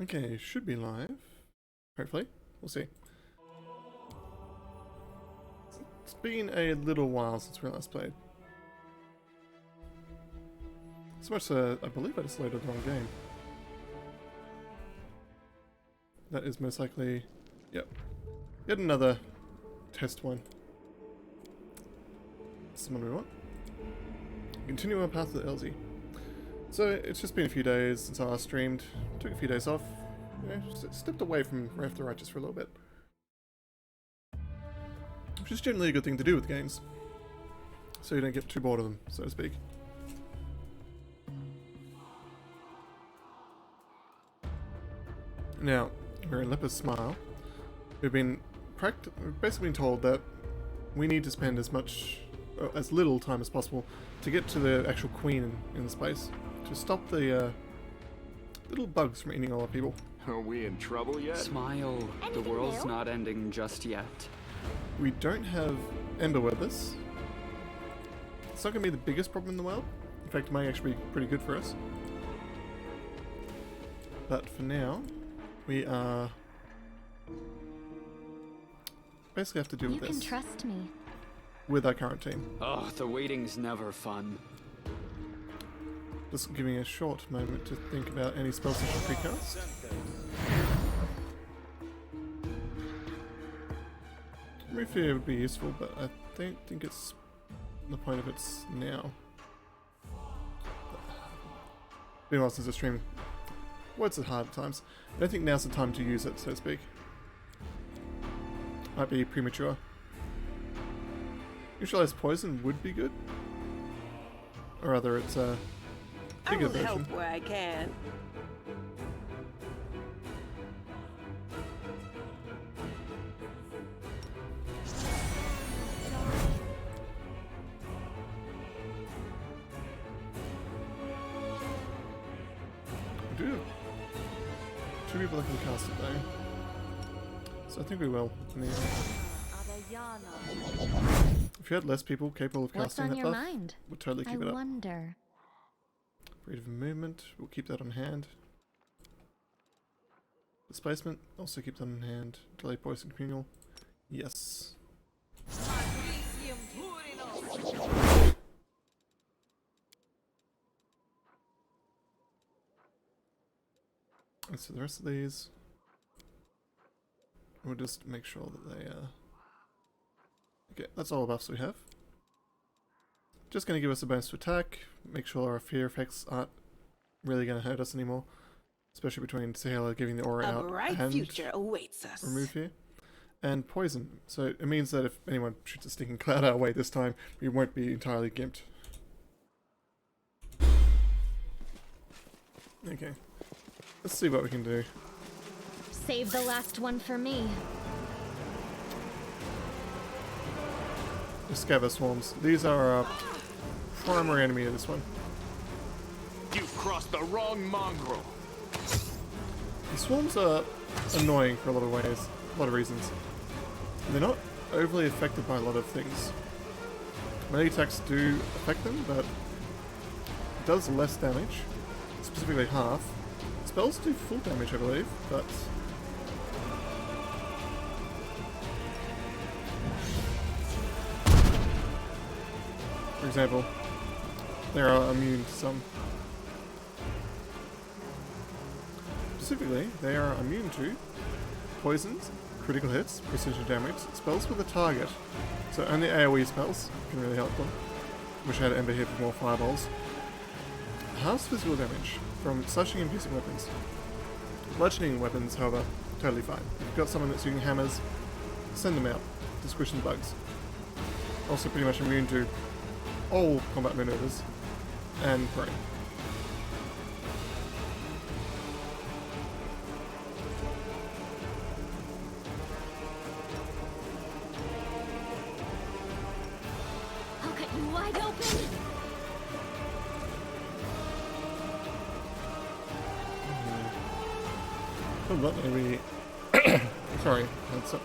Okay, should be live. Hopefully. We'll see. It's been a little while since we last played. So much I believe I just loaded the wrong game. That is most likely... Yep. Yet another test one. This is the one we want. Continue our path to the LZ. So it's just been a few days since I last streamed. Took a few days off. You know, stepped away from Wrath of the Righteous for a little bit. Which is generally a good thing to do with games. So you don't get too bored of them, so to speak. Now, we're in Leper's Smile. We've basically been told that we need to spend as little time as possible to get to the actual queen in this place, to stop the little bugs from eating all our people. Are we in trouble yet? Smile. Anything The world's new? not ending just yet. We don't have Ember with us. It's not going to be the biggest problem in the world. In fact, it may actually be pretty good for us. But for now, we are basically have to deal You with can this trust me. with our current team. Oh, the waiting's never fun. Just giving a short moment to think about any spells we should precast. Remove Fear would be useful, but I don't think it's the point of it's now. Been a while since I streamed. Words are hard at times. I don't think now's the time to use it, so to speak. Might be premature. Neutralize Poison would be good. Or rather, it's a I bigger will help version. where I can. We do. Two people that can cast it though. So I think we will. In the end. If you had less people capable of What's casting on that your buff, mind? we'll totally I keep it up. wonder. Freedom of movement, we'll keep that on hand. Displacement, also keep that on hand. Delay poison communal, yes. As for the rest of these, we'll just make sure that they okay, that's all the buffs we have. Just going to give us a bonus to attack, make sure our fear effects aren't really going to hurt us anymore. Especially between Sahela giving the aura A out bright and future awaits us. remove fear. And poison. So it means that if anyone shoots a stinking cloud our way this time, we won't be entirely gimped. Okay. Let's see what we can do. Save the last one for me. The Scava Swarms. These are our primary enemy of this one. You've crossed the wrong mongrel. The swarms are annoying for a lot of ways, a lot of reasons. They're not overly affected by a lot of things. Melee attacks do affect them, but it does less damage, specifically half. Spells do full damage, I believe, but for example, they are immune to some. Specifically, they are immune to poisons, critical hits, precision damage, spells with a target. So only AoE spells can really help them. Wish I had Ember here for more fireballs. Halves physical damage from slashing and piercing weapons. Bludgeoning weapons, however, totally fine. If you've got someone that's using hammers, send them out to squish the bugs. Also pretty much immune to all combat maneuvers and prone. I'll cut you wide open. Oh, that maybe. Sorry,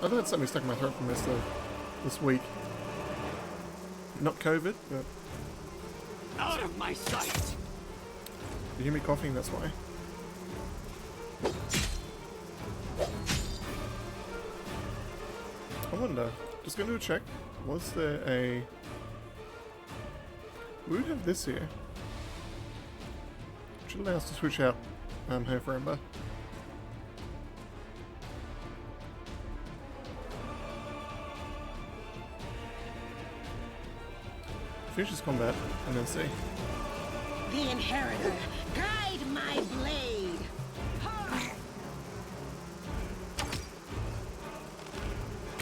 I've had something stuck in my throat from this week. Not COVID, but Out of my sight. you hear me coughing, that's why. wonder, just going to do a check. Was there a... We would have this here. Should allow us to switch out her for Ember. Finish this combat and then see. The Inheritor, guide my blade.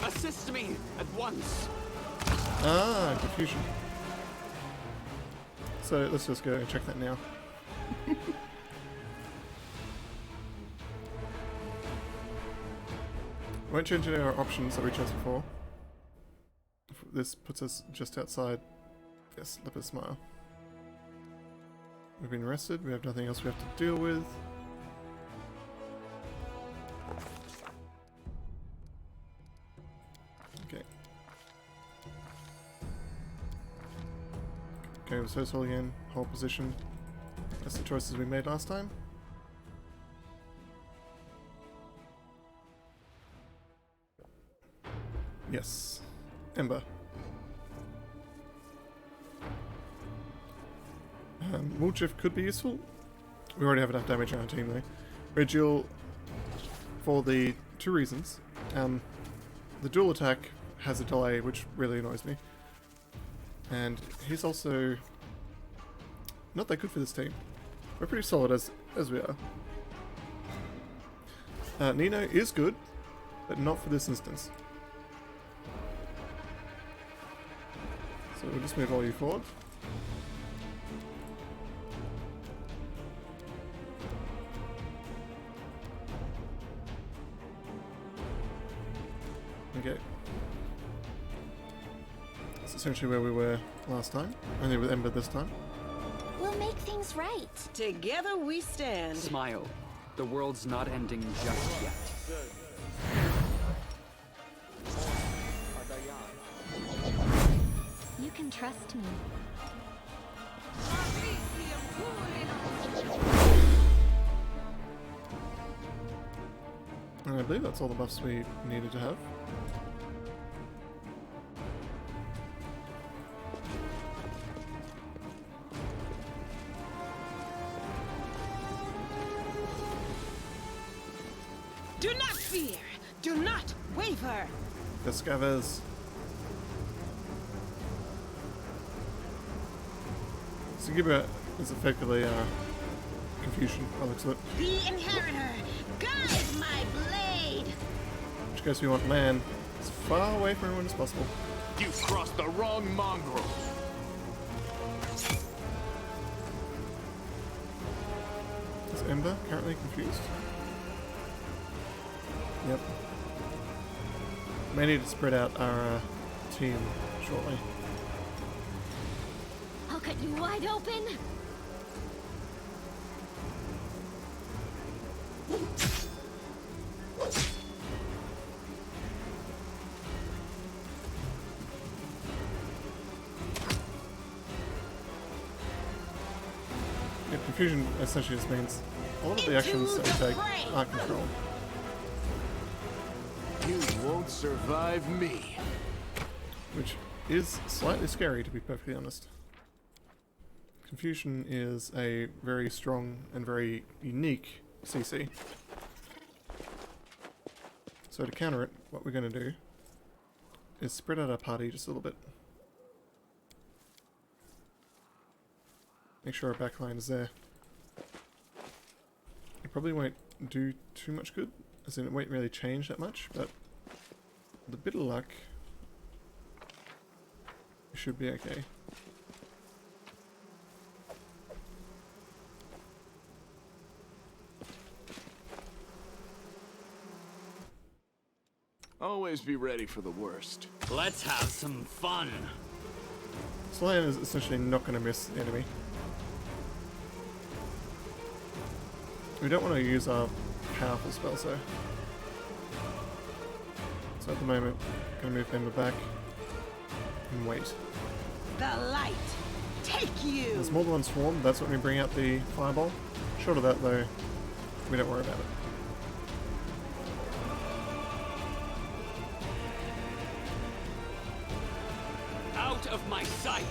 Assist me at once. Ah, confusion. So let's just go and check that now. Won't change any of our options that we chose before. This puts us just outside. Yes, Leopard Smile. We've been arrested, we have nothing else we have to deal with. Okay. Okay, with Social again, hold position. That's the choices we made last time. Yes. Ember. Woolchief could be useful. We already have enough damage on our team though. Regiel, for the two reasons. The dual attack has a delay, which really annoys me. And he's also not that good for this team. We're pretty solid as we are. Nino is good, but not for this instance. So we'll just move all you forward. Okay. That's essentially where we were last time, only with Ember this time. We'll make things right. Together we stand. Smile. The world's not ending just yet. You can trust me. And I believe that's all the buffs we needed to have. Do not fear. Do not waver. The Scavers. So Gibber is effectively confusion, by the looks of it. The Inheritor, guide my blade. In which case we want land as far away from everyone as possible. You've crossed the wrong mongrel. Is Ember currently confused? Yep. May need to spread out our team shortly. I'll cut you wide open. Yeah, confusion essentially just means a lot of the actions that we take are controlled. You won't survive me. Which is slightly scary, to be perfectly honest. Confusion is a very strong and very unique CC. So to counter it, what we're going to do is spread out our party just a little bit. Make sure our backline is there. It probably won't do too much good, as in it won't really change that much, but with a bit of luck, we should be okay. Always be ready for the worst. Let's have some fun. Slayer is essentially not going to miss the enemy. We don't want to use our powerful spells though. So at the moment, going to move Ember back and wait. The light, take you. There's more than one swarm, that's when we bring out the fireball. Short of that though, we don't worry about it. out of my sight!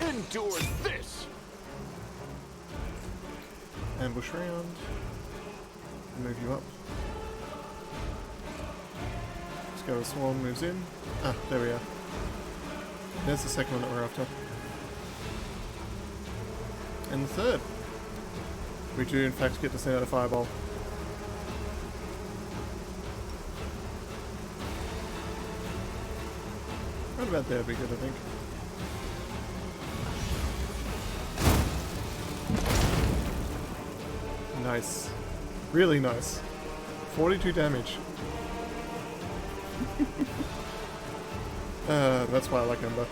Endure this! Ambush round. Move you up. Let's go. Swarm moves in. Ah, there we are. There's the second one that we're after. And the third. We do in fact get to send out a fireball. Right about there would be good, I think. Nice. Really nice. 42 damage. That's why I like Ember.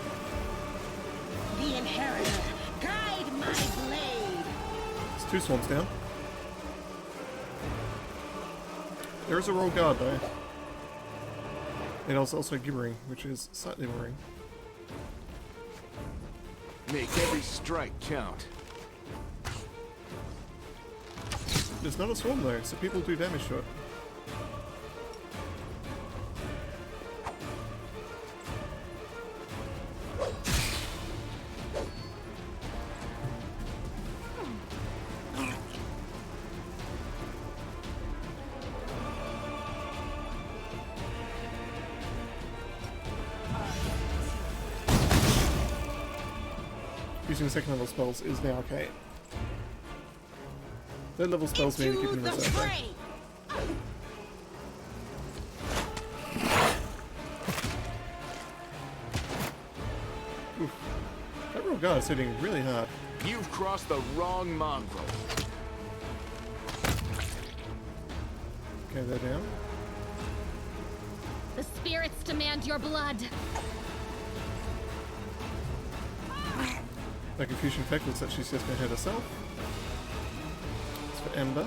The Inheritor, guide my blade. It's 2 swarms down. There is a roll guard though. And also gibbering, which is slightly worrying. Make every strike count. There's not a swarm though, so people do damage to it. Using second level spells is now okay. Third level spells mean to keep in the reserve. fray. Oof. That roll guard is hitting really hard. You've crossed the wrong mongrel. Okay, they're down. The spirits demand your blood. That confusion effect looks like she's just gonna hit herself. It's for Ember.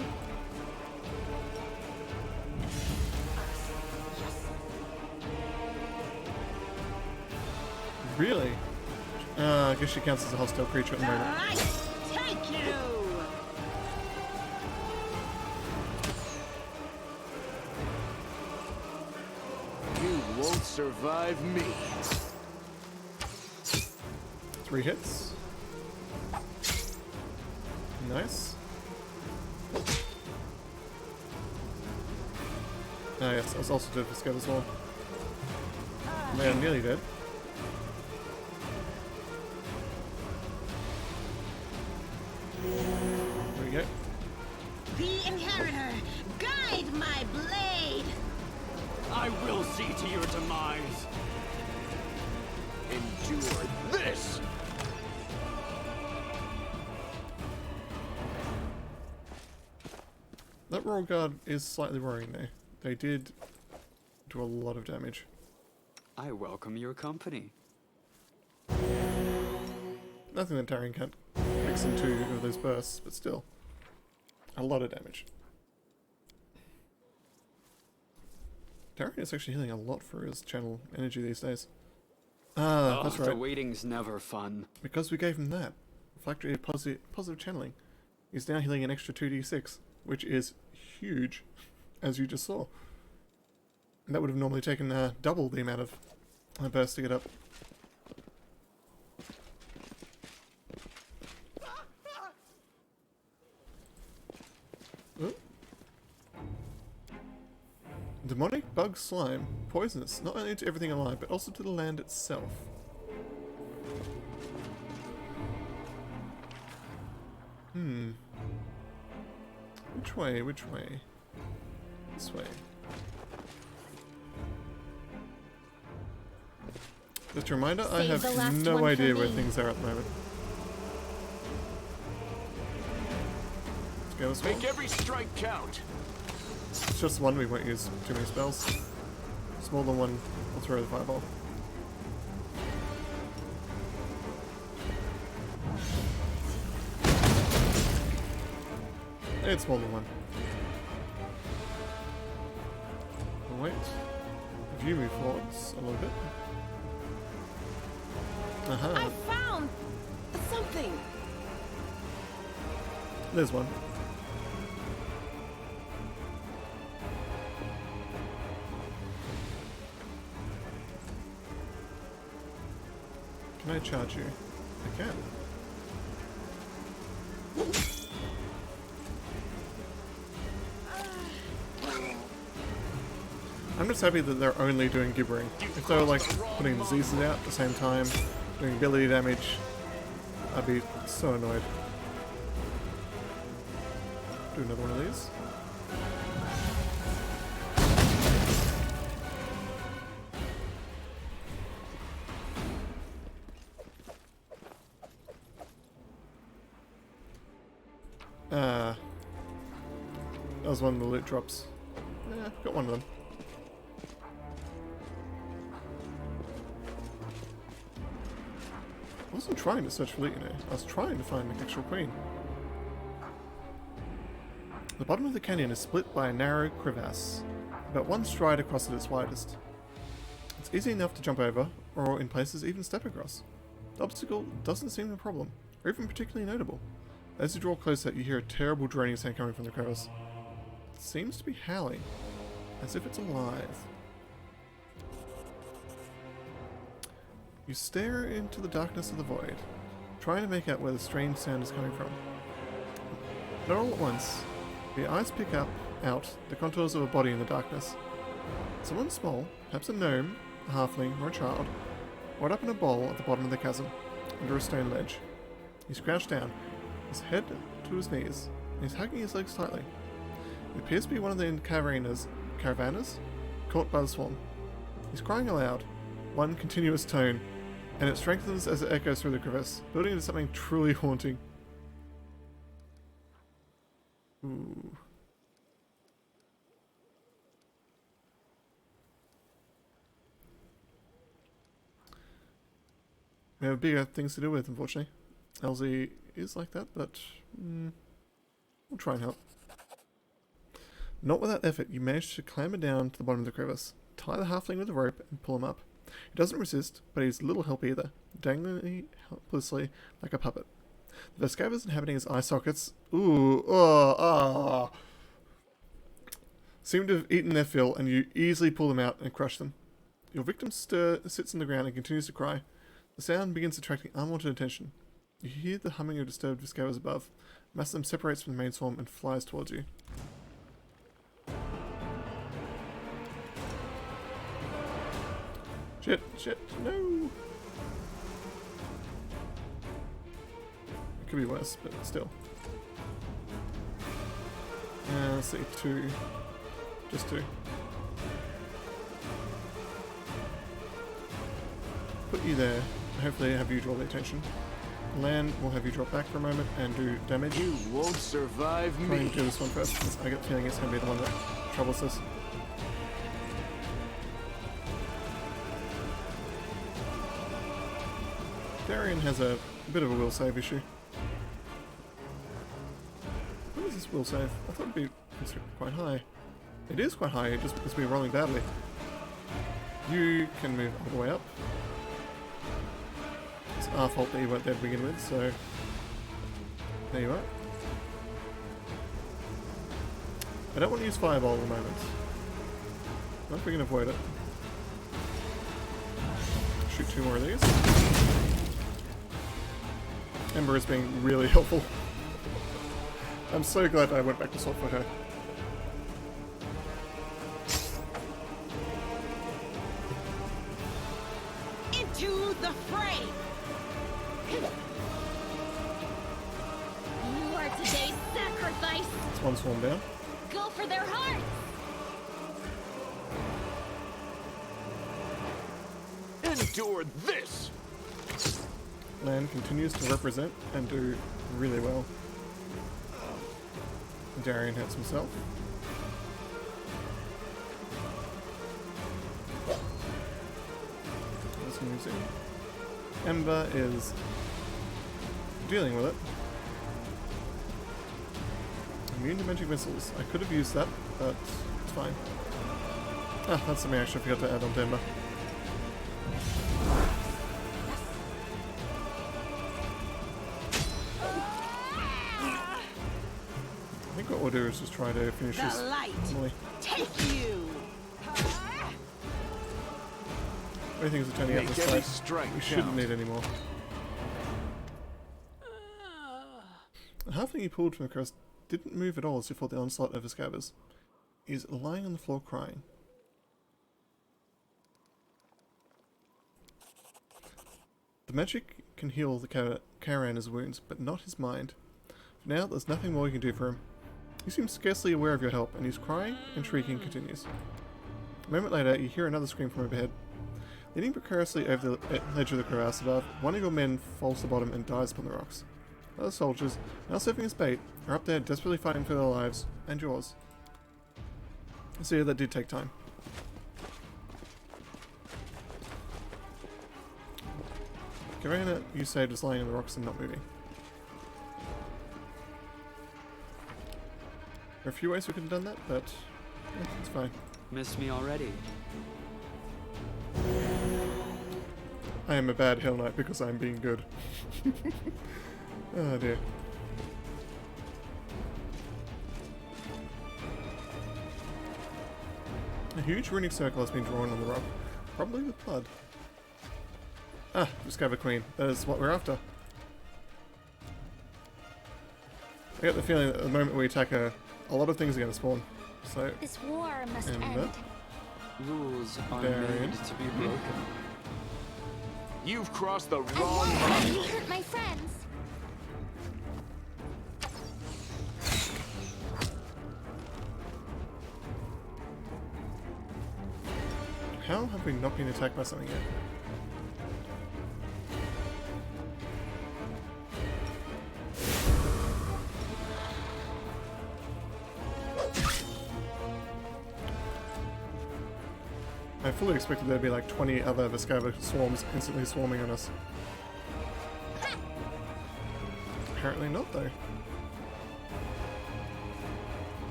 Really? I guess she counts as a hostile creature at the moment. Right, take you. You won't survive me. 3 hits. Nice. Ah yes, I was also dead for Scav as well. Man, nearly dead. There we go. The Inheritor, guide my blade. I will see to your demise! Endure this! That roll guard is slightly worrying though. They did do a lot of damage. I welcome your company. Nothing that Darian can't fix in 2 of those bursts, but still. A lot of damage. Darian is actually healing a lot for his channel energy these days. Ah, Oh, that's the right. waiting's never fun. Because we gave him that. Factory positive channeling. He's now healing an extra 2d6, which is huge, as you just saw. And that would have normally taken double the amount of burst to get up. Ooh. Demonic bug slime. Poisonous, not only to everything alive, but also to the land itself. Which way? Which way? This way. Just a reminder, I Save the have last no one for idea where me. things are at the moment. Let's go this way. Make every strike count. It's just one, we won't use too many spells. Smaller than one, we'll throw the fireball. It's smaller than one. Oh, wait. If you move forwards a little bit. Aha. Found something. There's one. Can I charge you? I can. I'm just happy that they're only doing gibbering. If they were like putting diseases out at the same time, doing ability damage, I'd be so annoyed. Do another one of these. That was one of the loot drops. Yeah, got one of them. I wasn't trying to search for loot, you know. I was trying to find the actual queen. The bottom of the canyon is split by a narrow crevasse, about one stride across at its widest. It's easy enough to jump over, or in places even step across. The obstacle doesn't seem a problem, or even particularly notable. As you draw closer, you hear a terrible droning sound coming from the crevice. It seems to be howling, as if it's alive. You stare into the darkness of the void, trying to make out where the strange sound is coming from. Not all at once, your eyes pick out the contours of a body in the darkness. Someone small, perhaps a gnome, a halfling, or a child, right up in a bowl at the bottom of the chasm, under a stone ledge. He's crouched down, his head to his knees, and he's hugging his legs tightly. It appears to be one of the caravanners caught by the swarm. He's crying aloud, one continuous tone, and it strengthens as it echoes through the crevice, building into something truly haunting. Ooh. We have bigger things to deal with, unfortunately. LZ is like that, but we'll try and help. Not without effort, you manage to clamber down to the bottom of the crevice, tie the halfling with a rope, and pull him up. He doesn't resist, but he's little help either, dangling helplessly like a puppet. The Vescavas inhabiting his eye sockets, seem to have eaten their fill, and you easily pull them out and crush them. Your victim sits on the ground and continues to cry. The sound begins attracting unwanted attention. You hear the humming of disturbed Vescavas above. A mass of them separates from the main swarm and flies towards you. Shit, no! It could be worse, but still. Let's see, 2. Just 2. Put you there. Hopefully have you draw the attention. Land will have you drop back for a moment and do damage. You won't survive Try me. and do this one first, because I get the feeling it's going to be the one that troubles us. Darian has a bit of a will save issue. What is this will save? I thought it'd be quite high. It is quite high, just because we're rolling badly. You can move all the way up. It's our fault that you weren't there to begin with, so there you are. I don't want to use Fireball at the moment. Not if we can avoid it. Shoot 2 more of these. Ember is being really helpful. I'm so glad I went back to swap for her. Into the fray! You are today's sacrifice. It's one swarm down. Go for their hearts. Endure this! Land continues to represent and do really well. Darian hits himself. That's music. Ember is dealing with it. Immune to magic missiles. I could have used that, but it's fine. Ah, that's something I actually forgot to add on to Ember. I think what we'll do is just try to finish this The light normally. take you! Many things are turning out Make this every way. strike We shouldn't count. need any more. The halfling he pulled from the crest didn't move at all as he fought the onslaught of his scabbers. He's lying on the floor crying. The magic can heal the Karaner's wounds, but not his mind. For now, there's nothing more you can do for him. He seems scarcely aware of your help, and his crying and shrieking continues. A moment later, you hear another scream from overhead. Leaning precariously over the ledge of the crevasse above, one of your men falls to the bottom and dies upon the rocks. Other soldiers, now serving as bait, are up there desperately fighting for their lives, and yours. So yeah, that did take time. Garena, you saved, is lying on the rocks and not moving. There are a few ways we could have done that, but yeah, it's fine. Missed me already? I am a bad Hell Knight because I'm being good. Oh dear. A huge runic circle has been drawn on the rock, probably with blood. Ah, Discover Queen. That is what we're after. I get the feeling that at the moment we attack her, a lot of things are going to spawn. So, This war must Ember. end. Rules are Darian. made to be broken. You've crossed the I wrong won't let line. you hurt my friends. how have we not been attacked by something yet? I fully expected there to be like 20 other Viscava swarms instantly swarming on us. Apparently not, though.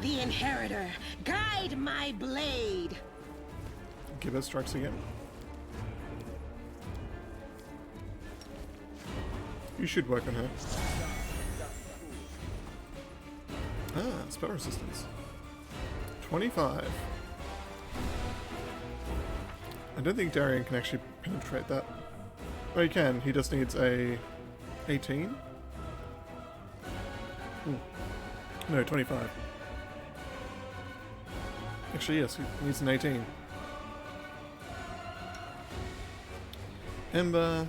The Inheritor, guide my blade. Gibber strikes again. You should work on her. Ah, spell resistance. 25. I don't think Darian can actually penetrate that. Oh, he can. He just needs a 18. No, 25. Actually, yes, he needs an 18. Ember.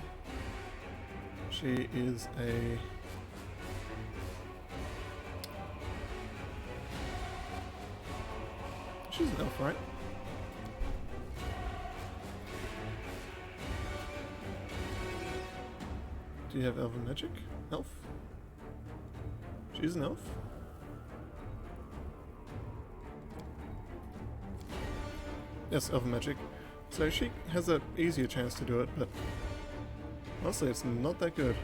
She is a... She's an elf, right? Do you have elven magic? Elf? She's an elf? Yes, elven magic. So she has an easier chance to do it, but honestly, it's not that good.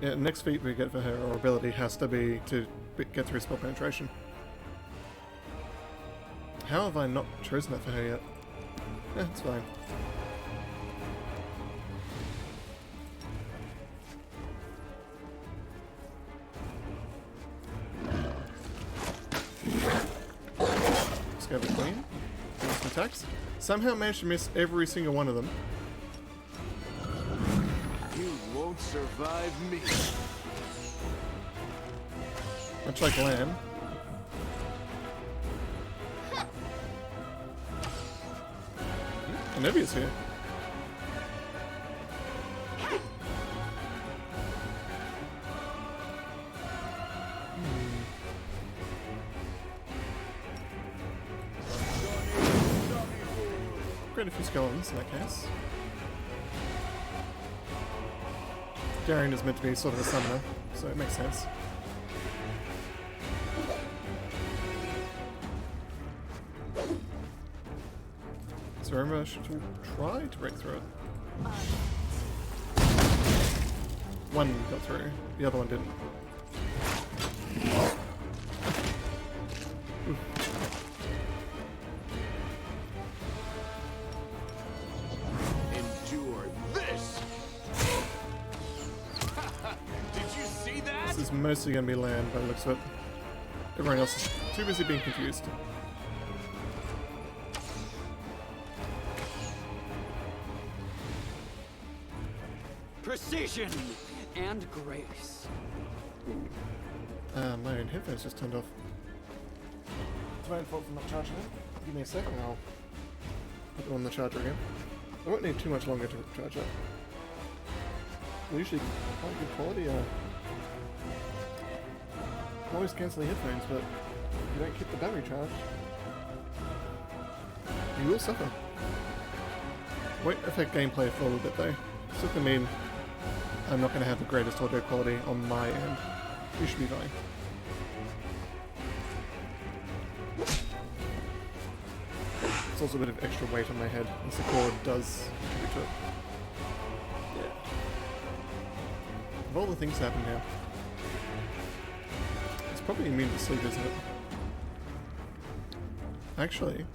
Yeah, next feat we get for her, or ability, has to be to get through spell penetration. How have I not chosen that for her yet? Yeah, it's fine. Let's go with Queen. Do some attacks. Somehow managed to miss every single one of them. You won't survive me. Much like Lan. Anivia's here. Quite a few skeletons in that case. Darian is meant to be sort of a summoner, so it makes sense. So remember, should we try to break through it? One got through, the other one didn't. Endure this. Did you see that? This is mostly going to be land by the looks of it. Everyone else is too busy being confused. Precision and grace. My own headphones just turned off. It's my own fault for not charging them. Give me a second, I'll put them on the charger again. I won't need too much longer to charge up. They're usually quite good quality. Noise cancelling headphones, but if you don't keep the battery charged, you will suffer. Won't affect gameplay for a little bit though. It's not going to mean I'm not going to have the greatest audio quality on my end. You should be fine. It's also a bit of extra weight on my head, as the cord does contribute to it. Yeah. Of all the things that happen now, it's probably immune to sleep, isn't it? Actually,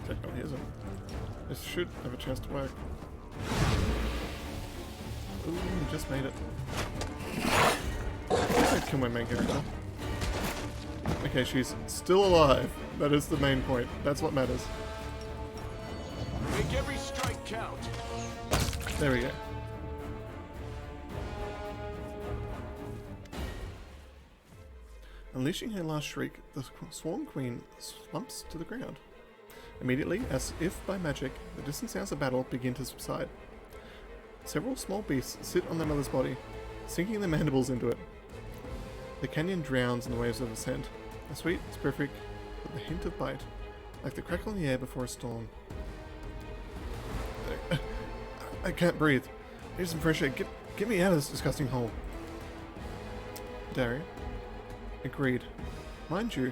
technically isn't. This should have a chance to work. Ooh, just made it. I'd kill my main character. Okay, she's still alive. That is the main point. That's what matters. Make every strike count. There we go. Unleashing her last shriek, the Swarm Queen slumps to the ground. Immediately, as if by magic, the distant sounds of battle begin to subside. Several small beasts sit on their mother's body, sinking their mandibles into it. The canyon drowns in the waves of ascent, a sweet, perfect, with a hint of bite, like the crackle in the air before a storm. I can't breathe. I need some fresh air. Get me out of this disgusting hole. Darian agreed. Mind you,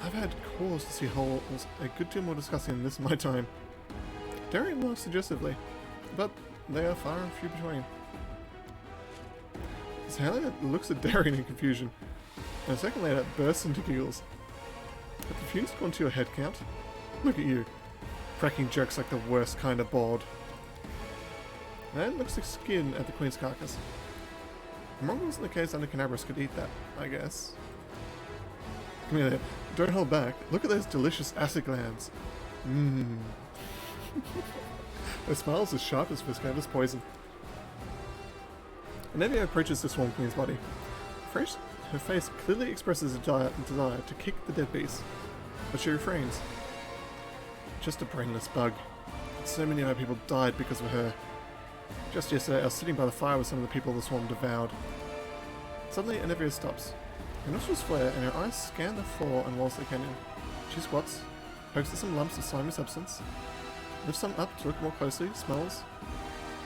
I've had cause to see holes a good deal more disgusting than this in my time. Darian laughed suggestively, but they are far and few between. Sally looks at Darian in confusion, and a second later bursts into giggles. Have the fumes gone to your head count? Look at you, cracking jokes like the worst kind of bored. Man looks like skin at the queen's carcass. Remember wasn't the case under Canabras could eat that, I guess. Come here, don't hold back. Look at those delicious acid glands. Mmm. Her smile's as sharp as Viscova's poison. Nevia approaches the Swarm Queen's body. Fresh, her face clearly expresses a desire to kick the dead beast, but she refrains. Just a brainless bug. So many of our people died because of her. Just yesterday, I was sitting by the fire with some of the people the swarm devoured. Suddenly, Nevia stops. Her nostrils flare, and her eyes scan the floor and walls of the canyon. She squats, pokes at some lumps of slimy substance, lifts some up to look more closely, smells,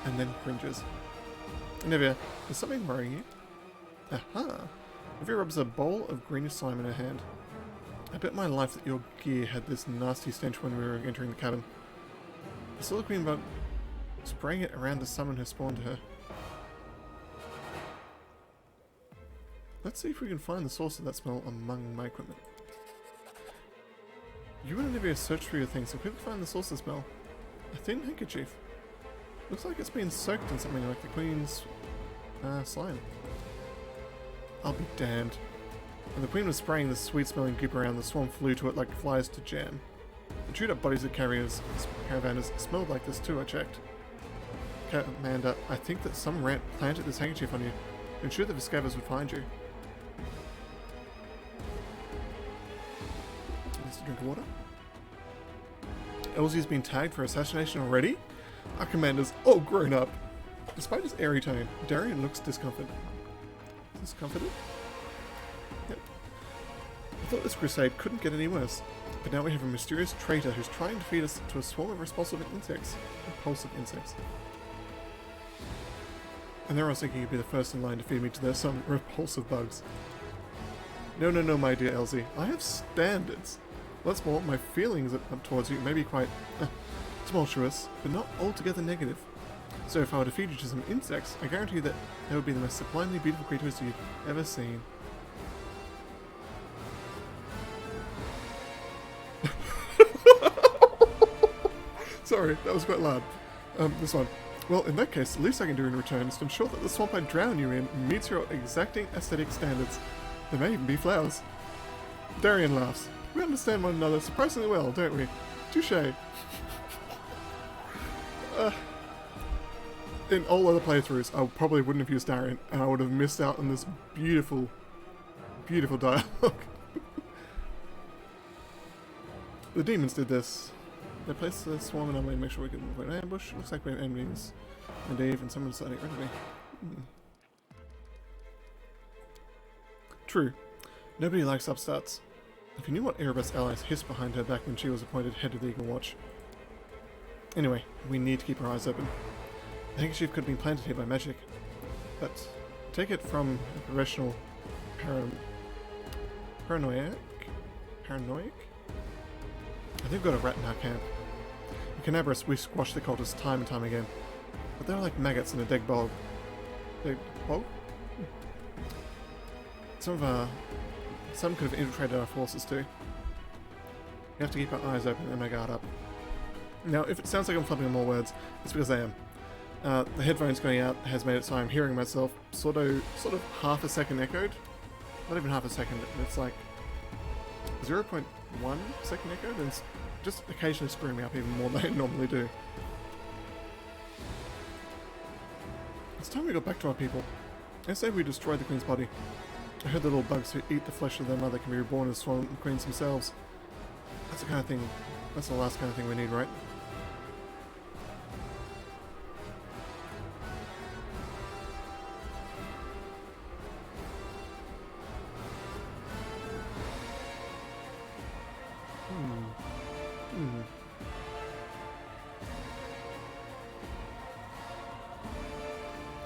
and then cringes. Nevia, is something worrying you? Aha! Nevia rubs a bowl of greenish slime in her hand. I bet my life that your gear had this nasty stench when we were entering the cabin. I saw the queen bug spraying it around to summon her spawn to her. Let's see if we can find the source of that smell among my equipment. You and Olivia search for your things and quickly find the source of the smell. A thin handkerchief. Looks like it's been soaked in something like the queen's slime. I'll be damned. When the queen was spraying the sweet-smelling goop around, the swarm flew to it like flies to jam. The chewed-up bodies of caravanners smelled like this too, I checked. Commander, I think that some rat planted this handkerchief on you to ensure the Viscavas would find you. Just a drink of water. Elsie's been tagged for assassination already? Our commander's all grown up. Despite his airy tone, Darian looks discomfited. Discomfited? Yep. I thought this crusade couldn't get any worse, but now we have a mysterious traitor who's trying to feed us to a swarm of repulsive insects. And they're all thinking you'd be the first in line to feed me to some repulsive bugs. No, my dear Elsie. I have standards. What's more, my feelings up towards you may be quite tumultuous, but not altogether negative. So if I were to feed you to some insects, I guarantee that they would be the most sublimely beautiful creatures you've ever seen. Sorry, that was quite loud. This one. Well, in that case, the least I can do in return is to ensure that the swamp I drown you in meets your exacting aesthetic standards. There may even be flowers. Darian laughs. We understand one another surprisingly well, don't we? Touché. In all other playthroughs, I probably wouldn't have used Darian, and I would have missed out on this beautiful, beautiful dialogue. The demons did this. They placed the swarm in our way to make sure we could avoid an ambush. Looks like we have enemies. And Dave and someone decided to get rid of me. True. Nobody likes upstarts. If you knew what Erebus allies hissed behind her back when she was appointed head of the Eagle Watch. Anyway, we need to keep our eyes open. The handkerchief could have been planted here by magic, but take it from a professional paranoiac? I think we've got a rat in our camp. In Canabras, we squashed the cultists time and time again, but they're like maggots in a dead bog. Dead bog? Some could have infiltrated our forces too. We have to keep our eyes open and our guard up. Now, if it sounds like I'm flubbing on more words, it's because I am. The headphones going out has made it so I'm hearing myself sort of half a second echoed. Not even half a second, it's like 0.1 second echoed, and it's just occasionally screwing me up even more than I normally do. It's time we got back to our people. I say we destroy the Queen's body. I heard the little bugs who eat the flesh of their mother can be reborn as Swan Queens themselves. That's the kind of thing, that's the last kind of thing we need, right?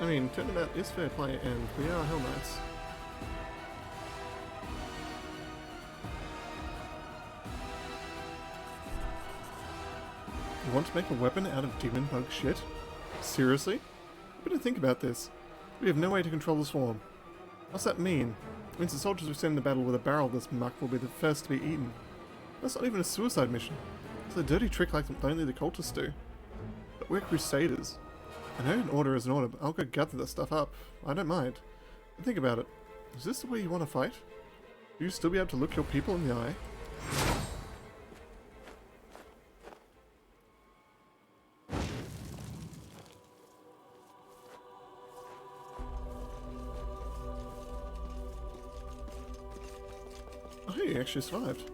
I mean, turnabout is fair play, and we are Hell Knights. You want to make a weapon out of demon bug shit? Seriously? You better think about this. We have no way to control the swarm. What's that mean? It means the soldiers we send to battle with a barrel of this muck will be the first to be eaten. That's not even a suicide mission. It's a dirty trick like only the cultists do. But we're crusaders. I know an order is an order, but I'll go gather that stuff up. I don't mind. But think about it. Is this the way you want to fight? Will you still be able to look your people in the eye? Oh, hey, you actually survived.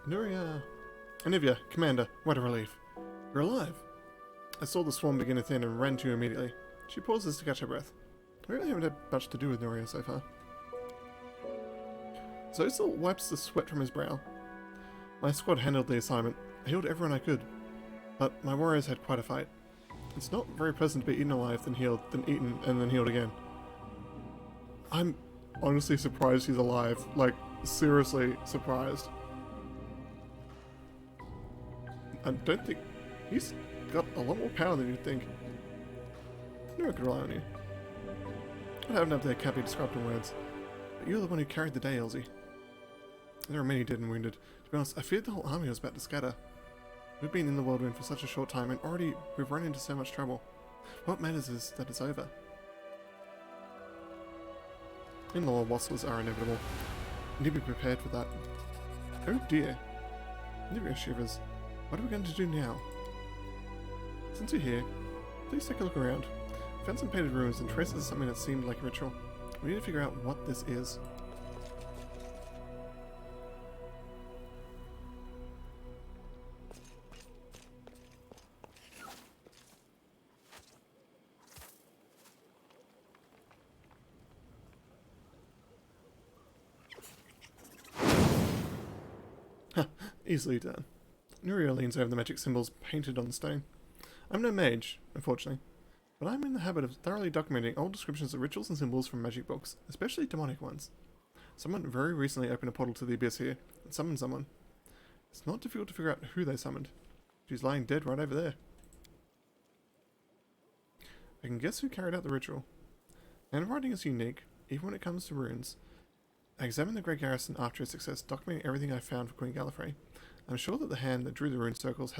Nuria. Anivia, Commander, what a relief. You're alive. I saw the swarm begin to thin and ran to you immediately. She pauses to catch her breath. I really haven't had much to do with Nuria so far. Zosel wipes the sweat from his brow. My squad handled the assignment. I healed everyone I could. But my warriors had quite a fight. It's not very pleasant to be eaten alive, then healed, then eaten, and then healed again. I'm honestly surprised he's alive. Like, seriously surprised. I don't think... He's got a lot more power than you'd think. I never could rely on you. What happened up there can't be described in words. But you're the one who carried the day, Elsie. There are many dead and wounded. To be honest, I feared the whole army was about to scatter. We've been in the whirlwind for such a short time, and already we've run into so much trouble. What matters is that it's over. In-law wassels are inevitable. You need to be prepared for that. Oh dear. Nivea shivers. What are we going to do now? Since you're here, please take a look around. I found some painted ruins and traces of something that seemed like a ritual. We need to figure out what this is. Easily done. Nuria leans over the magic symbols painted on the stone. I'm no mage, unfortunately, but I'm in the habit of thoroughly documenting old descriptions of rituals and symbols from magic books, especially demonic ones. Someone very recently opened a portal to the abyss here, and summoned someone. It's not difficult to figure out who they summoned. She's lying dead right over there. I can guess who carried out the ritual. Handwriting is unique, even when it comes to runes. I examined the Grey Garrison after its success, documenting everything I found for Queen Gallifrey. I'm sure that the hand that drew the rune circles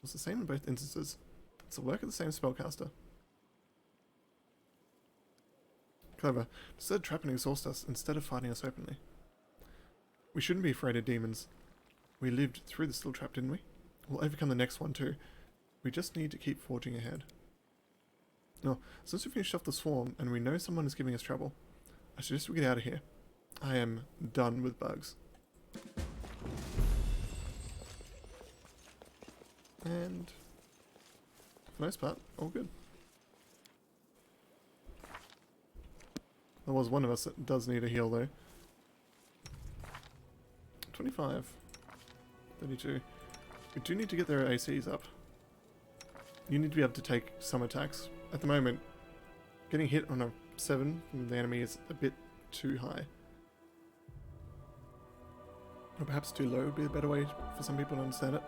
was the same in both instances. It's the work of the same spellcaster. Clever. Just let trap and exhaust us instead of fighting us openly. We shouldn't be afraid of demons. We lived through the steel trap, didn't we? We'll overcome the next one too. We just need to keep forging ahead. Now, since we finished off the swarm and we know someone is giving us trouble, I suggest we get out of here. I am done with bugs. And for the most part, all good. There was one of us that does need a heal though. 25. 32. We do need to get their ACs up. You need to be able to take some attacks. At the moment, getting hit on a 7 from the enemy is a bit too high. Or perhaps too low would be a better way for some people to understand it.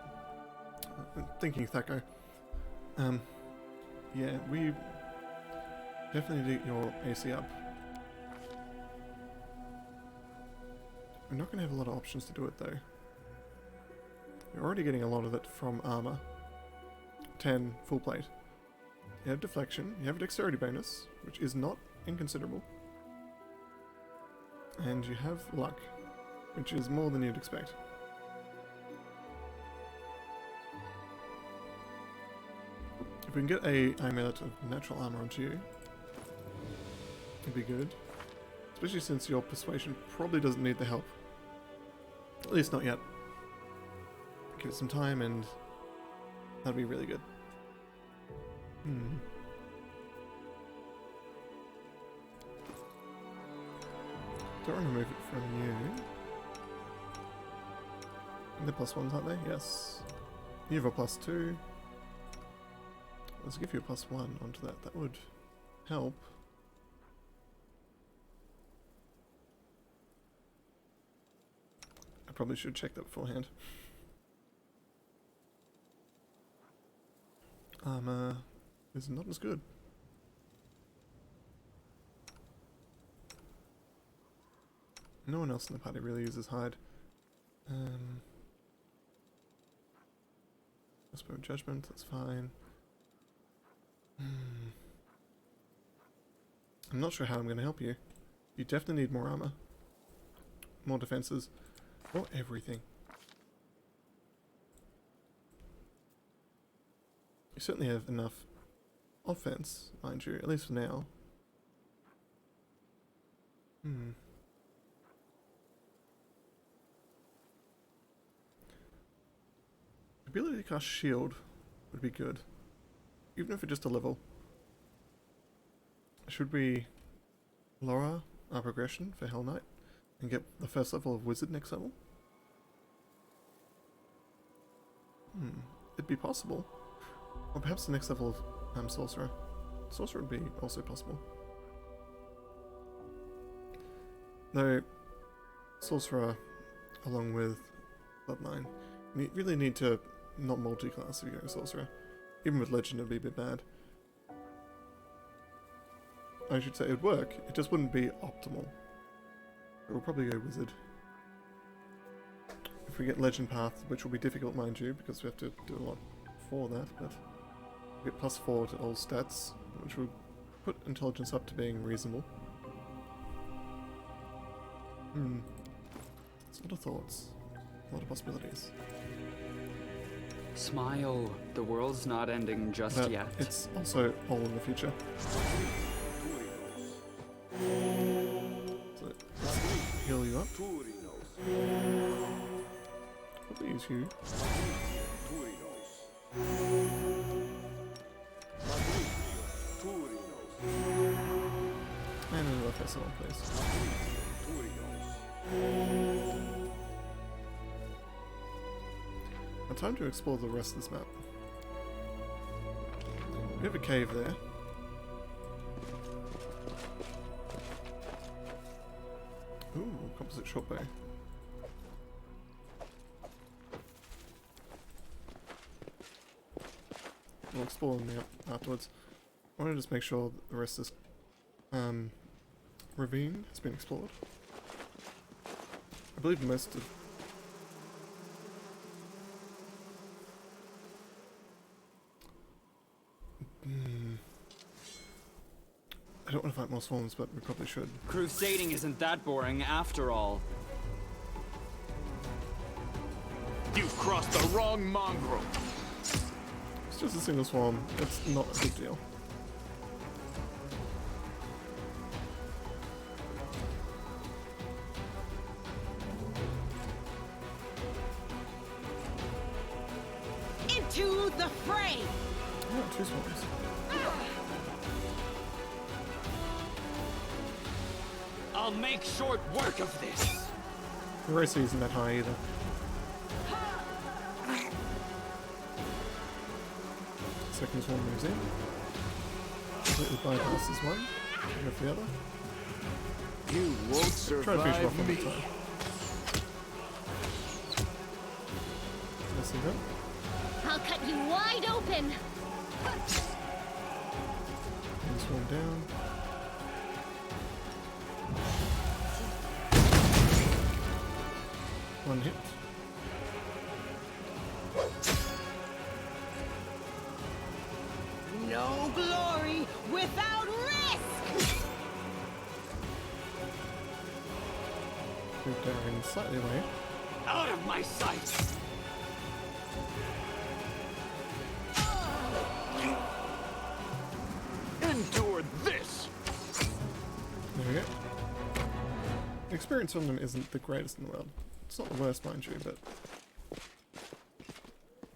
I'm thinking Thaco. Yeah, we definitely need to get your AC up. We're not going to have a lot of options to do it though. You're already getting a lot of it from armor. 10 full plate. You have deflection, you have a dexterity bonus, which is not inconsiderable. And you have luck, which is more than you'd expect. If we can get a amulet of natural armor onto you, it'd be good. Especially since your persuasion probably doesn't need the help. At least not yet. Give it some time and that'd be really good. Don't want to remove it from you. They're +1s, aren't they? Yes. You have a +2. Let's give you a +1 onto that. That would help. I probably should check that beforehand. Armor is not as good. No one else in the party really uses hide. Whisper of Judgment, that's fine. I'm not sure how I'm going to help you. You definitely need more armor. More defenses. More everything. You certainly have enough offense, mind you, at least for now. Ability to cast shield would be good. Even if it's just a level. Should we lower our progression for Hell Knight and get the first level of Wizard next level? It'd be possible. Or perhaps the next level of Sorcerer. Sorcerer would be also possible. Though, Sorcerer, along with Bloodline, you really need to not multi-class if you're going Sorcerer. Even with Legend it'd be a bit bad. I should say it would work, it just wouldn't be optimal. But we'll probably go Wizard. If we get Legend Path, which will be difficult mind you, because we have to do a lot for that, but we get +4 to all stats, which will put intelligence up to being reasonable. There's a lot of thoughts, a lot of possibilities. Smile, the world's not ending just But yet. it's also all in the future. So let's heal you up. Probably use you. And another festival, please. Now time to explore the rest of this map. We have a cave there. Ooh, composite shortbow. We'll explore them afterwards. I want to just make sure that the rest of this ravine has been explored. I believe most of... I don't want to fight more swarms, but we probably should. Crusading isn't that boring after all. You've crossed the wrong mongrel. It's just a single swarm. It's not a big deal. Into the fray! Oh, 2 swarms. I'll make short work of this. The race isn't that high either. Second swarm moves in. Completely bypasses one. Go for the other. You won't Try to finish him off survive one me. more time. Missing him. I'll cut you wide open. And swarm down. One hit. No glory without risk! Move Darien slightly away. Out of my sight. Endure this. There we go. The experience from them isn't the greatest in the world. It's not the worst, mind you, but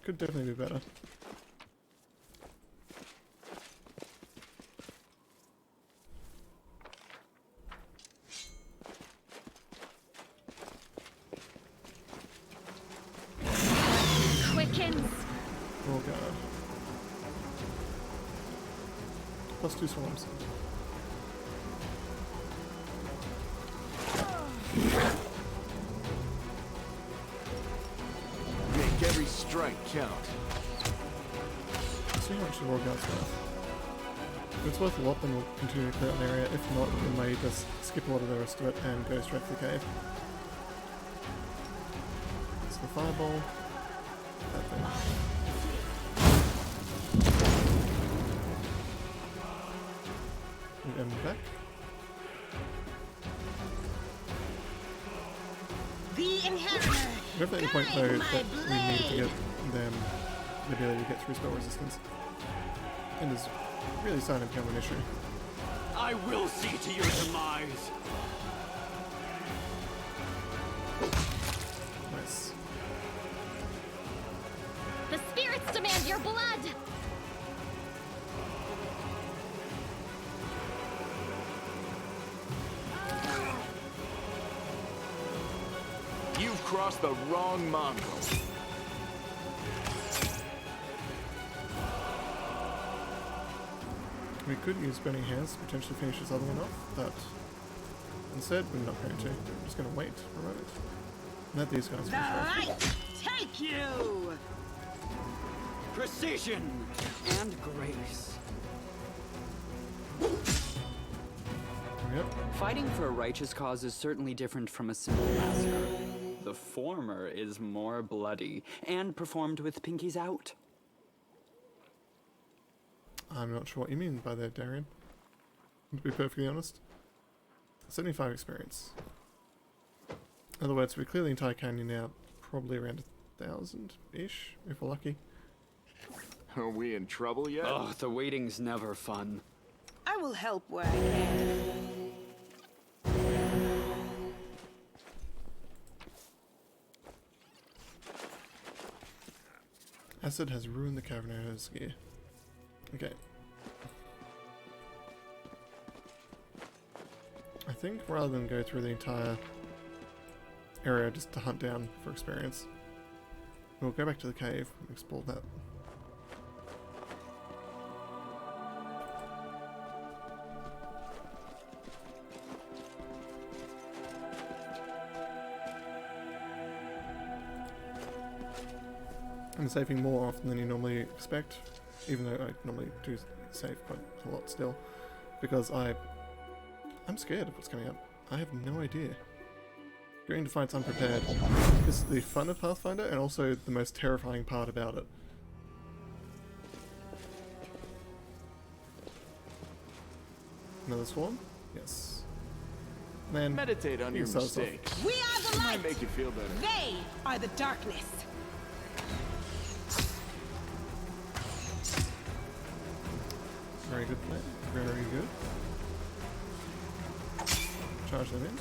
could definitely be better. Quickens. Oh god. Plus 2 swarms. Make every strike count. See how much the Royal Guard's worth. If it's worth a lot, then we'll continue to clear out an area. If not, we may just skip a lot of the rest of it and go straight to the cave. It's the fireball. That thing. Move them back. The inheritor! Definitely the point Guide though my that we need to blade. get them the ability to get through spell resistance. And is really starting to become an issue. I will see to your demise. Nice. The spirits demand your blood. You've crossed the wrong mongrel. We could use Burning Hands to potentially finish this other one off, but instead we're not going to. We're just going to wait for a moment. Let these guys The finish off. light take you! Precision and grace. There we go. Fighting for a righteous cause is certainly different from a simple massacre. The former is more bloody and performed with pinkies out. I'm not sure what you mean by that, Darien. To be perfectly honest. 75 experience. In other words, we clear the entire canyon now, probably around 1,000-ish, if we're lucky. Are we in trouble yet? Ugh, the waiting's never fun. I will help where I can. Acid has ruined the Cavernado's gear. Okay. I think rather than go through the entire area just to hunt down for experience, we'll go back to the cave and explore that. I'm saving more often than you normally expect, even though I normally do save quite a lot still, because I'm scared of what's coming up. I have no idea. Going to fight unprepared is the fun of Pathfinder and also the most terrifying part about it. Another swarm? Yes. Man, Meditate on your yourselves off. mistakes. We are the Might light! make you feel better. They are the darkness. good play. Very good. Charge them in.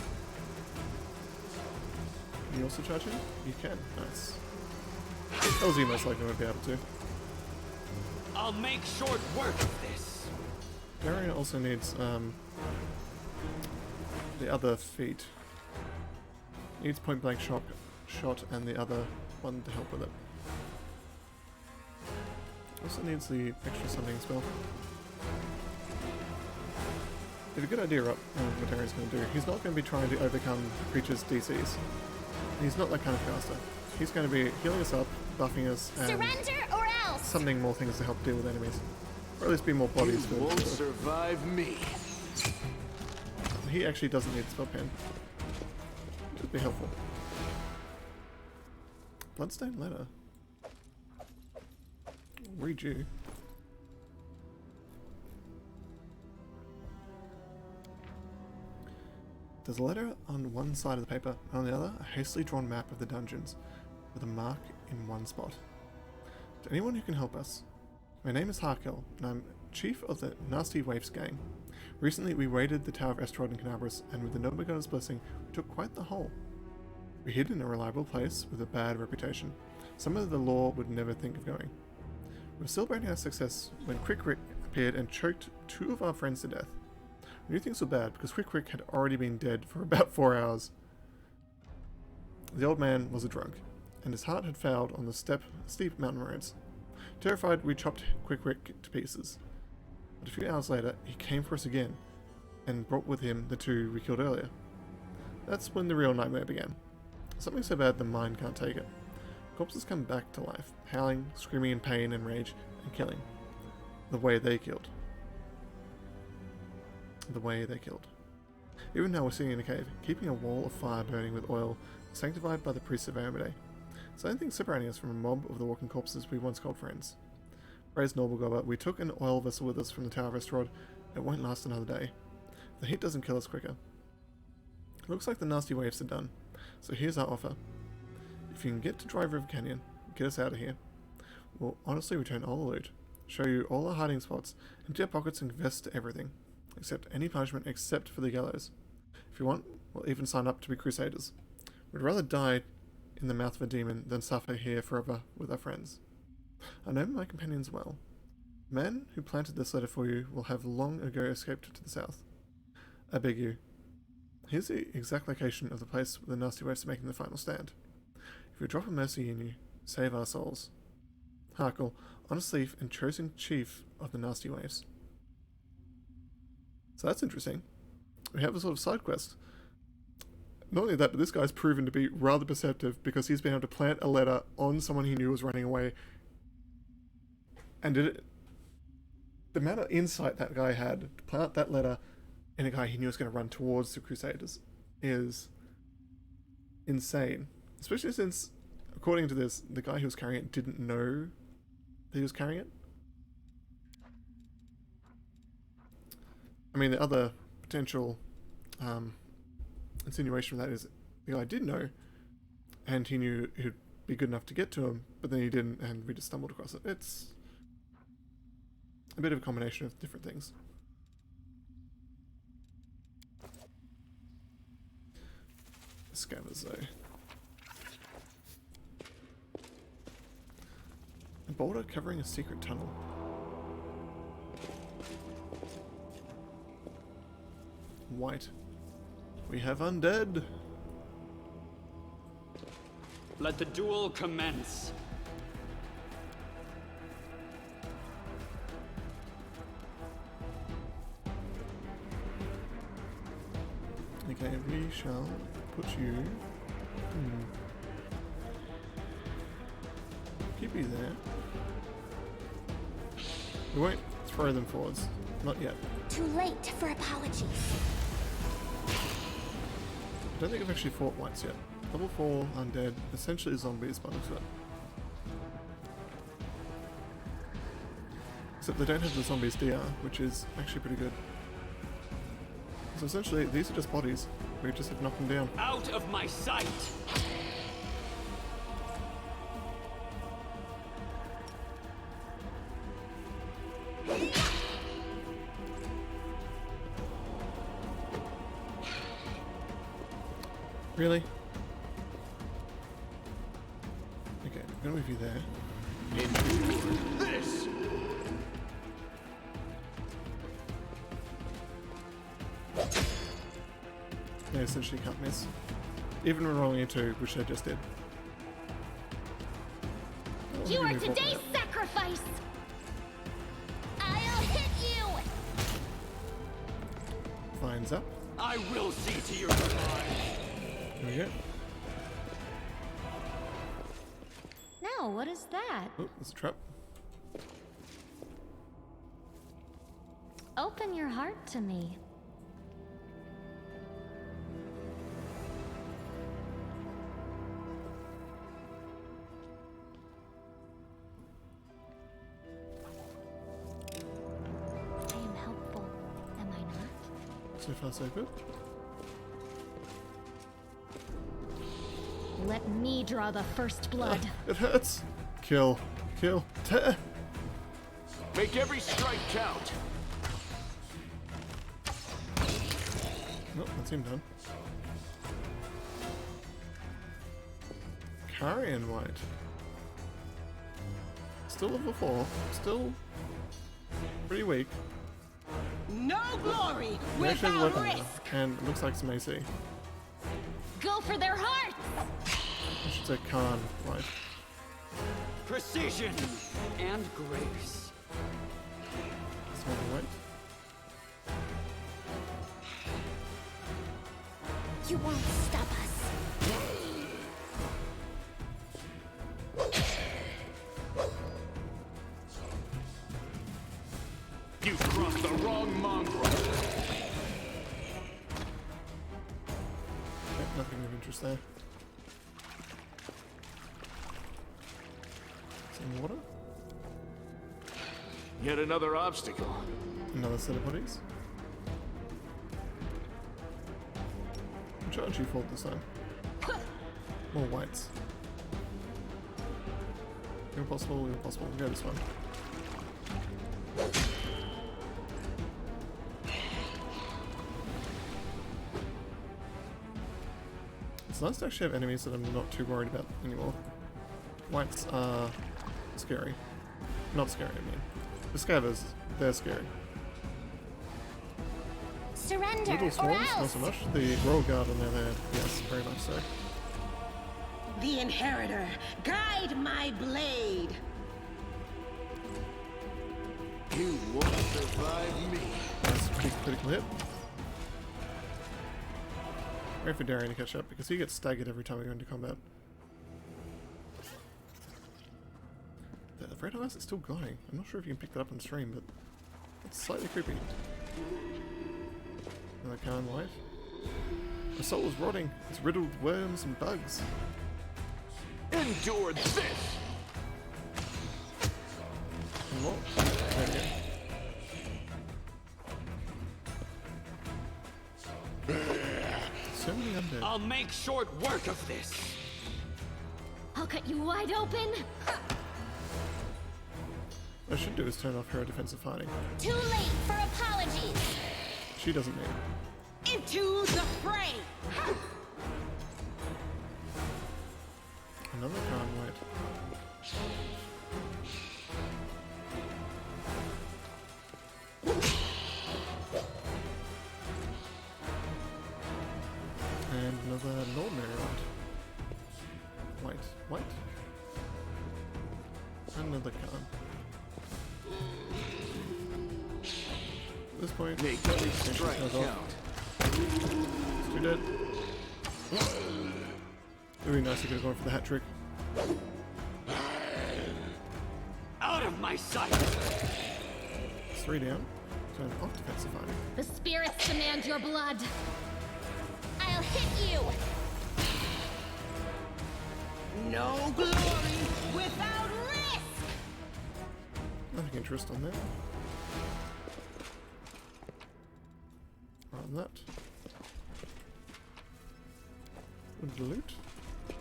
Can you also charge him? You can. Nice. LZ most likely won't be able to. I'll make short work of this. Darian also needs the other feat. Needs point blank shot and the other one to help with it. Also needs the extra summoning spell. It's a good idea up what Darian's going to do. He's not going to be trying to overcome creatures' DCs. He's not that kind of caster. He's going to be healing us up, buffing us, and Surrender or else! summoning more things to help deal with enemies. Or at least be more bodies for Won't survive me. He actually doesn't need spell pen. Which would be helpful. Bloodstone letter. Read you. There's a letter on one side of the paper, and on the other, a hastily drawn map of the dungeons, with a mark in one spot. To anyone who can help us, my name is Harkel, and I'm chief of the Nasty Waifs gang. Recently, we raided the Tower of Estrod in Canabras, and with the Nobugona's blessing, we took quite the haul. We hid in a reliable place with a bad reputation. Some of the law would never think of going. We were celebrating our success when Quick Rick appeared and choked 2 of our friends to death. We knew things were bad because Quick Rick had already been dead for about 4 hours. The old man was a drunk, and his heart had failed on the steep mountain roads. Terrified, we chopped Quick Rick to pieces. But a few hours later, he came for us again, and brought with him the 2 we killed earlier. That's when the real nightmare began. Something so bad the mind can't take it. Corpses come back to life, howling, screaming in pain and rage, and killing. The way they killed. The way they killed. Even now we're sitting in a cave, keeping a wall of fire burning with oil, sanctified by the priests of Amade. It's the only thing separating us from a mob of the walking corpses we once called friends. Praise Norblegobber, we took an oil vessel with us from the Tower of Estrod. It won't last another day. The heat doesn't kill us quicker. Looks like the Nasty Waifs are done, so here's our offer. If you can get to Dry River Canyon, get us out of here. We'll honestly return all the loot, show you all our hiding spots, empty our pockets and confess to everything. Accept any punishment except for the gallows. If you want, we'll even sign up to be crusaders. We'd rather die in the mouth of a demon than suffer here forever with our friends. I know my companions well. The man who planted this letter for you will have long ago escaped to the south. I beg you. Here's the exact location of the place where the Nasty Waifs are making the final stand. If we drop a mercy in you, save our souls. Harkel, honest thief and chosen chief of the Nasty Waifs. So that's interesting. We have a sort of side quest. Not only that, but this guy's proven to be rather perceptive because he's been able to plant a letter on someone he knew was running away. And did it... The amount of insight that guy had to plant that letter in a guy he knew was going to run towards the Crusaders is insane. Especially since, according to this, the guy who was carrying it didn't know that he was carrying it. I mean, the other potential insinuation from that is the guy did know, and he knew he'd be good enough to get to him, but then he didn't, and we just stumbled across it. It's a bit of a combination of different things. Scabbers, though. A boulder covering a secret tunnel. White. We have undead. Let the duel commence. Okay, we shall put you... Keep you there. We won't throw them forwards. Not yet. Too late for apologies. I don't think I've actually fought whites yet. Level 4 undead, essentially zombies by the looks of it. Except they don't have the zombies DR, which is actually pretty good. So essentially, these are just bodies. We just have to knock them down. Out of my sight! Really? Okay, I'm gonna move you there. Endure this. They essentially can't miss. Even when rolling a 2, which I just did. Oh, You let are me move today's up. sacrifice! I'll hit you! Vines up. I will see to your demise. There we go. Now, what is that? Oh, there's a trap. Open your heart to me. I am helpful, am I not? So far, so good. Let me draw the first blood. It hurts. Kill. Kill. Tear. Make every strike count. Nope, that's him done. Carrion White. Still level 4. Still pretty weak. No glory They actually have a without weapon risk. now, and it looks like some AC. Go for their hearts! I should say Khan White. Precision. And grace. Small White. You won't stop us. You've crossed the wrong mongrel. Yep, nothing of interest there. Some water. Yet another obstacle. Another set of bodies. Which aren't you fault this time? More whites. Impossible, impossible. We'll go this one. It's nice to actually have enemies that I'm not too worried about anymore. Whites are scary. Not scary, I mean. The scavers, they're scary. Surrender, Little or swarms, not else! so much. The Royal Guard on the other hand, yes, very much so. The inheritor, guide my blade. You won't survive me. Nice big critical hit. Wait for Darian to catch up because he gets staggered every time we go into combat. The red eyes is still glowing. I'm not sure if you can pick that up on stream, but it's slightly creepy. Another Khan White. My soul is rotting. It's riddled with worms and bugs. Endure this. And more. There we go. So many undead. I'll make short work of this. I'll cut you wide open! What I should do is turn off her defensive fighting. Too late for apologies! She doesn't need. Into the fray. Another Khan White. And another ordinary white. White? Another Khan. At this point, Make every tension strike goes off. count. It's too dead. It would be nice to get going for the hat trick. Out of my sight. It's 3 down. Turn off defensive fighting. The spirits demand your blood! I'll hit you! No glory without risk. Nothing interest on that. On that. And loot. I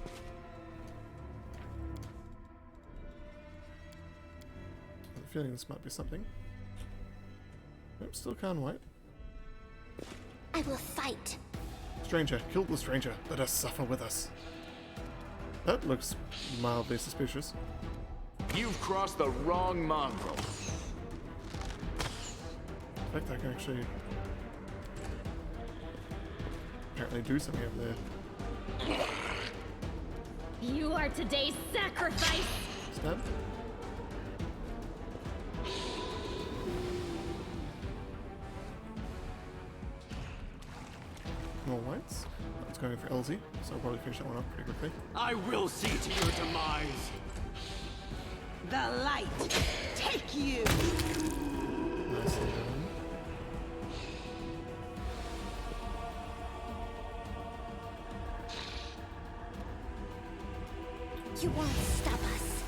have a feeling this might be something. Nope, still Khan White. I will fight. Stranger, kill the stranger. Let us suffer with us. That looks mildly suspicious. You've crossed the wrong mongrel. In fact, I can actually apparently do something over there. You are today's sacrifice! Stab. More whites. That's going for LZ, so I'll probably finish that one up pretty quickly. I will see to your demise. The light, take you. Nicely done. You won't stop us.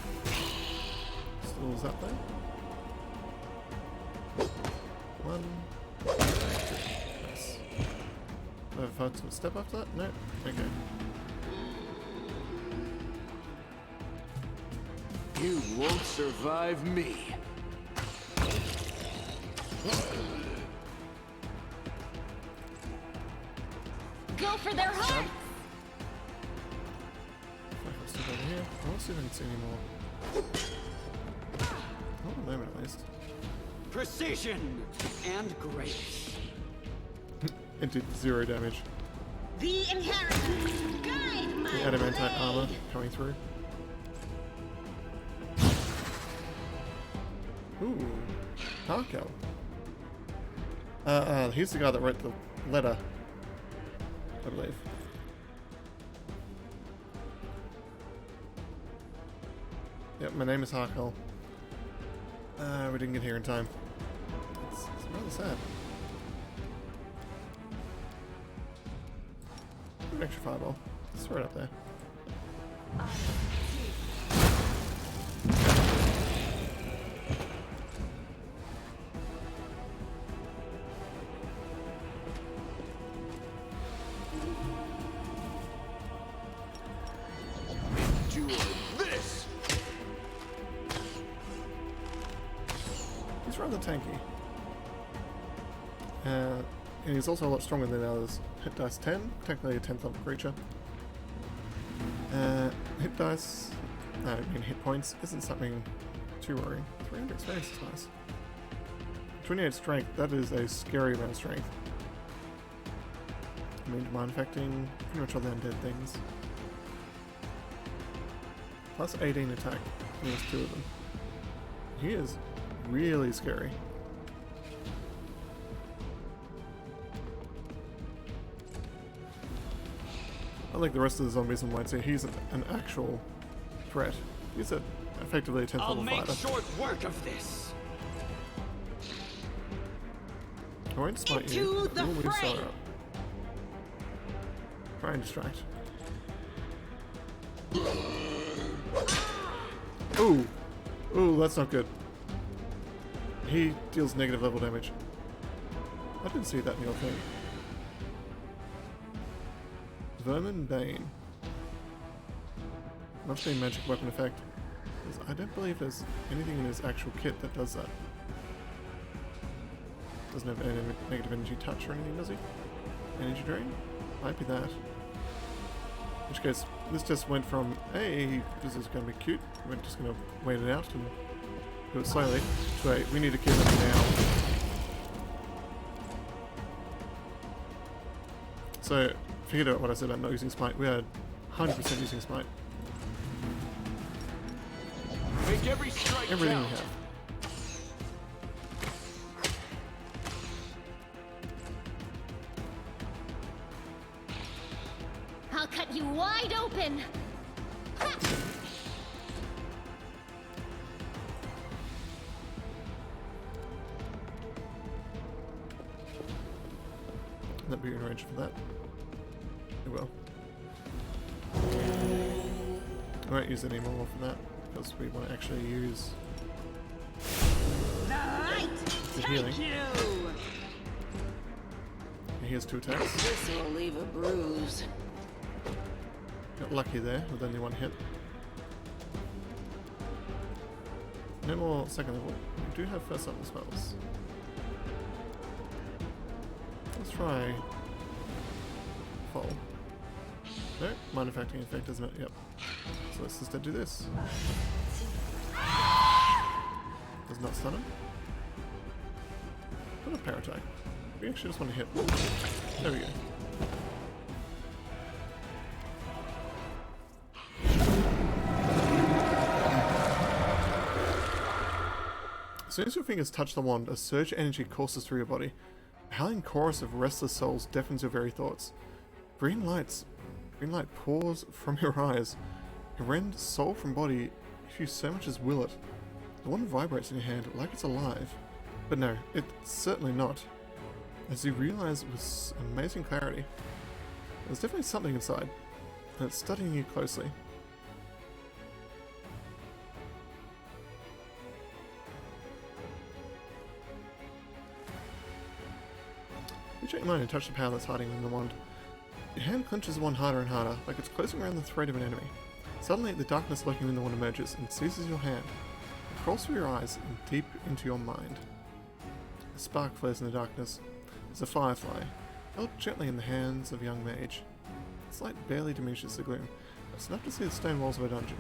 Still is up there. One. Nice. Do I have a fight to step after that? No? Okay. You won't survive me. Go for their hearts! Let's step over here. I want to see if I can see any more. Oh, a moment at least. Precision and grace. It did 0 damage. The inheritance, guide my The adamantite blade. armor coming through. Ooh, Harkel. He's the guy that wrote the letter, I believe. Yep, my name is Harkel. We didn't get here in time. It's rather sad. An extra fireball. Let's throw it up there. Endure this. He's rather tanky. And he's also a lot stronger than the others. Hit dice 10, technically a 10th level creature. Hit dice, I mean hit points, isn't something too worrying. 300 experience is nice. 28 strength, that is a scary amount of strength. Immune to mind affecting, pretty much all the undead things. Plus 18 attack, he has 2 of them. He is really scary. Unlike the rest of the zombies in White Sea, he's an actual threat. He's effectively a 10th I'll level make fighter. short work of this. I won't smite Into you. the We'll move fray. Sarah up. Try and distract. Ooh! Ooh, that's not good. He deals negative level damage. I didn't see that in your thing. Vermin Bane. Must be a magic weapon effect. 'Cause I don't believe there's anything in his actual kit that does that. Doesn't have any negative energy touch or anything, does he? Energy drain? Might be that. In which case, this just went from, hey, this is going to be cute, we're just going to wait it out and do it slowly, to a, we need to kill him now. So, forget about what I said about not using Smite. We are 100% using Smite. Make every strike Everything we count. have. I'll cut you wide open! Ha! That'd be in range for that. It will. I won't use any more for that, because we want to actually use The light, the take healing. you. He has 2 attacks. This will leave a bruise. Got lucky there with only 1 hit. No more second level. We do have first level spells. Let's try pole. No, mind affecting effect, isn't it? Yep. So let's instead do this. Does not stun him. What a power attack. We actually just want to hit. There we go. As soon as your fingers touch the wand, a surge of energy courses through your body. A howling chorus of restless souls deafens your very thoughts. Green light pours from your eyes. You rend soul from body if you so much as will it. The wand vibrates in your hand like it's alive. But no, it's certainly not. As you realize with amazing clarity, there's definitely something inside, and it's studying you closely. You check your mind and touch the power that's hiding in the wand. Your hand clenches the wand harder and harder, like it's closing around the thread of an enemy. Suddenly, the darkness lurking in the wand emerges and seizes your hand. It crawls through your eyes and deep into your mind. A spark flares in the darkness. It's a firefly, held gently in the hands of a young mage. Its light barely diminishes the gloom, but it's enough to see the stone walls of a dungeon.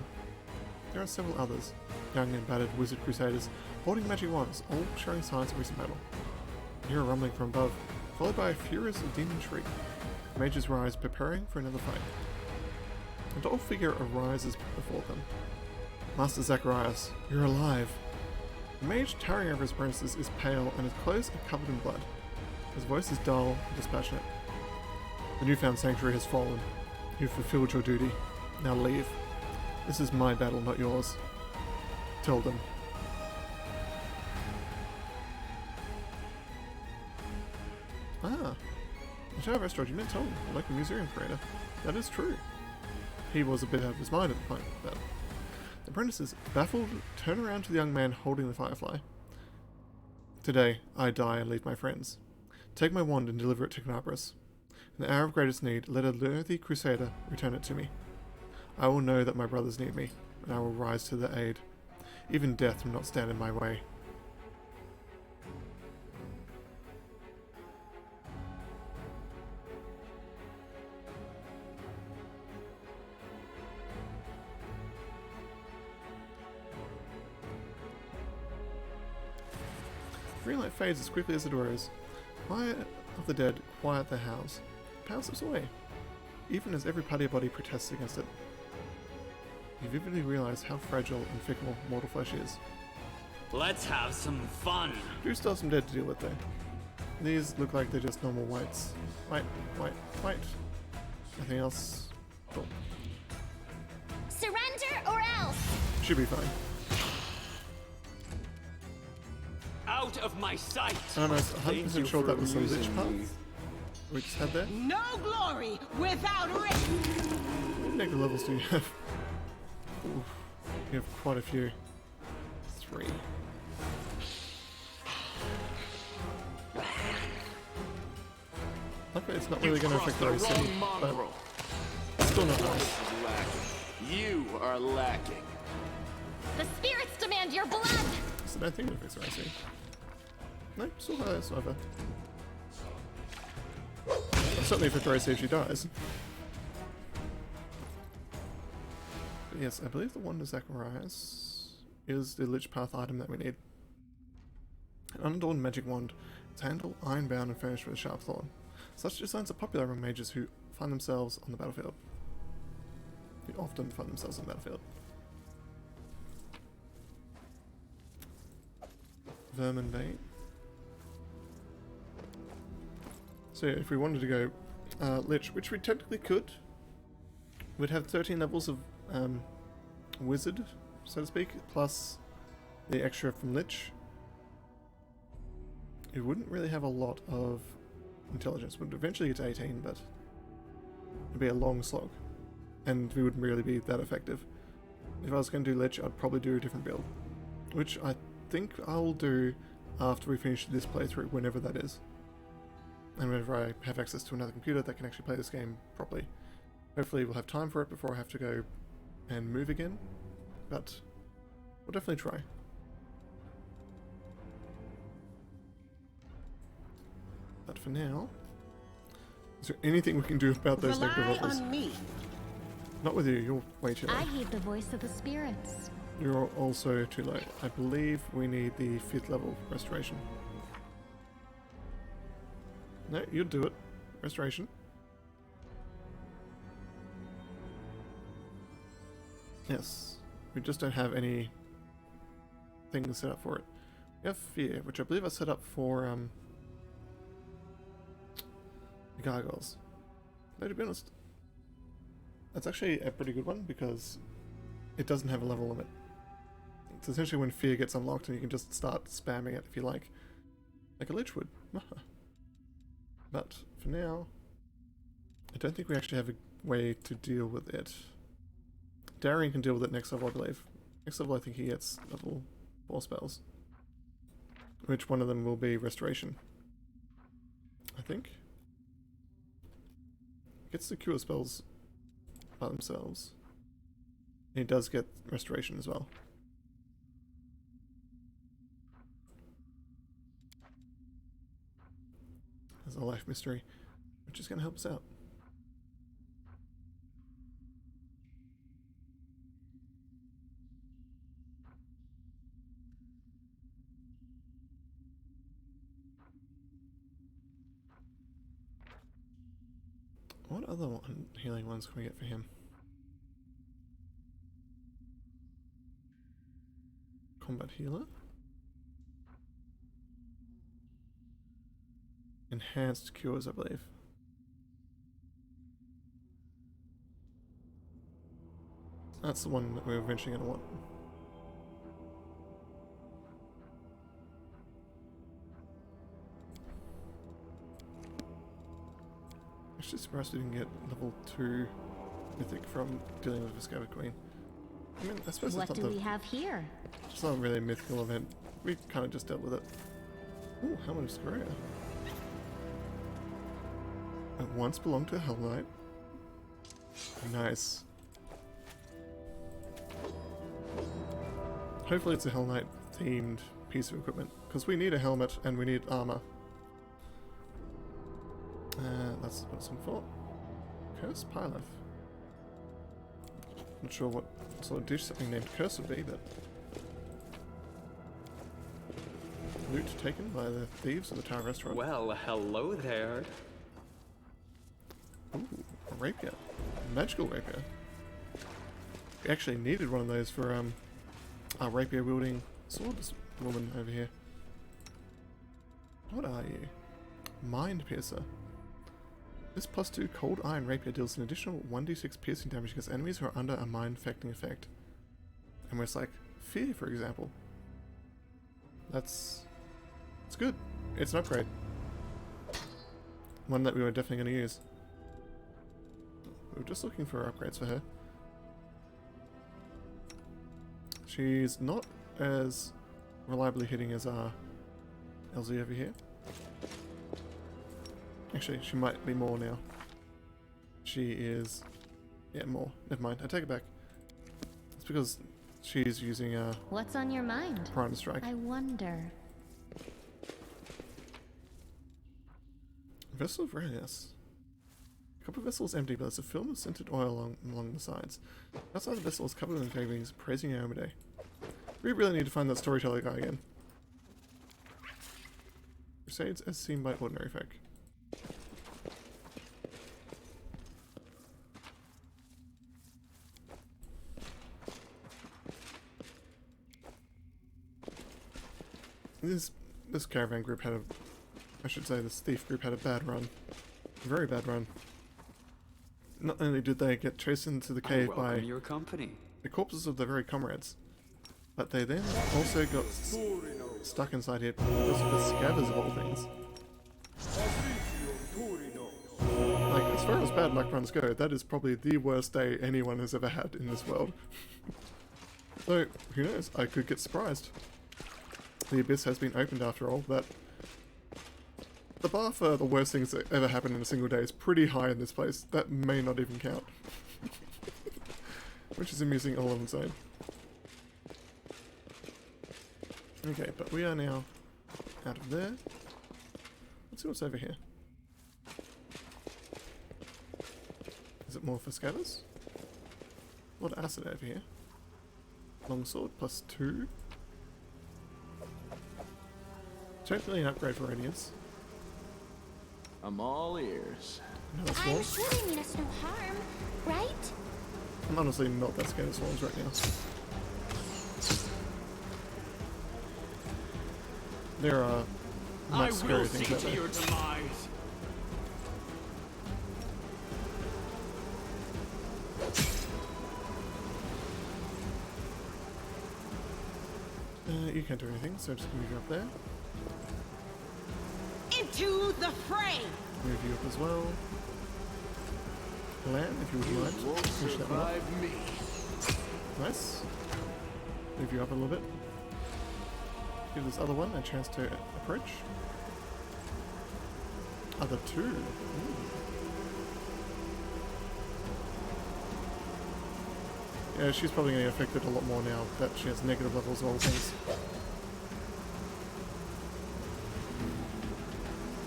There are several others, young and battered wizard crusaders, holding magic wands, all showing signs of recent battle. You hear a rumbling from above, followed by a furious demon shriek. The mages rise, preparing for another fight. A tall figure arises before them. Master Zacharias, you're alive. The mage towering over his apprentices is pale and his clothes are covered in blood. His voice is dull and dispassionate. The newfound sanctuary has fallen. You've fulfilled your duty. Now leave. This is my battle, not yours. Tell them. Ah. The Tower of Asteroid, you meant told, like a museum creator. That is true. He was a bit out of his mind at the point, but... The apprentices, baffled, turn around to the young man holding the firefly. Today, I die and leave my friends. Take my wand and deliver it to Knabris. In the hour of greatest need, let a worthy crusader return it to me. I will know that my brothers need me, and I will rise to their aid. Even death will not stand in my way. Green light fades as quickly as it arose. Quiet of the dead, quiet the house. Power slips away, even as every part of your body protests against it. You vividly realize how fragile and fickle mortal flesh is. Let's have some fun. Do still have some dead to deal with though. These look like they're just normal whites. White, white, white. Nothing else. Cool. Surrender or else! Should be fine. Out of my sight. I'm almost 100% sure that was the Lich path we just had there. No glory without risk. How many negative levels do you have? Oof. You have quite a few. 3. Okay, it's not really going to affect the AC, but still not nice. You are lacking. The spirits demand your blood! So I don't think it affects the AC. No, still has over. Certainly affect her AC if she dies. But yes, I believe the Wand of Zacharias is the Lich Path item that we need. An unadorned magic wand. Its handle iron-bound and furnished with a sharp thorn. Such designs are popular among mages who find themselves on the battlefield. Who often find themselves on the battlefield. Vermin Bait. So yeah, if we wanted to go Lich, which we technically could, we'd have 13 levels of Wizard, so to speak, plus the extra from Lich. It wouldn't really have a lot of intelligence. We'd eventually get to 18, but it'd be a long slog, and we wouldn't really be that effective. If I was going to do Lich, I'd probably do a different build, which I think I'll do after we finish this playthrough, whenever that is. And whenever I have access to another computer that can actually play this game properly. Hopefully we'll have time for it before I have to go and move again, but we'll definitely try. But for now, Is there anything we can do about those negative Rely levels? on me. Not with you, you're way too low. I heed the voice of the spirits. You're also too low. I believe we need the 5th level restoration. No, you'll do it. Restoration. Yes. We just don't have any things set up for it. We have Fear, which I believe I set up for the gargoyles. No, to be honest, that's actually a pretty good one because it doesn't have a level limit. It's essentially when Fear gets unlocked and you can just start spamming it if you like a lich would. But for now, I don't think we actually have a way to deal with it. Darian can deal with it next level, I believe. Next level I think he gets level 4 spells. Which one of them will be Restoration? I think. He gets the cure spells by themselves. And he does get Restoration as well. There's a life mystery, which is going to help us out. What other healing ones can we get for him? Combat healer? Enhanced cures, I believe. That's the one that we're eventually going to want. Actually surprised we didn't get level 2 mythic from dealing with the Scabbard Queen. I mean, I suppose What it's do not we have here? it's not really a mythical event. We kind of just dealt with it. Ooh, Helmet of Scoria. It once belonged to a Hell Knight. Nice. Hopefully it's a Hell Knight themed piece of equipment, because we need a helmet and we need armor. That's what it's for. Curse Pilaf. Not sure what sort of dish something named Curse would be, but... Loot taken by the thieves of the Tower Restaurant. Well, hello there. Ooh, a rapier. A magical rapier. We actually needed one of those for our rapier wielding swords woman over here. What are you? Mind Piercer. This +2 cold iron rapier deals an additional 1d6 piercing damage against enemies who are under a mind affecting effect. And it's like Fear, for example. It's good. It's an upgrade. One that we were definitely going to use. We were just looking for upgrades for her. She's not as reliably hitting as our LZ over here. Actually, she might be more now. She is... yeah, more. Never mind, I take it back. It's because she's using What's on your mind? Prime Strike. I wonder. Vessel of Radius. Copper vessel is empty, but there's a film of scented oil along the sides. Outside the vessel is covered in engravings praising Iomade. We really need to find that storyteller guy again. Crusades as seen by ordinary folk. This caravan group had I should say this thief group had a bad run. A very bad run. Not only did they get chased into the cave by your company. the corpses of their very comrades, but they then also got stuck inside here because of the scabbers of all things. Like, as far as bad luck runs go, that is probably the worst day anyone has ever had in this world. So, who knows, I could get surprised. The abyss has been opened after all, but the bar for the worst things that ever happened in a single day is pretty high in this place. That may not even count. Which is amusing all on its own. Okay, but we are now out of there. Let's see what's over here. Is it more for scatters? A lot of acid over here. Longsword +2. Technically an upgrade for Radiance. I'm all ears. Another I'm swarm. sure they mean us no harm, right? I'm honestly not that scared of swarms right now. There are I much will scarier see things out to there. your demise. You can't do anything, so I'm just gonna move you up there. Into the fray! Move you up as well. Land, if you would You like. won't Finish that one up. survive me. Nice. Move you up a little bit. Give this other one a chance to approach. Other two. Ooh. Yeah, she's probably going to get affected a lot more now that she has negative levels of all things.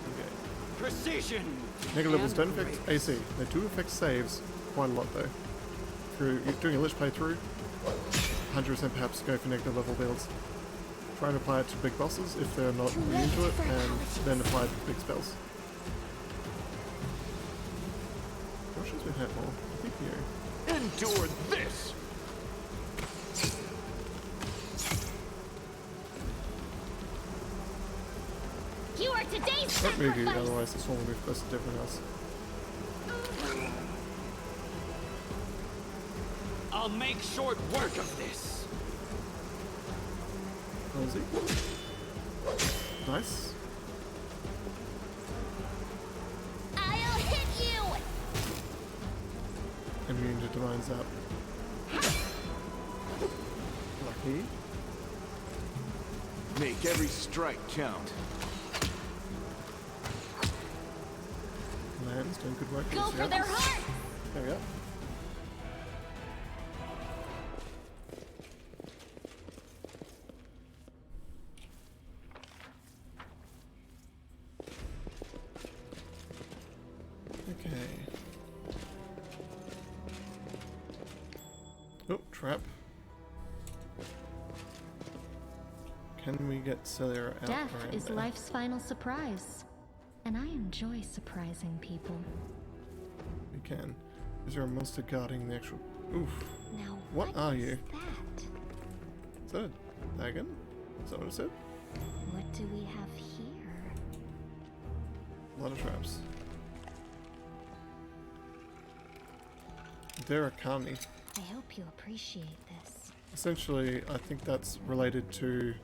Okay. Precision. Negative levels and don't affect grace. AC. They do affect saves quite a lot though. If you're doing a Lich playthrough, 100% perhaps go for negative level builds. Try and apply it to big bosses if they're not immune to it, and then apply it to big spells. What should we hit more? I think you. Endure this! You are today's Don't move you, sacrifice! otherwise this one will move closer to everyone else. I'll make short work of this. Where is he? Nice. I'll hit you! Immune to Divine's up. Lucky. Make every strike count. Land's doing good work. Go for their heart! There we go. Okay. Oh, trap. Can we get Celia out Death around is there? life's final surprise, and I enjoy surprising people. We can. Is there a monster guarding the actual... Oof. Now, What are you? is that? Is that a dragon? Is that what it said? What do we have here? A lot of traps. Derakami. I hope you appreciate this. Essentially, I think that's related to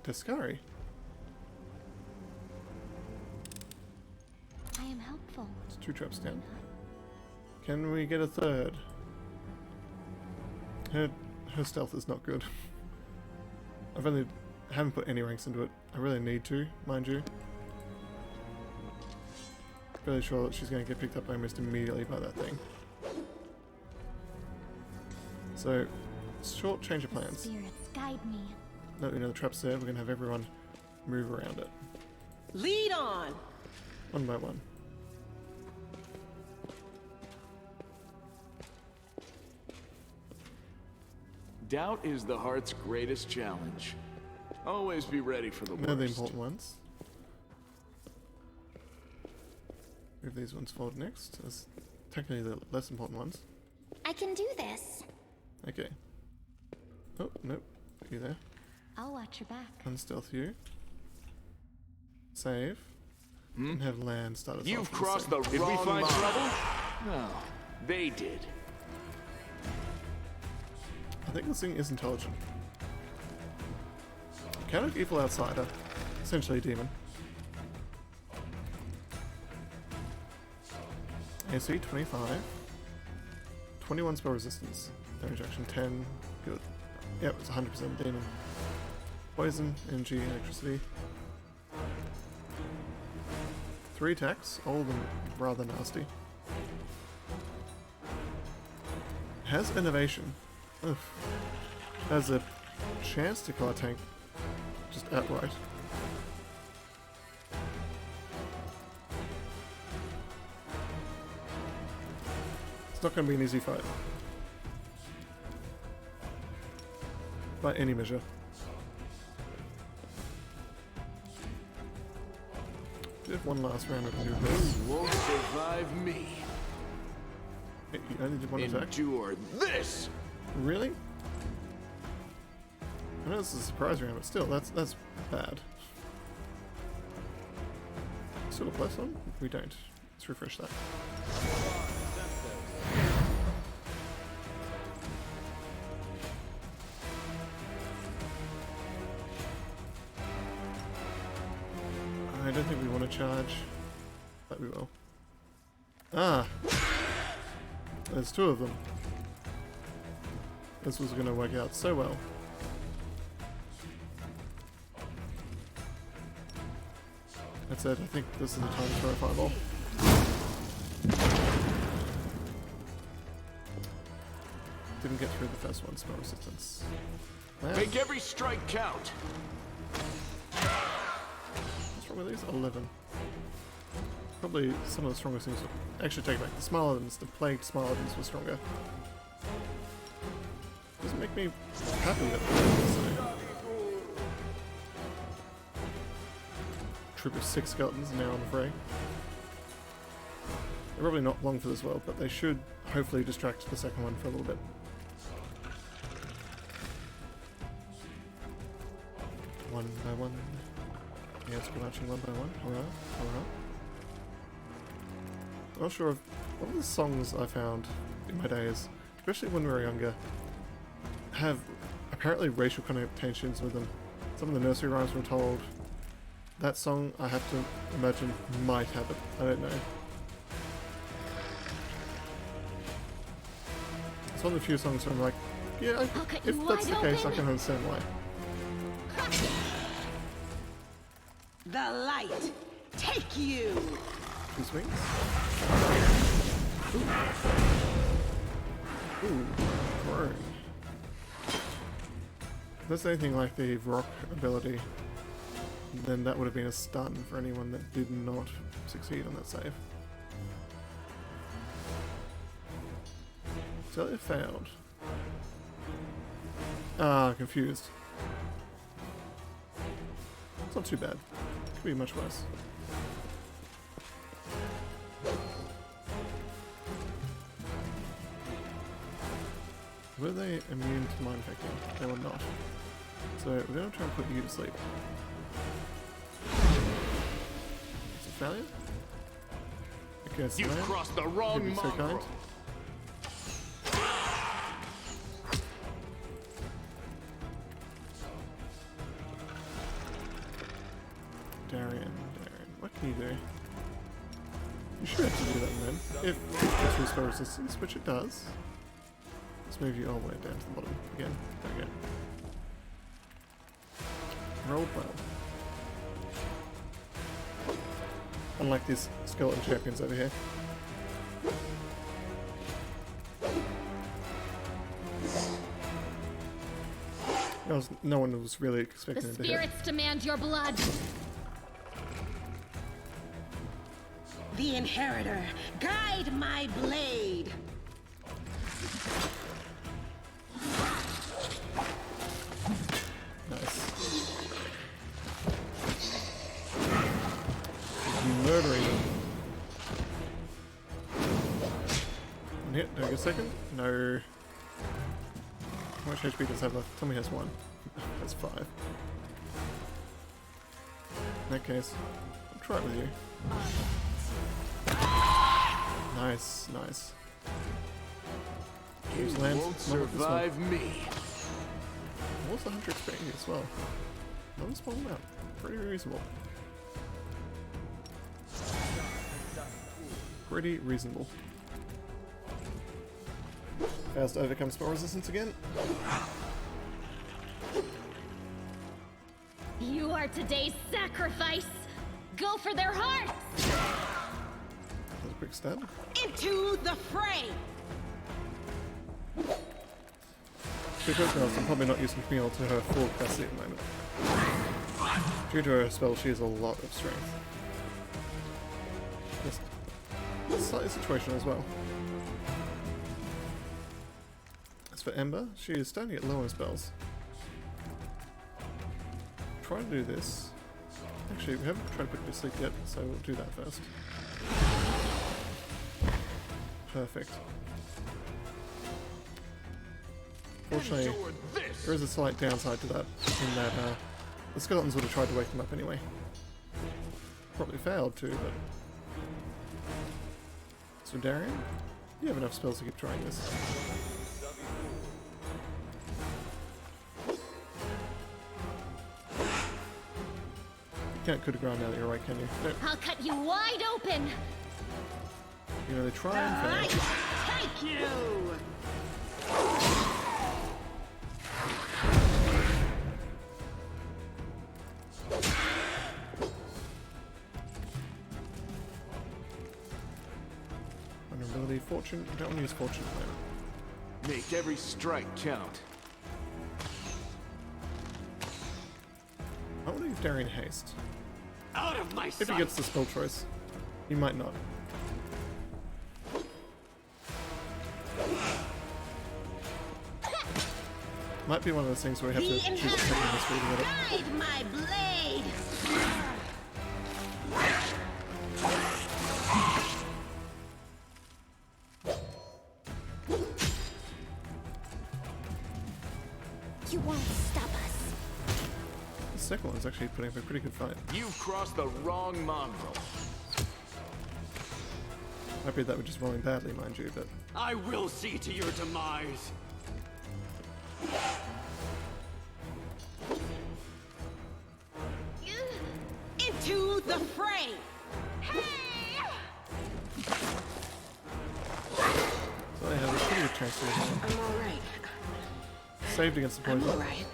Descari. I am helpful. It's 2 traps am I down. not? Can we get a third? Her stealth is not good. Haven't put any ranks into it. I really need to, mind you. Fairly sure that she's going to get picked up almost immediately by that thing. So, short change of plans. Spirits guide me. No, you know the trap's there. We're going to have everyone move around it. Lead on! One by one. Doubt is the heart's greatest challenge. Always be ready for the They're the worst. important ones. Move these ones forward next. As technically the less important ones. I can do this. Okay. Oh, nope. You there. I'll watch your back. Unstealth you. Save. And have land start us You've off with crossed same. the Did we wrong find line. trouble? No, they did. I think this thing is intelligent. Kind of evil outsider. Essentially a demon. AC 25. 21 spell resistance. Damage action 10. Good. Yep, it's 100% demon. Poison, energy, electricity. 3 attacks, all of them rather nasty. Has innovation. Oof. Has a chance to kill a tank just outright. It's not going to be an easy fight. By any measure. We have one last round of new this. Won't survive me. You only did one attack? Endure this! Really? I know this is a surprise round, but still, that's bad. Still a plus one? We don't. Let's refresh that. I don't think we want to charge, but we will. Ah! There's two of them. This was going to work out so well. That said, I think this is the time to throw a fireball. Didn't get through the first one, spell resistance. Man. Make every strike count! What's wrong with these? 11. Probably some of the strongest things. Actually, take back the Smarladins. The plagued Smarladins were stronger. Doesn't make me happy that so. Troop of 6 skeletons now on the fray. They're probably not long for this world, but they should hopefully distract the second one for a little bit. One by one. Yeah, it's marching one by one. Hurrah, hurrah. I'm not sure if one of the songs I found in my days, especially when we were younger, have apparently racial connotations with them. Some of the nursery rhymes were told. That song, I have to imagine, might have it. I don't know. It's one of the few songs where I'm like, yeah, if that's the case, I can understand why. The light, take you! Two swings. Ooh, burn. If that's anything like the rock ability, then that would have been a stun for anyone that did not succeed on that save. Celia failed. Ah, confused. It's not too bad. Could be much worse. Were they immune to mind affecting? They were not. So we're going to try and put you to sleep. It's a failure? Okay, so You've crossed the wrong be so kind. mongrel. Darien, what can you do? You should have to do that then, if it's restore resistance, which it does. Let's move you all the way down to the bottom again. There we go. Rolled well. Unlike these skeleton champions over here. No one was really The expecting it to hit. spirits demand your blood. The Inheritor, guide my blade! Nice. Murdering them. One hit, do I get a second? No. How much HP does it have left? Tommy has 1. That's 5. In that case, I'll try it with you. Nice, nice. You Just land. won't Not with this one. survive me. What's the hunter expecting as well? Not a small amount. Pretty reasonable. Pretty reasonable. Fails to overcome spell resistance again. You are today's sacrifice. Go for their hearts. That's a quick stab. Into the fray! Because I'm probably not using Camille to her full capacity at the moment. Due to her spell, she has a lot of strength. Just slightly situational as well. As for Ember, she is starting to get low on spells. Try to do this. Actually, we haven't tried to put her to sleep yet, so we'll do that first. Perfect. Fortunately, there is a slight downside to that, in that the skeletons would have tried to wake them up anyway. Probably failed too, but... So Darian, you have enough spells to keep trying this. You can't coup de grace now that you're right, can you? No. I'll cut you wide open. You know, they try and fail. Take you! Vulnerability, fortune. Don't want to use fortune at the moment. Make every strike count. I want to use Darian Haste. Out of my If he sight! gets the spell choice. He might not. Might be one of those things where we have The to choose a second history to get it. Guide my blade! You won't stop us. The second one's actually putting up a pretty good fight. You've crossed the wrong mongrel. Might be that we're just rolling badly, mind you, but... I will see to your demise. Into the fray! So they have a pretty good chance to win. I'm alright. Saved against the I'm poison. alright.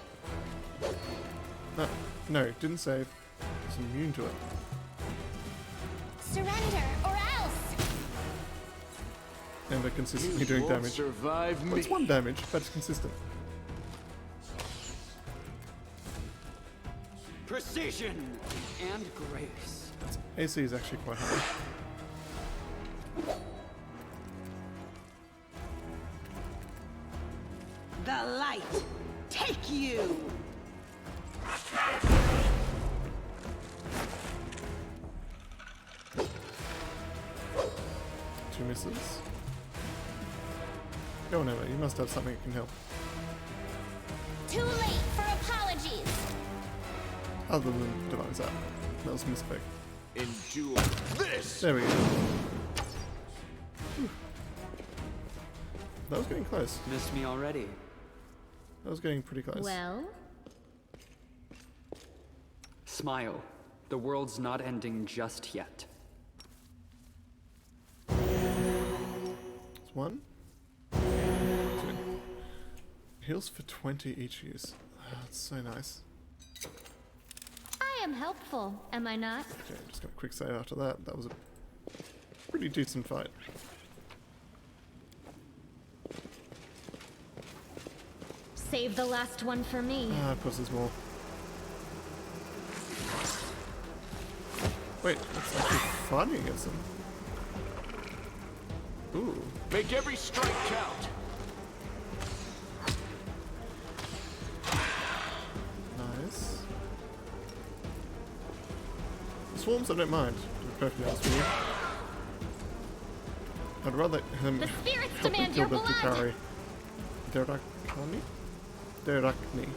No, didn't save. It's immune to it. Surrender or else. And they're consistently You doing won't damage. survive Well, me. it's one damage, but it's consistent. Precision and grace. Its AC is actually quite high. The light! Take you! Two misses. Go on, Emma. You must have something that can help. Too late for apologies. Other than Divine Zap. That was a mistake. Endure this. There we go. Whew. That was getting close. Missed me already. That was getting pretty close. Well, Smile. The world's not ending just yet. It's one. Two. Heals for 20 each use. Oh, that's so nice. I am helpful, am I not? Okay, I'm just gonna quick save after that. That was a pretty decent fight. Save the last one for me. Ah, of course there's more. Wait, that's actually fighting against them. Ooh. Make every strike count. Nice. Swarms I don't mind, to be perfectly honest with you. I'd rather him The spirits help me demand kill your the blood. Tukari. Derakani? Derakni.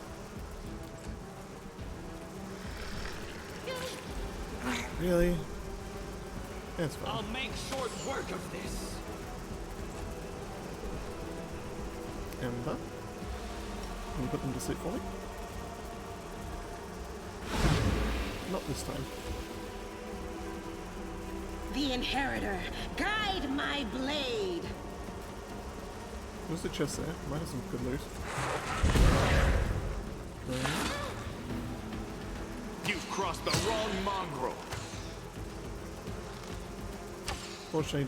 Really? That's fine. I'll make short work of this. Ember? Can you put them to sleep for me? Not this time. The Inheritor, guide my blade! Where's the chest there? Might have some good loot. Okay. You've crossed the wrong mongrel. Fortunately,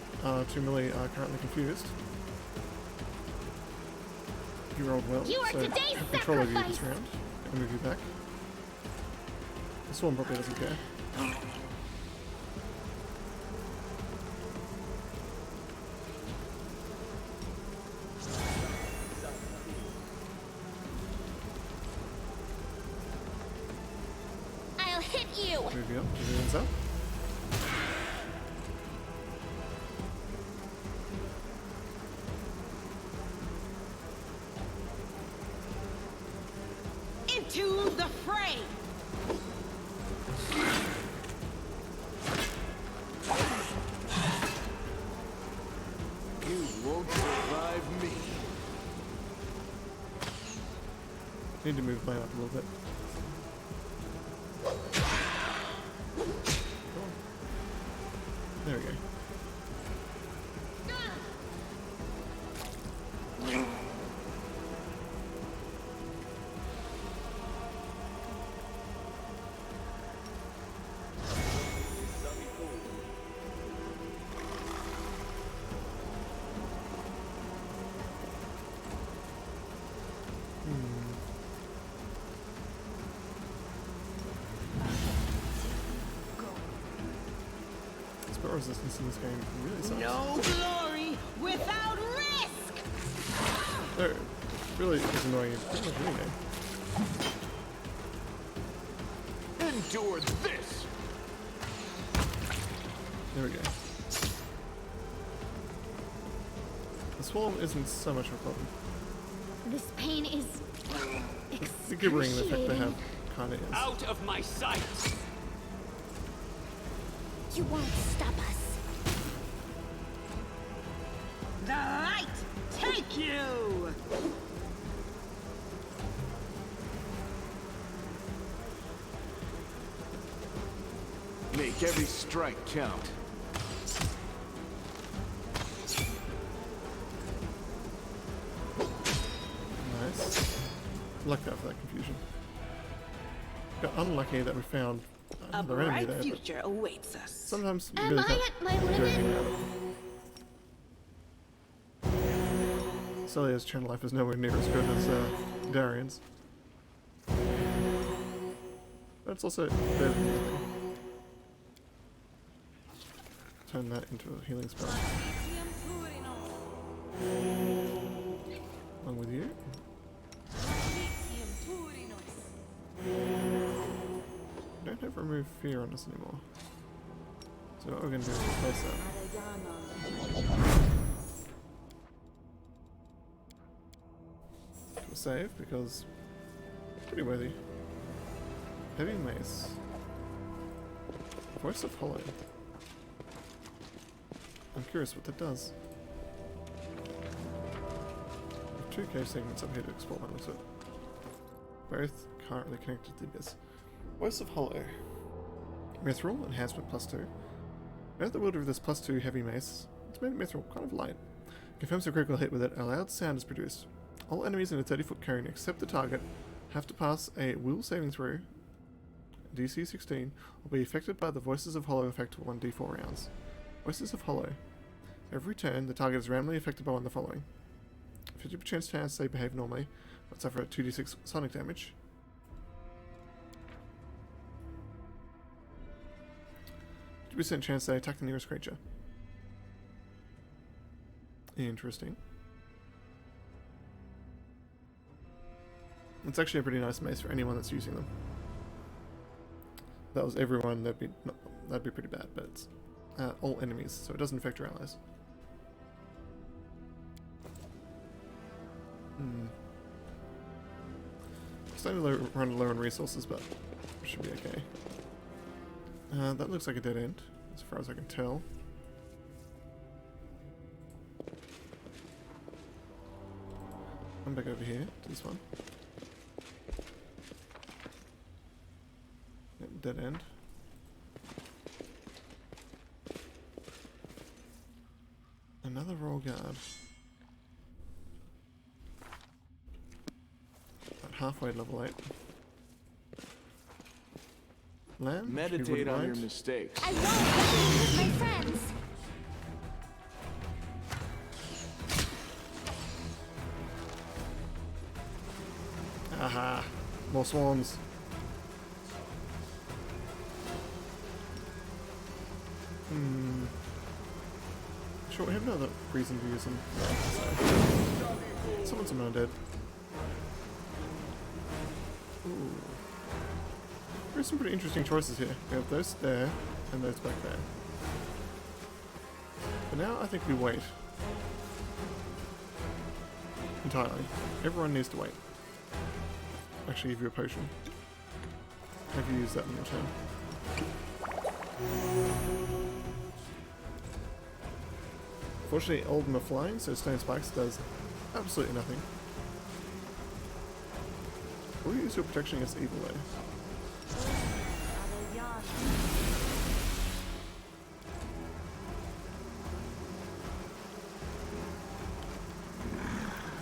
2 Millie are currently confused. You rolled well, You are so today's have control of you this sacrifice. round. And move you back. This one probably doesn't care. Move you up, everyone's up. Into the fray! You won't survive me. Need to move mine up a little bit. There we go. Spell resistance in this game really sucks. No glory without risk! No, it really is annoying in pretty much any game. Endure this. There we go. The swarm isn't so much of a problem. This pain is The gibbering effect they excruciating. have kinda is. Out of my sight! You won't stop us. The light take you! Make every strike count. Nice. Lucked out for that confusion. Got unlucky that we found A another enemy bright there, but future awaits us. sometimes you Am really I can't at my do anything limit? about it. Celia's channel life is nowhere near as good as Darian's. But it's also better than nothing. Turn that into a healing spell. Along with you. Don't have remove fear on us anymore. So what we're going to do is replace that. We'll save because pretty worthy. Heavy mace. Voice of Hollow. I'm curious what that does. Two cave segments up here to explore by the looks of it. Both currently connected to this. Voice of Hollow. Mithril, enhancement +2. Note the wielder of this +2 heavy mace. It's made of mithril, kind of light. Confirms a critical hit with it, a loud sound is produced. All enemies in a 30-foot cone except the target have to pass a will saving throw, DC 16, or be affected by the Voices of Hollow effect for 1d4 rounds. Voices of Hollow. Every turn, the target is randomly affected by one of the following. 50% chance they behave normally, but suffer 2d6 sonic damage. 50% chance they attack the nearest creature. Interesting. It's actually a pretty nice mace for anyone that's using them. If that was everyone, that'd be pretty bad, but it's all enemies, so it doesn't affect your allies. Starting to run low on resources, but should be okay. That looks like a dead end, as far as I can tell. I'm back over here to this one. Yep, dead end. Another roll guard. About halfway to level 8. Land, if you Meditate wouldn't on your mind. mistakes. I won't die with my friends. Aha! More swarms. Sure, we have no other reason to use them. So. Someone's undead. Ooh. There's some pretty interesting choices here. We have those there and those back there. But now I think we wait. Entirely. Everyone needs to wait. Actually give you a potion. Have you used that in your turn? Fortunately, all of them are flying, so Stone Spikes does absolutely nothing. Will you use your protection against evil though?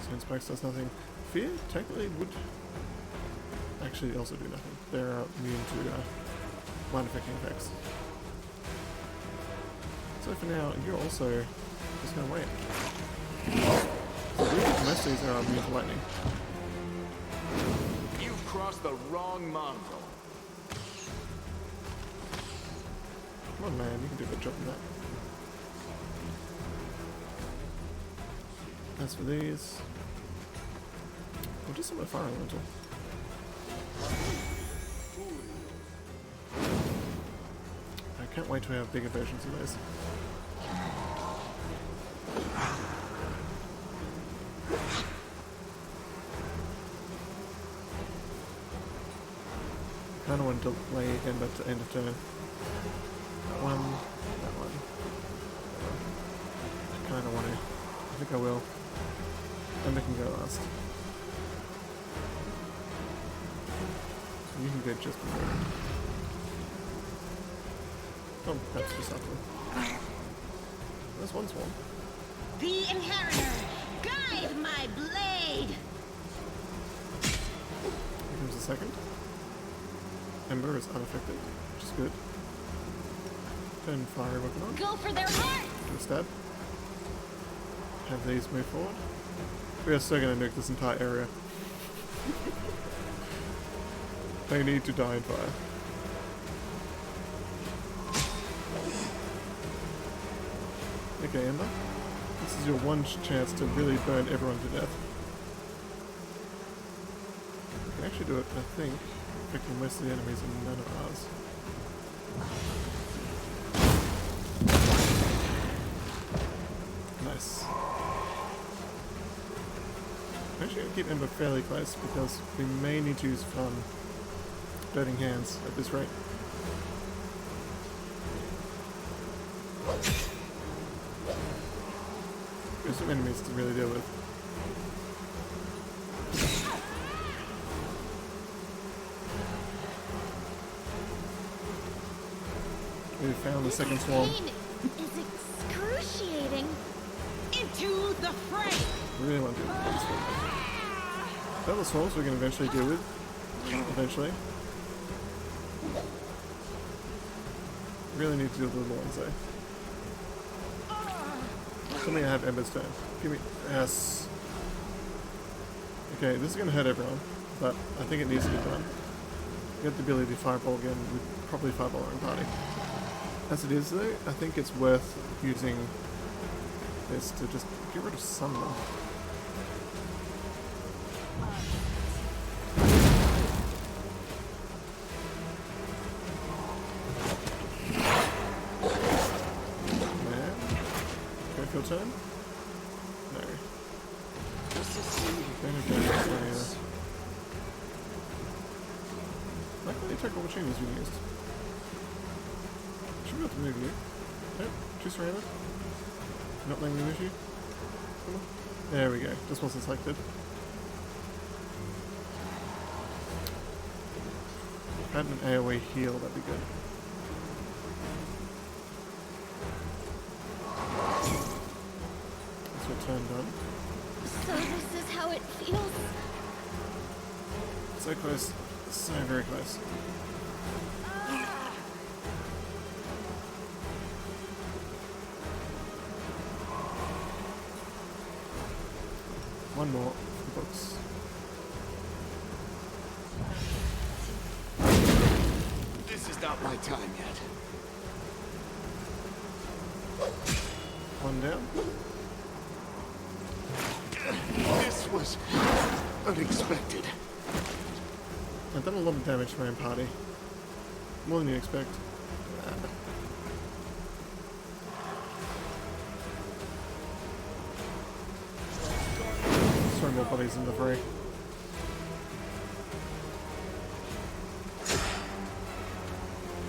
Stone Spikes does nothing. Fear technically would actually also do nothing. They're immune to mind affecting effects. So for now, you're also just gonna wait. So most of these are immune to lightning. You've crossed the wrong mongrel. Come on, man, you can do a good job of that. As for these, we'll do some of fire elemental. I can't wait to have bigger versions of those. I kind of want to delay Ember to end of turn. That one, that one. I kind of want to. I think I will. Ember can go last. You can go just before. Oh, that's just after. There's one swarm. The Inheritor, guide my blade! Here comes the second. Ember is unaffected, which is good. Turn fire weapon on. Go for their heart! Do a stab. Have these move forward. We are so going to nuke this entire area. They need to die in fire. Okay, Ember. This is your one chance to really burn everyone to death. You can actually do it, I think, affecting most of the enemies and none of ours. Nice. I'm actually going to keep Ember fairly close because we may need to use burning hands at this rate. There's some enemies to really deal with. We found the second swarm. Pain is excruciating. Into the fray! Really want to do this one. The other swarms we can eventually deal with. Eventually. Really need to deal with the little ones though. Tell me I have Ember's turn. Give me... Yes. Okay, this is going to hurt everyone, but I think it needs to be done. You have the ability to fireball again with probably fireball our own party. As it is though, I think it's worth using this to just get rid of some of them. Your turn? No. I can take opportunities we used. Should be able to move you. Nope, choose random. Not letting me move you. Come on. There we go. This wasn't selected. If I had an AoE heal, that'd be good. Turn done. So this is how it feels. So close. So very close. One more for the books. This is not my time yet. One down. This was unexpected. I've done a lot of damage to my own party. More than you expect. Throw more bodies in the fray.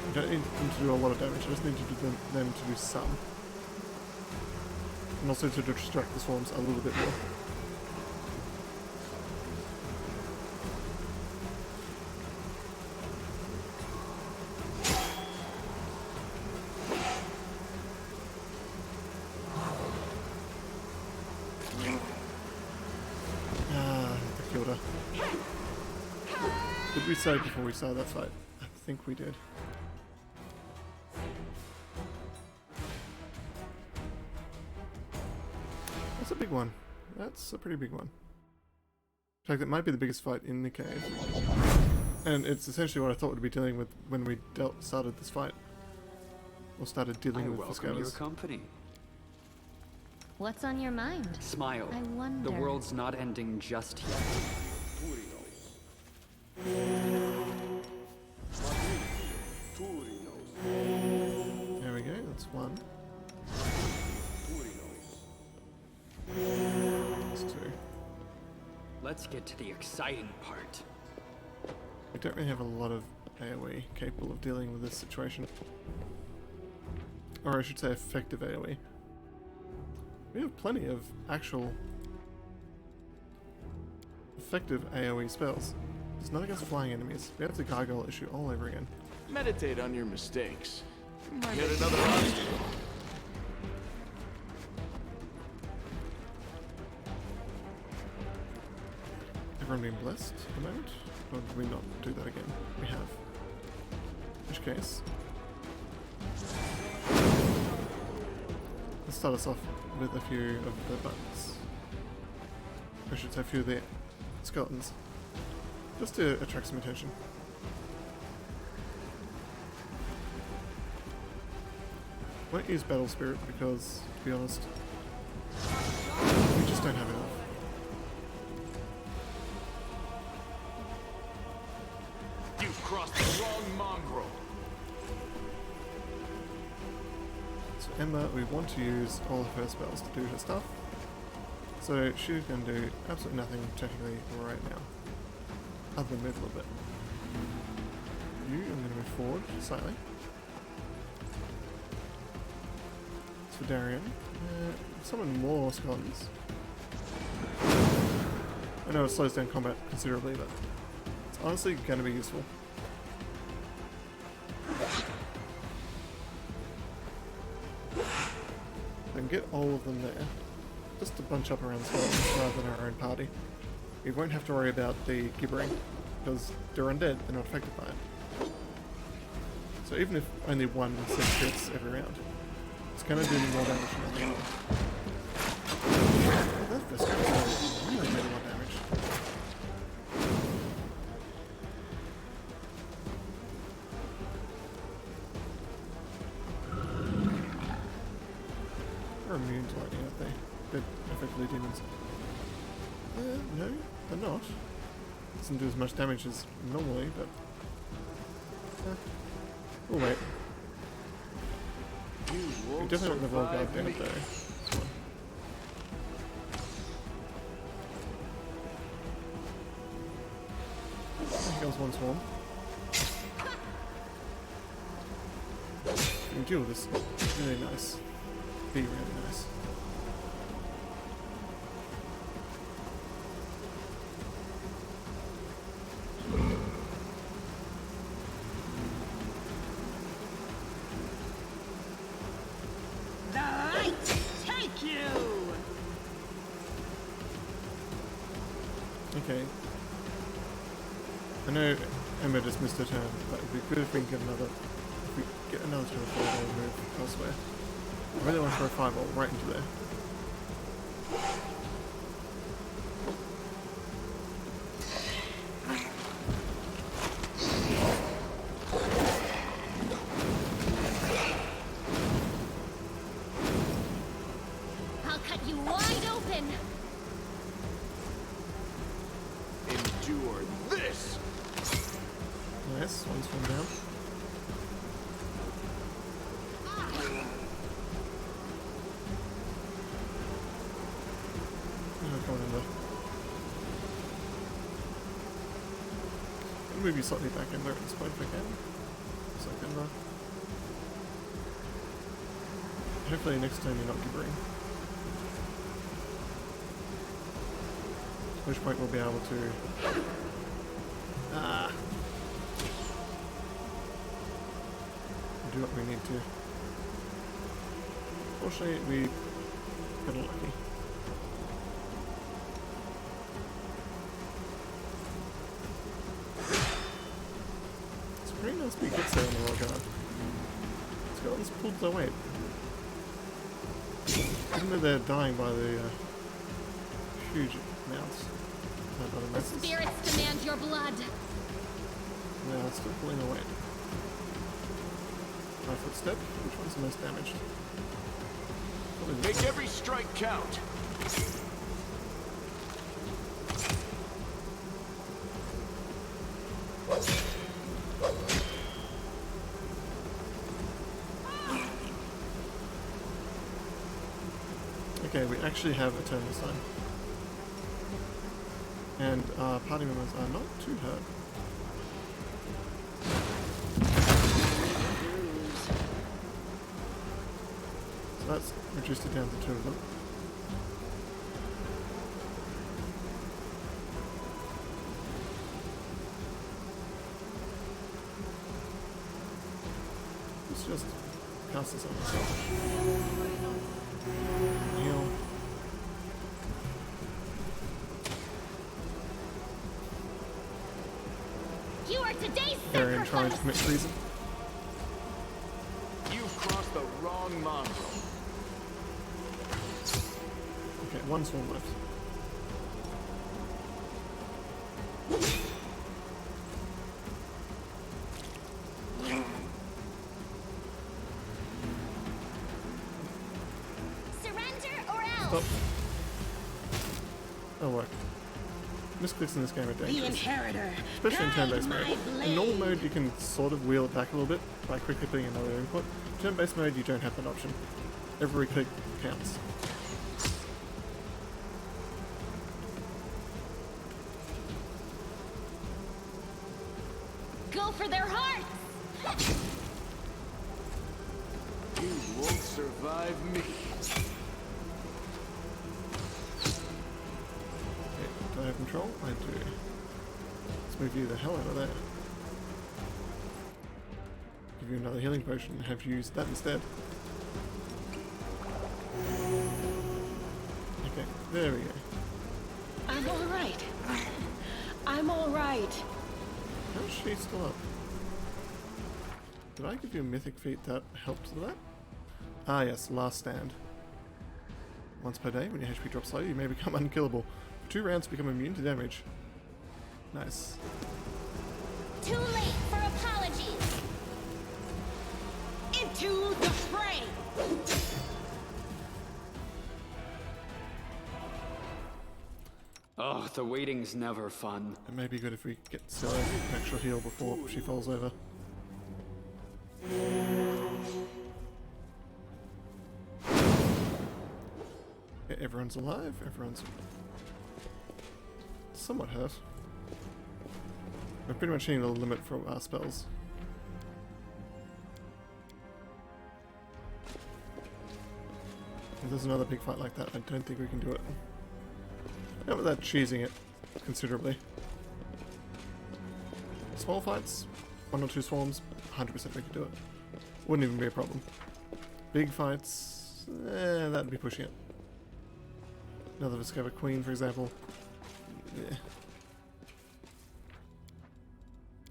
I don't need them to do a lot of damage, I just need to do them to do some. And also to distract the swarms a little bit more. The Kilda. Did we say before we started that fight? I think we did. That's a big one. That's a pretty big one. In fact, it might be the biggest fight in the cave. And it's essentially what I thought we'd be dealing with when we started this fight. Or started dealing with the welcome scouts. your company. What's on your mind? Smile. I wonder. The world's not ending just yet. There we go, that's one. That's two. Let's get to the exciting part. We don't really have a lot of AoE capable of dealing with this situation. Or I should say effective AoE. We have plenty of actual effective AoE spells. It's not against flying enemies. We have the gargoyle issue all over again. Meditate on your mistakes. You might hit another obstacle. Everyone being blessed at the moment? Or did we not do that again? We have. In which case... let's start us off with a few of the buttons. I should say a few of the skeletons. Just to attract some attention. Won't use Battle Spirit because, to be honest, we just don't have enough. You've crossed the wrong mongrel. So Emma, we want to use all of her spells to do her stuff. So she's going to do absolutely nothing technically right now. Other than move a little bit. You, I'm going to move forward slightly. It's for Darian. Summon more skeletons. I know it slows down combat considerably, but it's honestly going to be useful. Then get all of them there. Just to bunch up around skeletons rather than our own party. We won't have to worry about the gibbering, because they're undead, they're not affected by it. So even if only 1 in 6 hits every round, it's going to do more damage than anything. That first guy really made more damage. They're immune to lightning, aren't they? They're effectively demons. No, they're not. Doesn't do as much damage as normally, but... we'll wait. We definitely want the Royal Guard down though. Here goes one swarm. We can deal with this really nice. Be really nice. The light take you! Okay. I know Emma just missed her turn, but it'd be good if we can get another. If we get another turn before we move elsewhere. I really want to throw a fireball right into there. I'll cut you wide open. Endure this. Nice, one's one down. move you slightly back in there at this point if I can. So I can, hopefully next turn you're not gibbering. At which point we'll be able to... do what we need to. Fortunately, we got lucky. It's pretty nice big hits there on the roll guard. Skeletons pulled their weight. Even though they're dying by the huge amounts. By the masses. Spirits demand your blood. Yeah, it's still pulling their weight. My footstep. Which one's the most damaged? Make every strike count. Okay, we actually have a turn this time. And our party members are not too hurt. So that's reduced it down to 2 of them. Let's just cast this on myself. Heal. You are today's Arian trying to sacrifice. commit treason. You've crossed the wrong mongrel. Okay, one swarm left. Surrender or else. Stop. That'll work. Misclicks in this game are The dangerous. inheritor. Especially in Guide turn-based my mode. blade. In normal mode you can sort of wheel it back a little bit by quickly putting another input. Turn-based mode you don't have that option. Every click counts. Go for their hearts. You won't survive me. Okay, do I have control? I do. Let's move you the hell out of there. Give you another healing potion and have you used that instead. Okay, there we go. I'm all right. I'm all right. How's she still up? Did I give you a mythic feat that helped with that? Ah yes, last stand. Once per day, when your HP drops low, you may become unkillable. For 2 rounds, become immune to damage. Nice. Too late for apologies. Into the fray. Oh, the waiting's never fun. It may be good if we get Scylla an actual heal before she falls over. Yeah, everyone's alive, everyone's somewhat hurt. We're pretty much hitting the limit for our spells. If there's another big fight like that, I don't think we can do it. How about that cheesing it considerably? Small fights, 1 or 2 swarms, 100% we could do it. Wouldn't even be a problem. Big fights, that'd be pushing it. Another Discover Queen, for example. Yeah.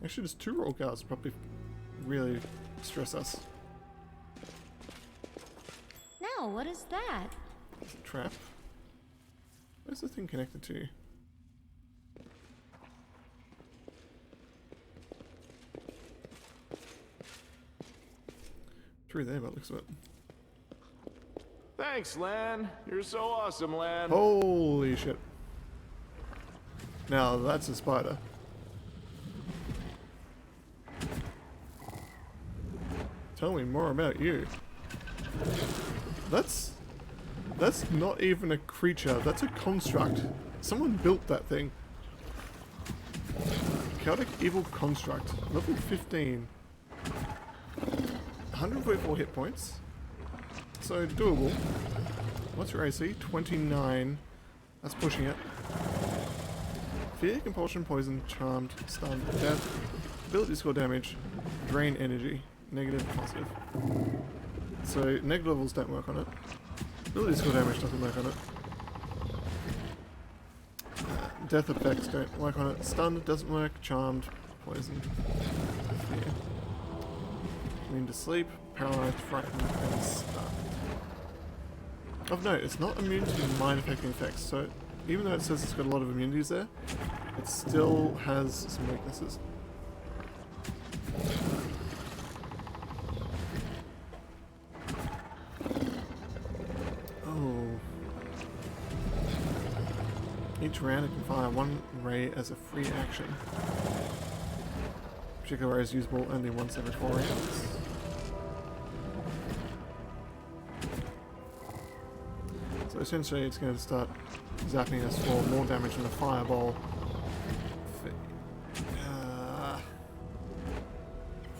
Actually, just 2 roll guards would probably really stress us. Now, what is that? It's a trap. Where's the thing connected to? Through there by the looks of it. Thanks, Lan. You're so awesome, Lan. Holy shit. Now that's a spider. Tell me more about you. That's not even a creature, that's a construct. Someone built that thing. Chaotic Evil Construct, level 15. 144 hit points. So doable. What's your AC? 29. That's pushing it. Fear, Compulsion, Poison, Charmed, Stun, Death. Ability score damage. Drain energy. Negative, positive. So negative levels don't work on it. Ability score damage doesn't work on it. Death effects don't work on it. Stun doesn't work. Charmed, Poison, Fear. Immune to sleep, paralyzed, frightened, and stunned. Of note, it's not immune to mind affecting effects, so even though it says it's got a lot of immunities there, it still has some weaknesses. Oh. Each round it can fire one ray as a free action. Particular ray is usable only once every 4 rounds. So essentially it's going to start zapping us for more damage than a fireball.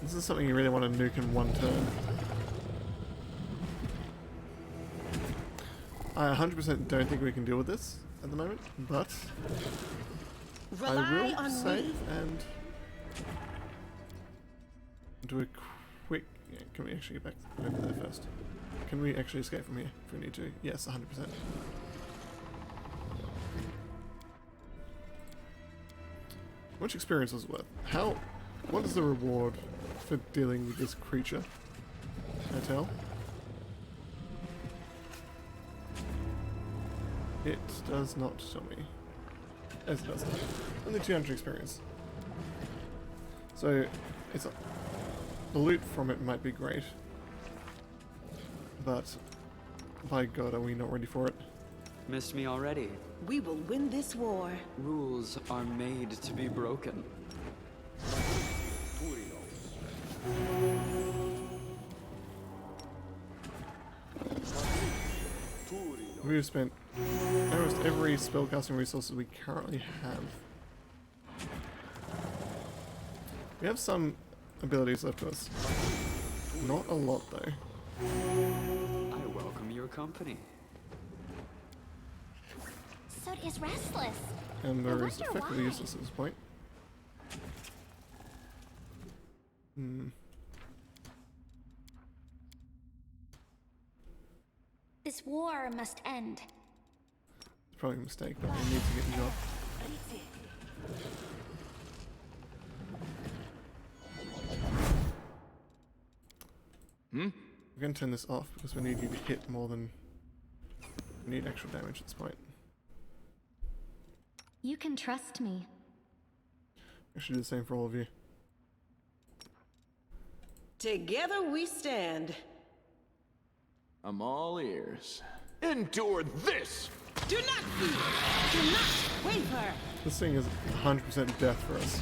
This is something you really want to nuke in one turn. I 100% don't think we can deal with this at the moment, but I will save and do a quick... Yeah, can we actually get back over there first? Can we actually escape from here if we need to? Yes, 100%. How much experience was it worth? What is the reward for dealing with this creature? Can I tell? It does not tell me. As it does not. Only 200 experience. So, the loot from it might be great. But, by God, are we not ready for it? Missed me already. We will win this war. Rules are made to be broken. We've spent almost every spellcasting resources we currently have. We have some abilities left to us. Not a lot though. I welcome your company. So is restless. And I there is wonder effectively why. useless at this point. This war must end. It's probably a mistake, but we need to get the job. We're going to turn this off because we need you to hit more than... We need actual damage at this point. You can trust me. I should do the same for all of you. Together we stand. I'm all ears. Endure this! Do not fear. Do not waver. This thing is 100% death for us.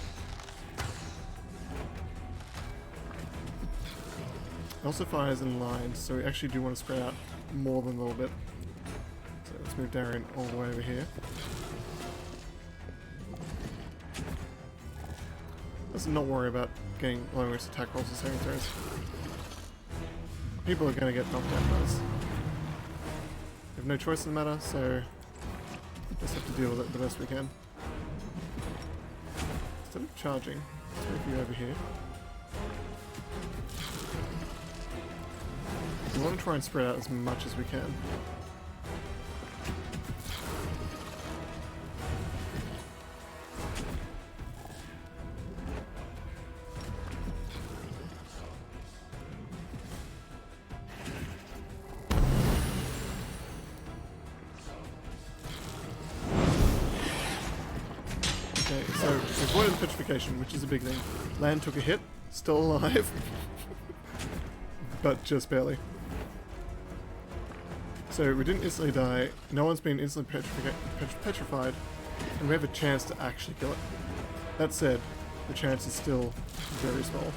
It also fires in lines, so we actually do want to spread out more than a little bit. So let's move Darien all the way over here. Let's not worry about getting low-risk attack rolls and saving throws. People are going to get knocked out by us. We have no choice in the matter, so just have to deal with it the best we can. Instead of charging, let's move you over here. We want to try and spread out as much as we can. Okay, so we avoided the petrification, which is a big thing. Land took a hit, still alive, but just barely. So we didn't instantly die, no one's been instantly petrified, and we have a chance to actually kill it. That said, the chance is still very small.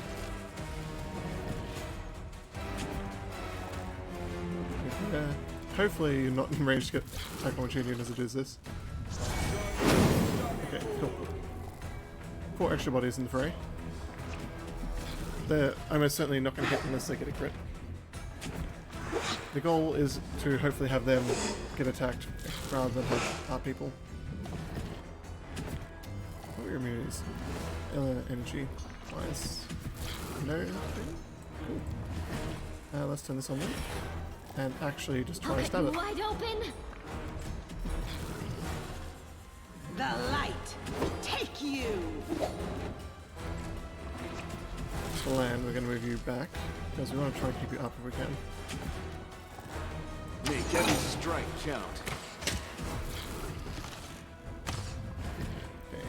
Yeah, hopefully you're not in range to get attack opportunity as it is this. Okay, cool. 4 extra bodies in the fray. They're almost certainly not going to hit unless they get a crit. The goal is to hopefully have them get attacked rather than have our people. What are your immunities? Energy wise. No. Cool. Let's turn this on then. And actually just try to stab it. Wide open. The light take you. To land, we're going to move you back because we want to try and keep you up if we can. Make every strike count. Okay.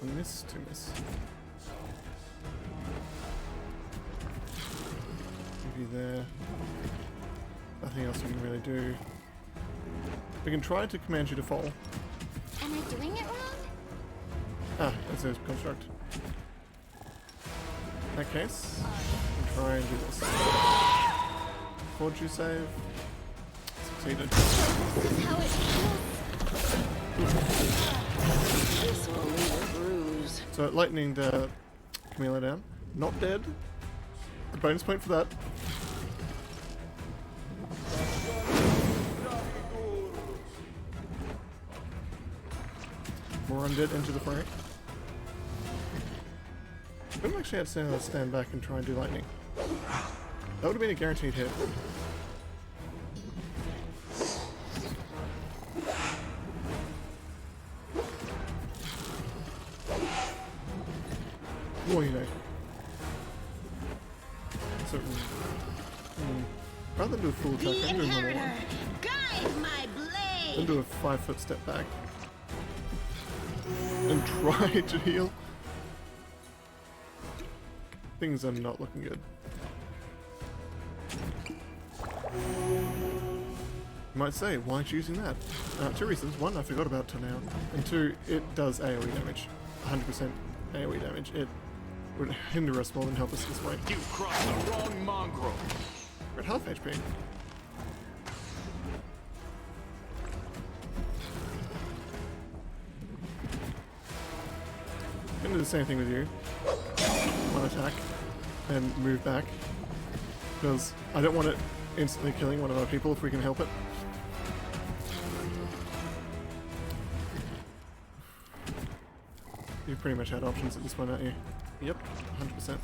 One miss, 2 miss. Maybe there. Nothing else we can really do. We can try to command you to fall. Am I doing it wrong? Ah, that's a construct. In that case, we'll try and do this. Fortune save. Succeeded. This is how it feels. This will leave a bruise. So lightning the Camilla down. Not dead. A bonus point for that. More undead into the fray. We don't actually have to stand back and try and do lightning. That would have been a guaranteed hit. More you know. So, rather than do a full attack, The I'm doing one more. inheritor, guide my blade. Then do a 5-foot step back. And try to heal. Things are not looking good. You might say, why choosing that? 2 reasons. 1, I forgot about till now. And 2, it does AoE damage. 100% AoE damage. It would hinder us more than help us this way. You crossed the wrong mongrel. We're at half HP. I'm gonna do the same thing with you. One attack and move back. Because I don't want it instantly killing one of our people if we can help it. You've pretty much had options at this point, aren't you? Yep, 100%. And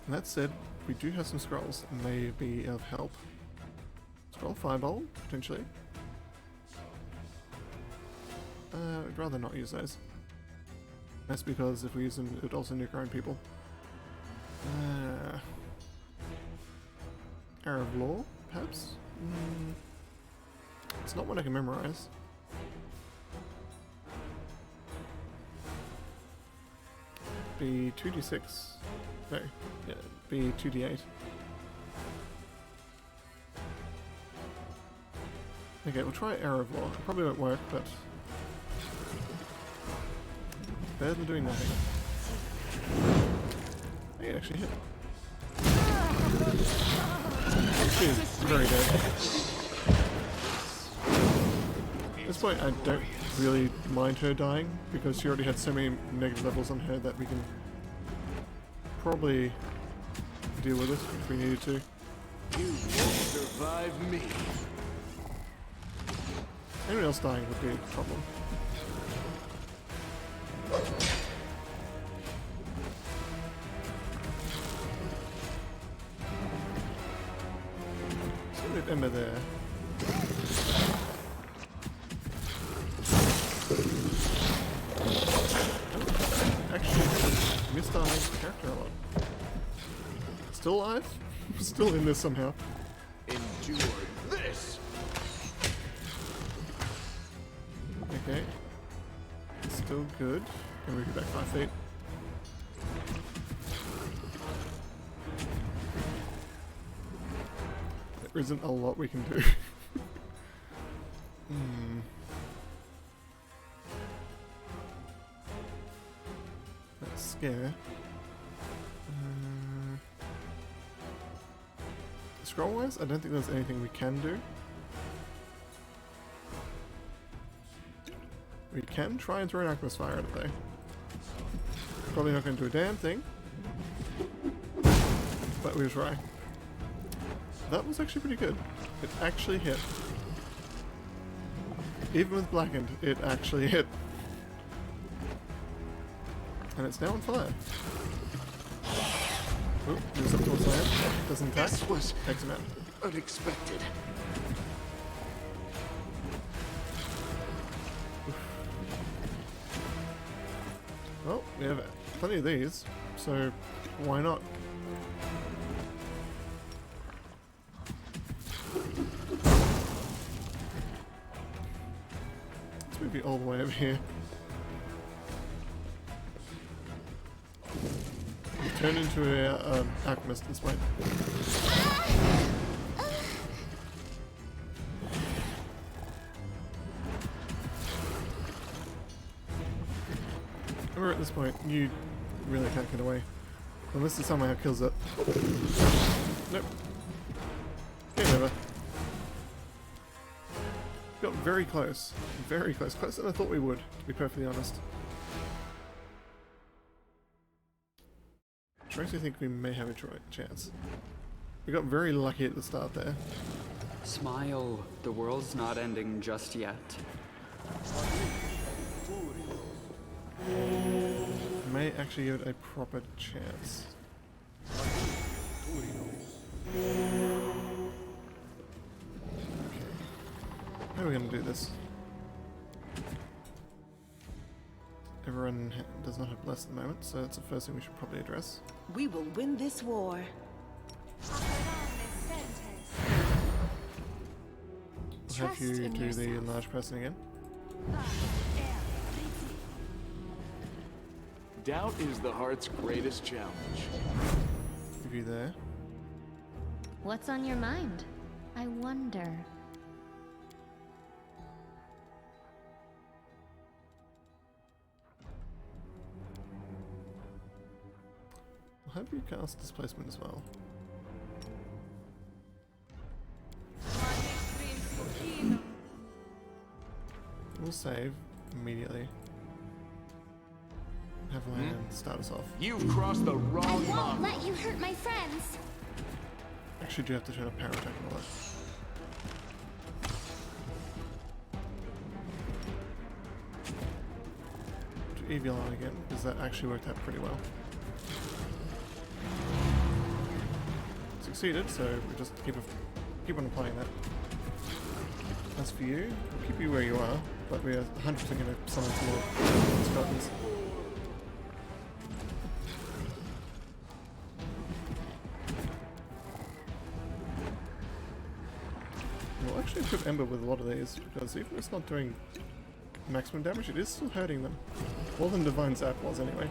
that said, we do have some scrolls and may be of help. Scroll Fireball, potentially. I'd rather not use those. That's because if we use them, it would also nuke our own people. Arrow of Law, perhaps? It's not one I can memorize. Be 2d6. No, yeah, be 2d8. Okay, we'll try Arrow of Law. It probably won't work, but better than doing nothing. Hey, it actually hit. She's very dead. At this point, I don't really mind her dying, because she already had so many negative levels on her that we can probably deal with it if we needed to. You won't survive me. Anyone else dying would be a problem. So we've Emma there. Actually, missed our main character a lot. Still alive? Still in this somehow. Endure this. Okay. Still good. Can move you back 5 feet. There isn't a lot we can do. That's scare. Scroll-wise, I don't think there's anything we can do. We can try and throw an Alchemist Fire at it though. Probably not going to do a damn thing. But we'll try. That was actually pretty good. It actually hit. Even with Blackened, it actually hit. And it's now on fire. Oop, moves up towards land. Doesn't attack. This was Takes him out. unexpected. Well, we have plenty of these, so why not? Let's move you all the way over here. Turn into a alchemist at this point. Remember at this point, you really can't get away. Unless it somehow kills it. Nope. Game over. Got very close. Very close. Closer than I thought we would, to be perfectly honest. I actually think we may have a chance. We got very lucky at the start there. Smile. The world's not ending just yet. May actually give it a proper chance. Okay. How are we going to do this? Everyone does not have bless at the moment, so that's the first thing we should probably address. We will win this war. We'll have you do the enlarged person again. Doubt is the heart's greatest challenge. Give you there. What's on your mind? I wonder. We'll have you cast displacement as well. We'll save immediately. Have land start us off. You've crossed the I wrong won't line. let you hurt my friends. Actually, do have to turn a power attack and all that. Do EVL on again, because that actually worked out pretty well. Succeeded, so we just keep on applying that. As for you, we'll keep you where you are, but we are 100% going to summon some more skeletons. We'll actually equip Ember with a lot of these, because even if it's not doing maximum damage, it is still hurting them. More than Divine Zap was anyway.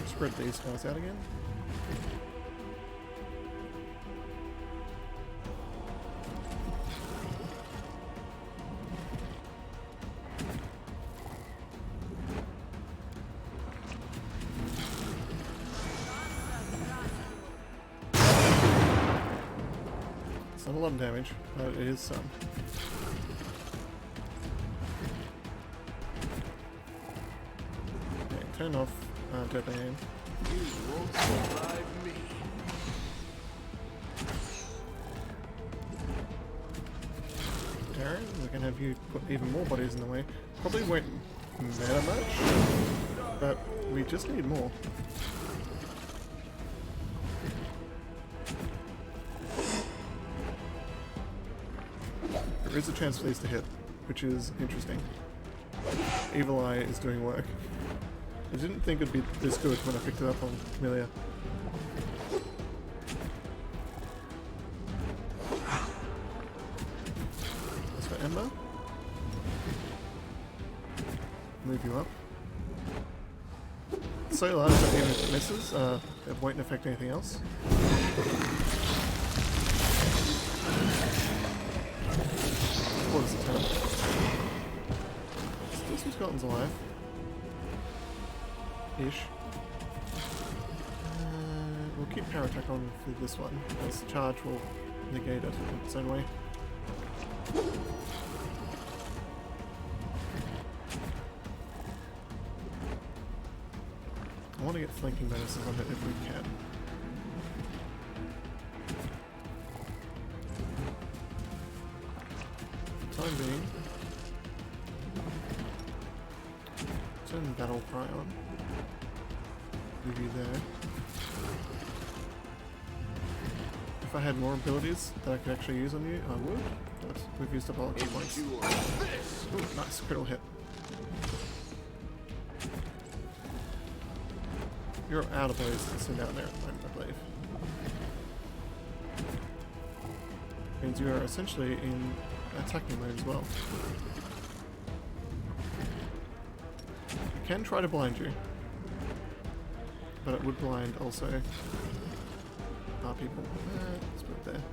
Spread these guys out again. It's not a lot of damage, but it is some. Okay, turn off Deadly Aim. You won't survive me. Darren, we can have you put even more bodies in the way. Probably won't matter much, but we just need more. There is a chance for these to hit, which is interesting. Evil Eye is doing work. I didn't think it'd be this good when I picked it up on Camellia. As for Ember, move you up. So large that even if it misses, it won't affect anything else. What is the turn? Still some skeletons alive. Ish. We'll keep power attack on for this one, as charge will negate it in its own way. want to get flanking bonuses on it if we can. For the time being, turn battle cry on. Leave you there. If I had more abilities that I could actually use on you, I would, but we've used up all the key points. Ooh, nice, critical hit. You're out of ways to send out there at the moment, I believe. Means you are essentially in attacking mode as well. I can try to blind you, but it would blind also our people. Let's put it there.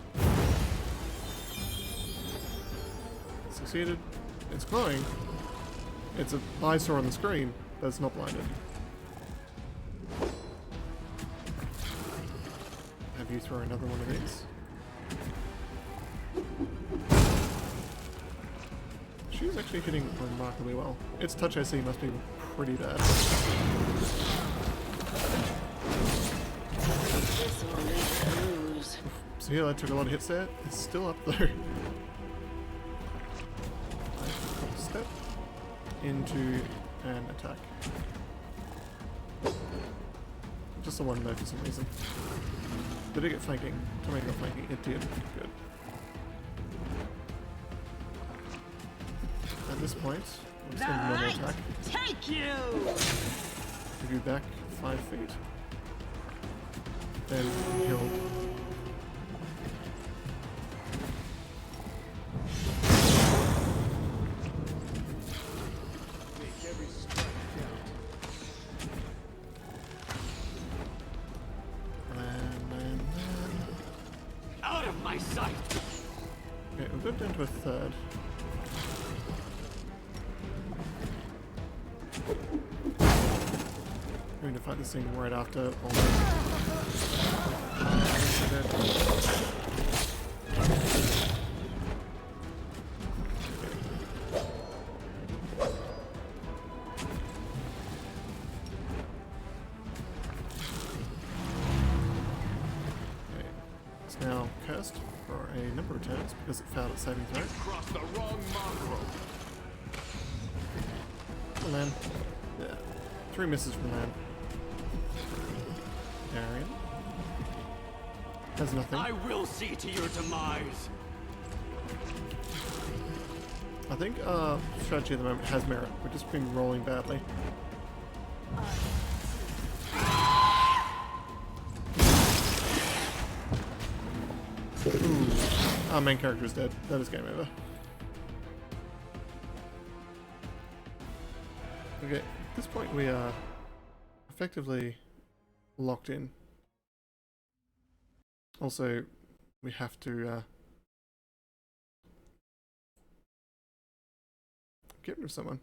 Succeeded. It's glowing. It's a eyesore on the screen, but it's not blinded. Have you throw another one of these? She's actually hitting remarkably well. Its touch AC must be pretty bad. So yeah, that took a lot of hits there. It's still up though. Step into an attack. Just the one though for some reason. Did it get flanking? Tell me it got flanking. It did. Good. At this point, I'm just going to normal attack. Take you! Give you back 5 feet. Then he'll... Out of my sight! Okay, we'll go down to a third. We're going to fight this thing right after all It's now cursed for a number of turns because it failed its saving throw. Crossed the wrong mongrel. Come on. Yeah. 3 misses from land. Darian has nothing. I will see to your demise. I think our strategy at the moment has merit. We've just been rolling badly. Ooh. Our main character is dead. That is game over. Okay, at this point we are effectively locked in. Also, we have to get rid of someone.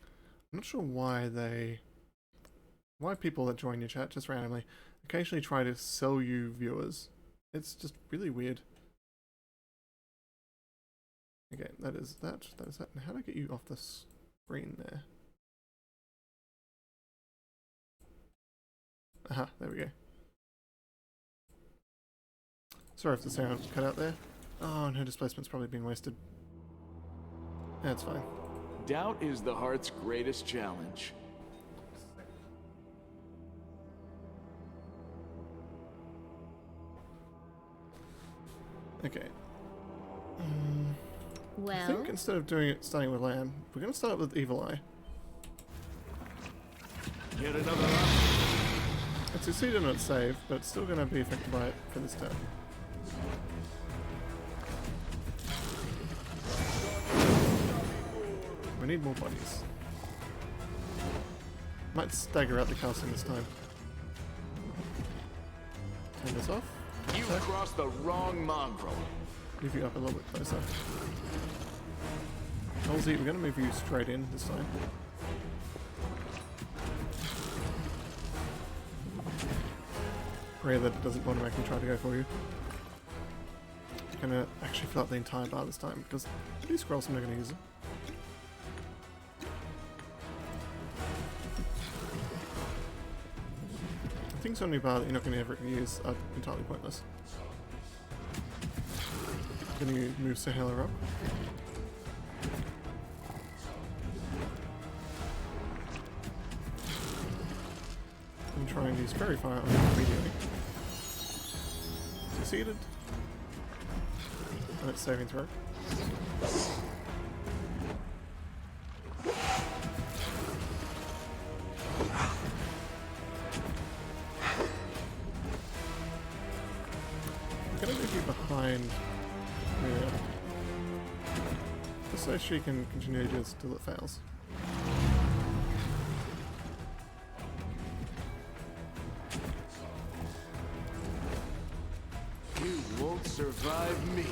I'm not sure why people that join your chat just randomly occasionally try to sell you viewers. It's just really weird. Okay, that is that. Now, how do I get you off the screen there? Aha, there we go. Sorry if the sound cut out there. Oh, and her displacement's probably been wasted. That's fine. Doubt is the heart's greatest challenge. Okay. I Well, think instead of doing it starting with Lamb, we're going to start with Evil Eye. Get another up. It succeeded on its save, but it's still going to be affected by it for this turn. We need more bodies. Might stagger out the casting this time. Turn this off. You crossed the wrong mongrel. Move you up a little bit closer. Halsey, we're going to move you straight in this time. Pray that it doesn't automatically try to go for you. I'm going to actually fill out the entire bar this time because these scrolls I'm not going to use them. so many bar that you're not going to ever use are entirely pointless. I'm going to move Sahela up. And try and use Fairy Fire on him immediately. Succeeded. And it's saving throw. I'm gonna move you behind Miriam. Just so she can continue to do this till it fails. You won't survive me.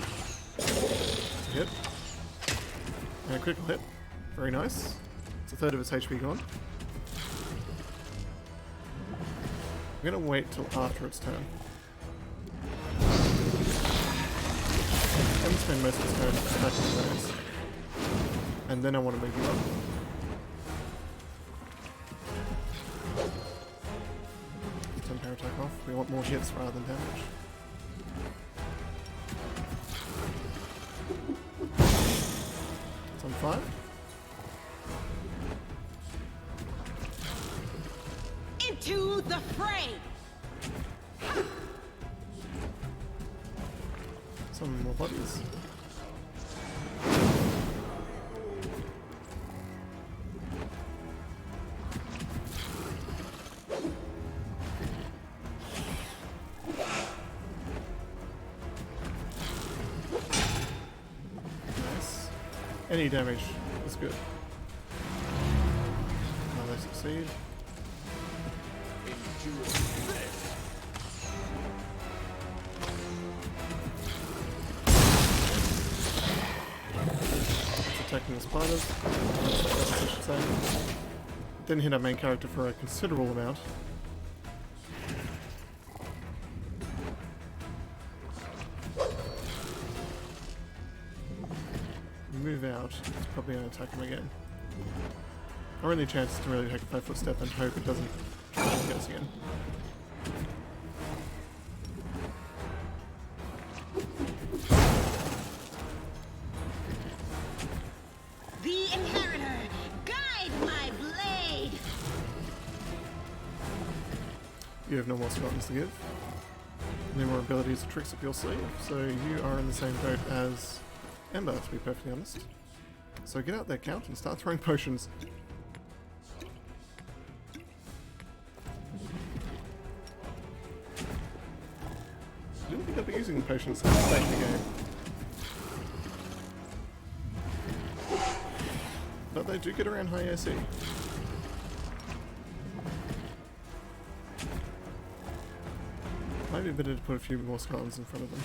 Hit. And a critical hit. Very nice. It's a third of its HP gone. I'm gonna wait till after its turn. And spend most of its turn attacking the base. And then I want to move you up. Turn power attack off. We want more hits rather than damage. It's on fire. Into the fray! Some more bodies. Nice. Any damage is good. Now they succeed. Attacking the spiders. I should say. Didn't hit our main character for a considerable amount. Move out. It's probably going to attack him again. Our only chance is to really take a 5-foot step and hope it doesn't try to get us again. The Inheritor, guide my blade! You have no more skeletons to give. No more abilities or tricks up your sleeve, so you are in the same boat as Ember, to be perfectly honest. So get out there, Count, and start throwing potions. I didn't think I'd be using potions at this stage of the game. But they do get around high AC. Might be better to put a few more skeletons in front of them.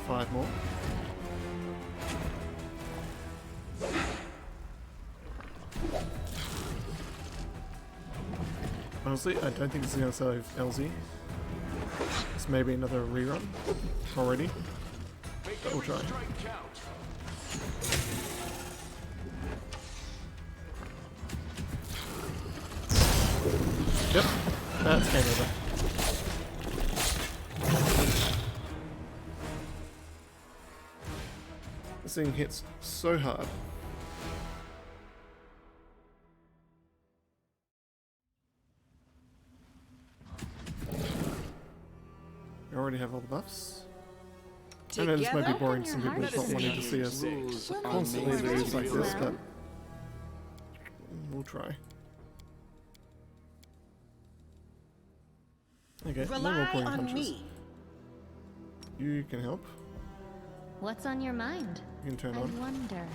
Five more. Honestly, I don't think this is going to save LZ. It's maybe another rerun already. But we'll try. Yep, that's game over. This thing hits so hard. We already have all the buffs. I know this might be boring to some people not wanting to see us constantly lose like this, but we'll try. Okay, no more Rely pulling on punches. me. You can help. What's on your mind? You can turn I on. wonder.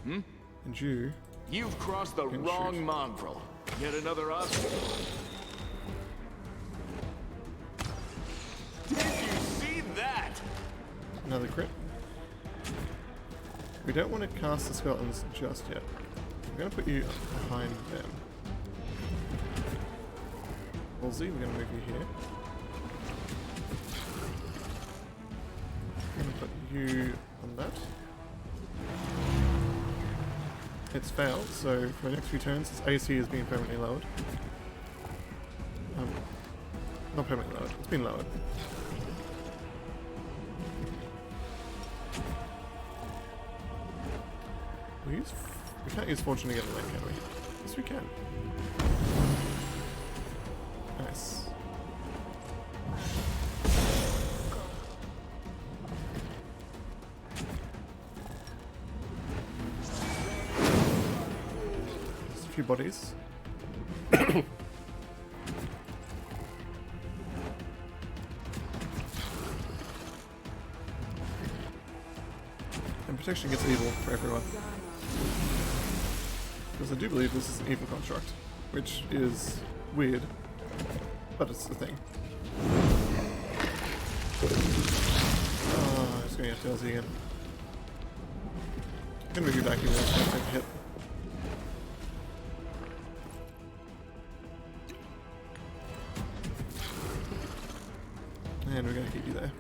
And you You've crossed the Can wrong shoot. mongrel. Yet another obstacle. Did you see that? another crit. We don't want to cast the skeletons just yet. I'm going to put you behind them. Wolsey, we're going to move you here. I'm going to put you on that. It's failed, so for the next few turns, its AC is being permanently lowered. Not permanently lowered, it's been lowered. We can't use Fortune to get the lane, can we? Yes, we can. Nice. Just a few bodies. And protection gets evil for everyone. Because I do believe this is an evil construct, which is weird, but it's the thing. Oh, just gonna get Tailsy again. I'm gonna move you back even though it's gonna take a hit. And we're gonna keep you there.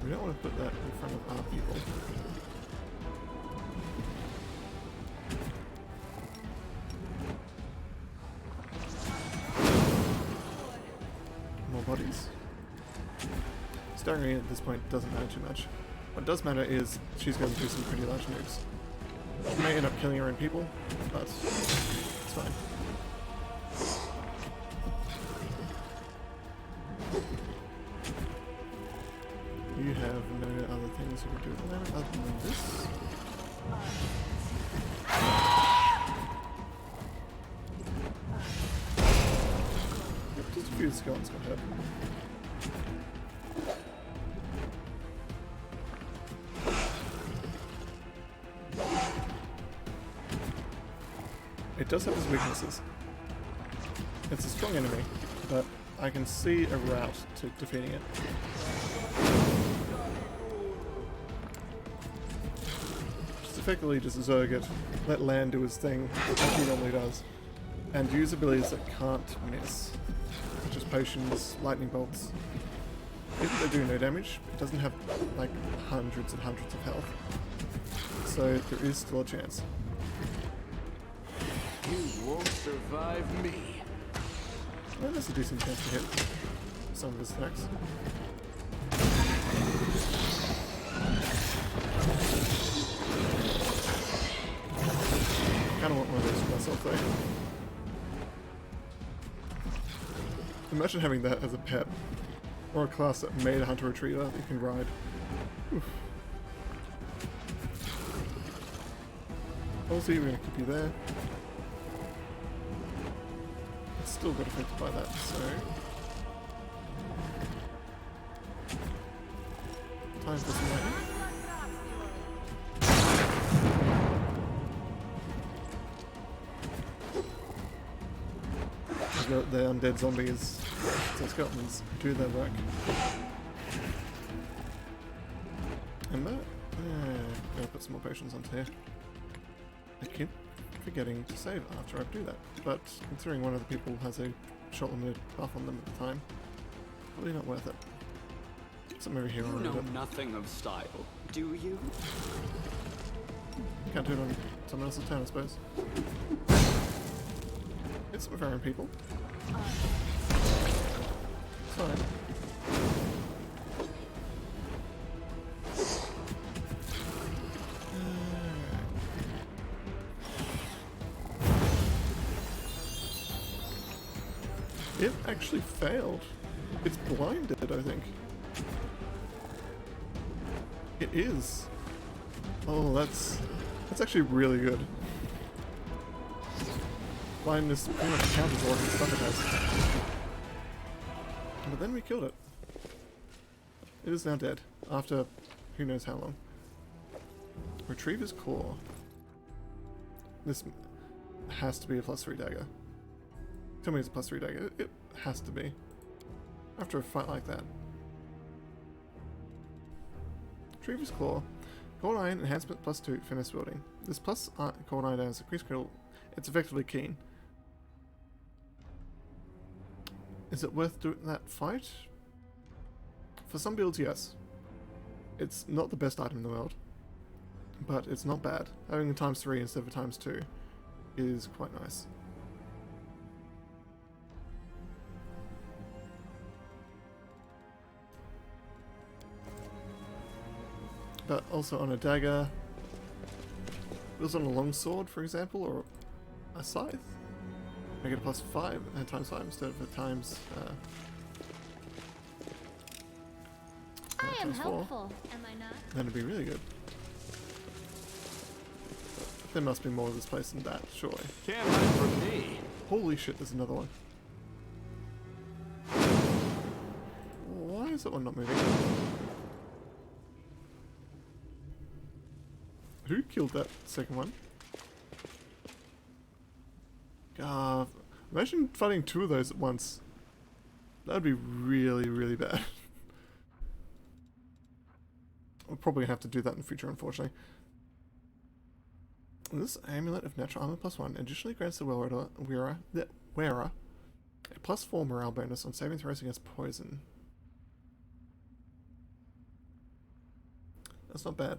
We don't want to put that in front of our people. More bodies. Staggering at this point doesn't matter too much. What does matter is she's going to do some pretty large moves. She may end up killing her own people, but it's fine. You have no other things you can do at the moment other than this. Yep, just a few skeletons got hurt. It does have its weaknesses. It's a strong enemy, but I can see a route to defeating it. Just effectively just zerg it, let land do his thing, like he normally does, and use abilities that can't miss, such as potions, lightning bolts. Even though they do no damage, it doesn't have like hundreds and hundreds of health, so there is still a chance. You won't survive me. Well, that's a decent chance to hit some of his attacks. Kinda want one of those for myself though. Imagine having that as a pet. Or a class that made a hunter retriever that you can ride. Oof. Also, we're gonna keep you there. It's still got affected by that, so time for some lightning. The undead zombies, so skeletons do their work. Ember? Gotta put some more potions onto here. I keep forgetting to save after I do that, but considering one of the people has a short limited buff on them at the time, probably not worth it. Something over here You on know it. nothing of style, do you? Can't do it on someone else's turn, I suppose. It's some of our own people. It's fine. It actually failed. It's blinded, I think. It is. Oh, that's actually really good. Blindness pretty much counters all of the stuff it has. But then we killed it. It is now dead, after who knows how long. Retriever's Claw. This has to be a +3 dagger. Tell me it's a +3 dagger. It has to be. After a fight like that. Retriever's Claw. Cold Iron enhancement +2 fitness building. This plus Cold Iron has increased critical. It's effectively keen. Is it worth doing that fight? For some builds, yes. It's not the best item in the world, but it's not bad. Having a ×3 instead of a ×2 is quite nice. But also on a dagger, it was on a longsword, for example, or a scythe. I get a +5 and ×5 instead of a times. I am ×4. helpful, am I not? That'd be really good. There must be more of this place than that, surely. Can't hide from me. Holy shit, there's another one. Why is that one not moving? Who killed that second one? God, imagine fighting 2 of those at once. That'd be really, really bad. We'll probably have to do that in the future, unfortunately. This amulet of natural armor +1 additionally grants the wearer a +4 morale bonus on saving throws against poison. That's not bad.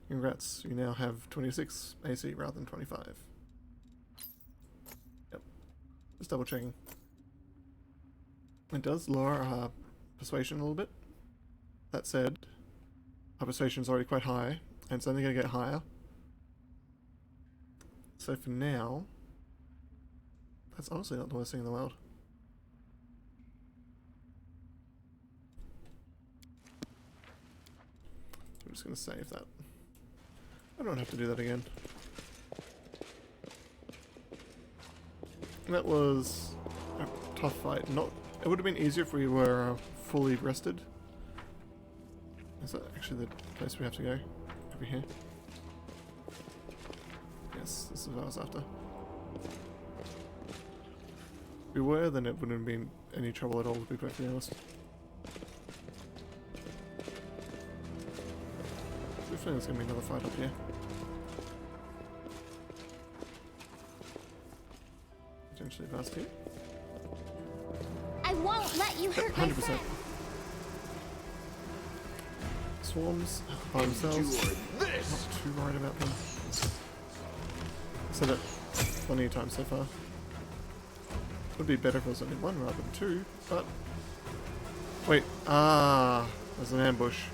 Congrats, you now have 26 AC rather than 25. Yep. Just double checking. It does lower our persuasion a little bit. That said, our persuasion is already quite high, and it's only going to get higher. So for now, that's honestly not the worst thing in the world. I'm just going to save that. I don't have to do that again. That was a tough fight. It would have been easier if we were fully rested. Is that actually the place we have to go? Over here? Yes, this is what I was after. If we were, then it wouldn't have been any trouble at all, to be perfectly honest. I feel there's going to be another fight up here. Potentially past here. I won't let you hurt my 100%. friend. Swarms by themselves. Not too worried about them. Said it plenty of times so far. Would be better if it was only 1 rather than 2, but... Wait, there's an ambush.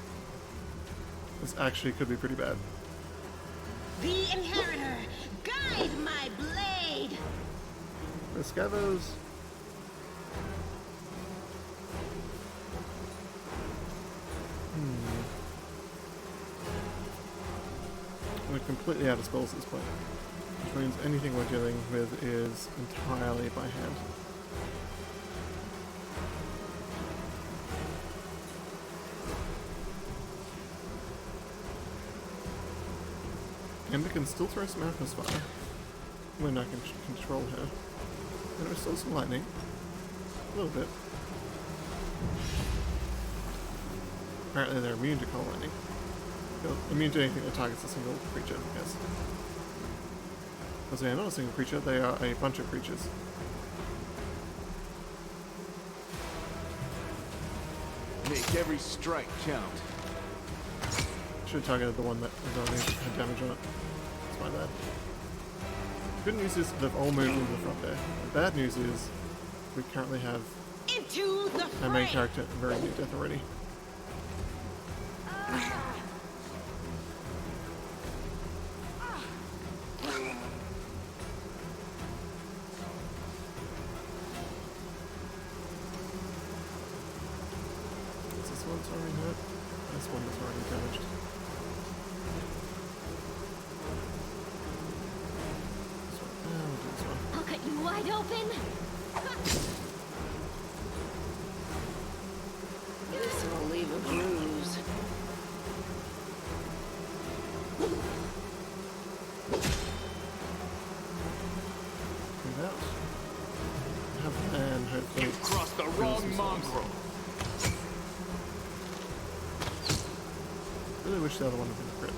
This actually could be pretty bad. The Inheritor, guide my blade! The Scavos. We're completely out of spells at this point. Which means anything we're dealing with is entirely by hand. Ember can still throw some Arcus fire when I can control her. And there's still some lightning. A little bit. Apparently they're immune to cold lightning. They're immune to anything that targets a single creature, I guess. Because they are not a single creature, they are a bunch of creatures. Make every strike count. Should have targeted the one that already had damage on it. That's my bad. Good news is they've all moved into the front there. The bad news is we currently have Into the our main fray! character very near death already. Is this one that's already hurt? This one that's already damaged. This one. We'll do this one. I'll cut you wide open. This will leave a bruise. Move out. And hopefully. You've crossed the wrong mongrel. Really wish the other one had been a crit.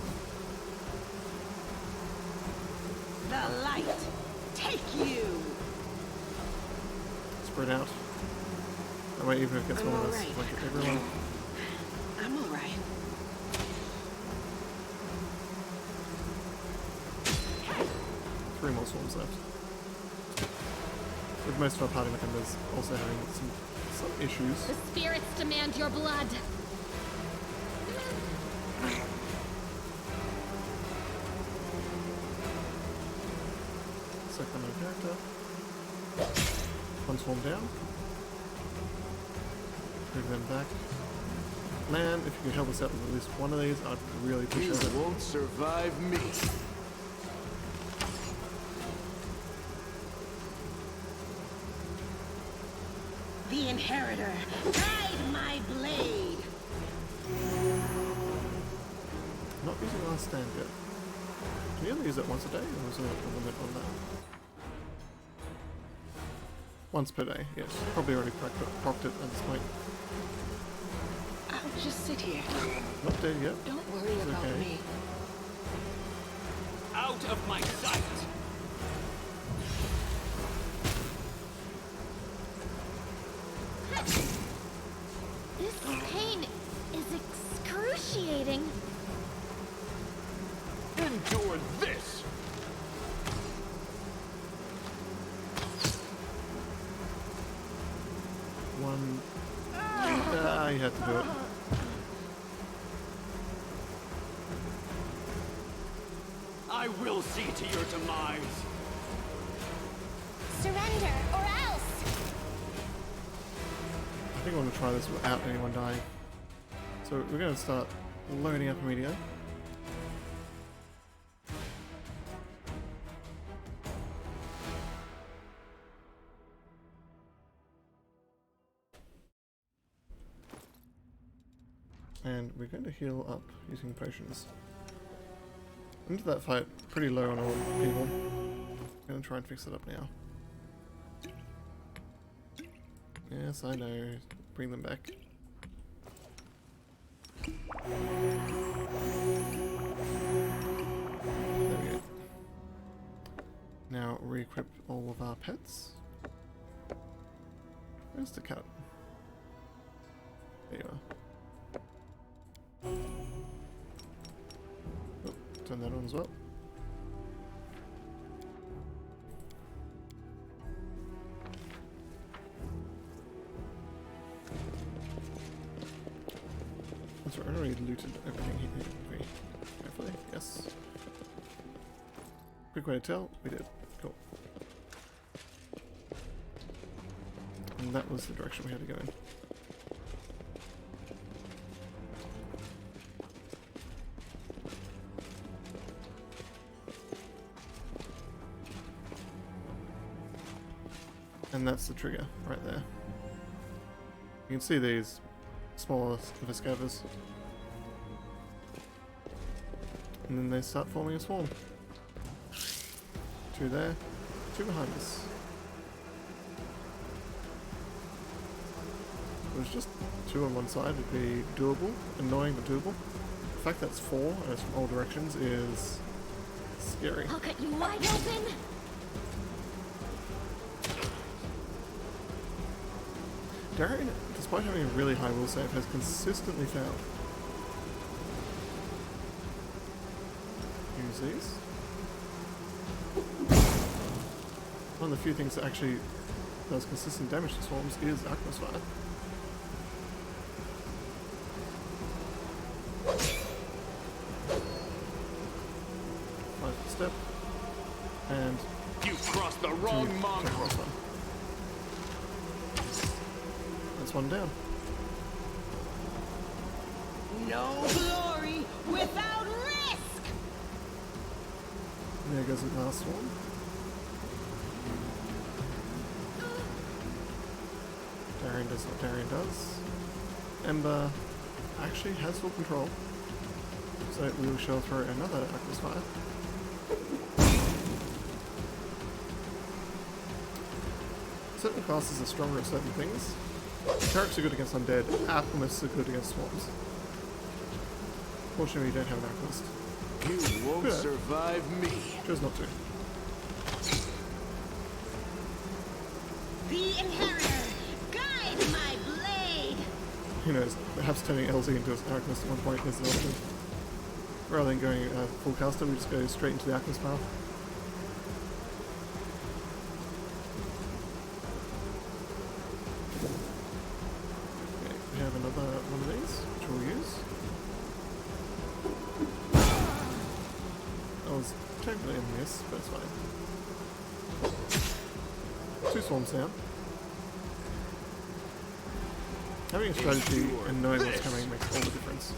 the light take you. Spread out. That way, even if it gets I'm one of us, alright. like everyone. I'm all right. 3 more swarms left. With most of our party members also having some issues. The spirits demand your blood. Second my character. 1 swarm down. Bring them back. Man, if you could help us out with at least one of these, I'd really appreciate These it. won't survive me. The Inheritor, guide my blade. Not using last stand yet. Can you only use it once a day, or is there a limit on that? Once per day, yes. Probably already procced it at this point. I'll just sit here. Not dead yet. Don't worry It's about okay. me. Out of my sight! This pain is excruciating. Endure this! One. You had to do it. I will see to your demise! Surrender or else. I think I want to try this without anyone dying. So we're going to start loading up immediately. And we're going to heal up using potions. Into that fight, pretty low on all people. I'm going to try and fix it up now. Yes, I know. Bring them back. There we go. Now re-equip all of our pets. Where's the cat? There you are. Oh, turn that on as well. That's right, I already looted everything here. Hopefully, yes. Quick way to tell, we did. Cool. And that was the direction we had to go in. And that's the trigger right there. You can see these smaller Viscavas. And then they start forming a swarm. 2 there, 2 behind us. If it was just 2 on one side, it'd be doable. Annoying, but doable. The fact that it's 4 and it's from all directions is scary. I'll cut you wide open. Darren, despite having a really high will save, has consistently failed. Use these. One of the few things that actually does consistent damage to swarms is Aqua's Fire. Five step. And You've crossed the wrong mongrel. That's one down. No glory without risk. There goes the last one. Darien does what Darien does. Ember actually has full control. So we will shell through another Aqua's Fire. Certain classes are stronger at certain things. Carrots are good against undead, alchemists are good against swarms. Fortunately, we don't have an alchemist. You won't Yeah. survive me. Chose not to. The Inheritor, guide my blade. Who knows? Perhaps turning LZ into an Arcanist at one point is the option. Rather than going full caster, we just go straight into the Arcanist path. Okay, we have another one of these, which we'll use. That was technically a miss, but it's fine. 2 swarms down. Having a strategy and knowing what's coming makes all the difference.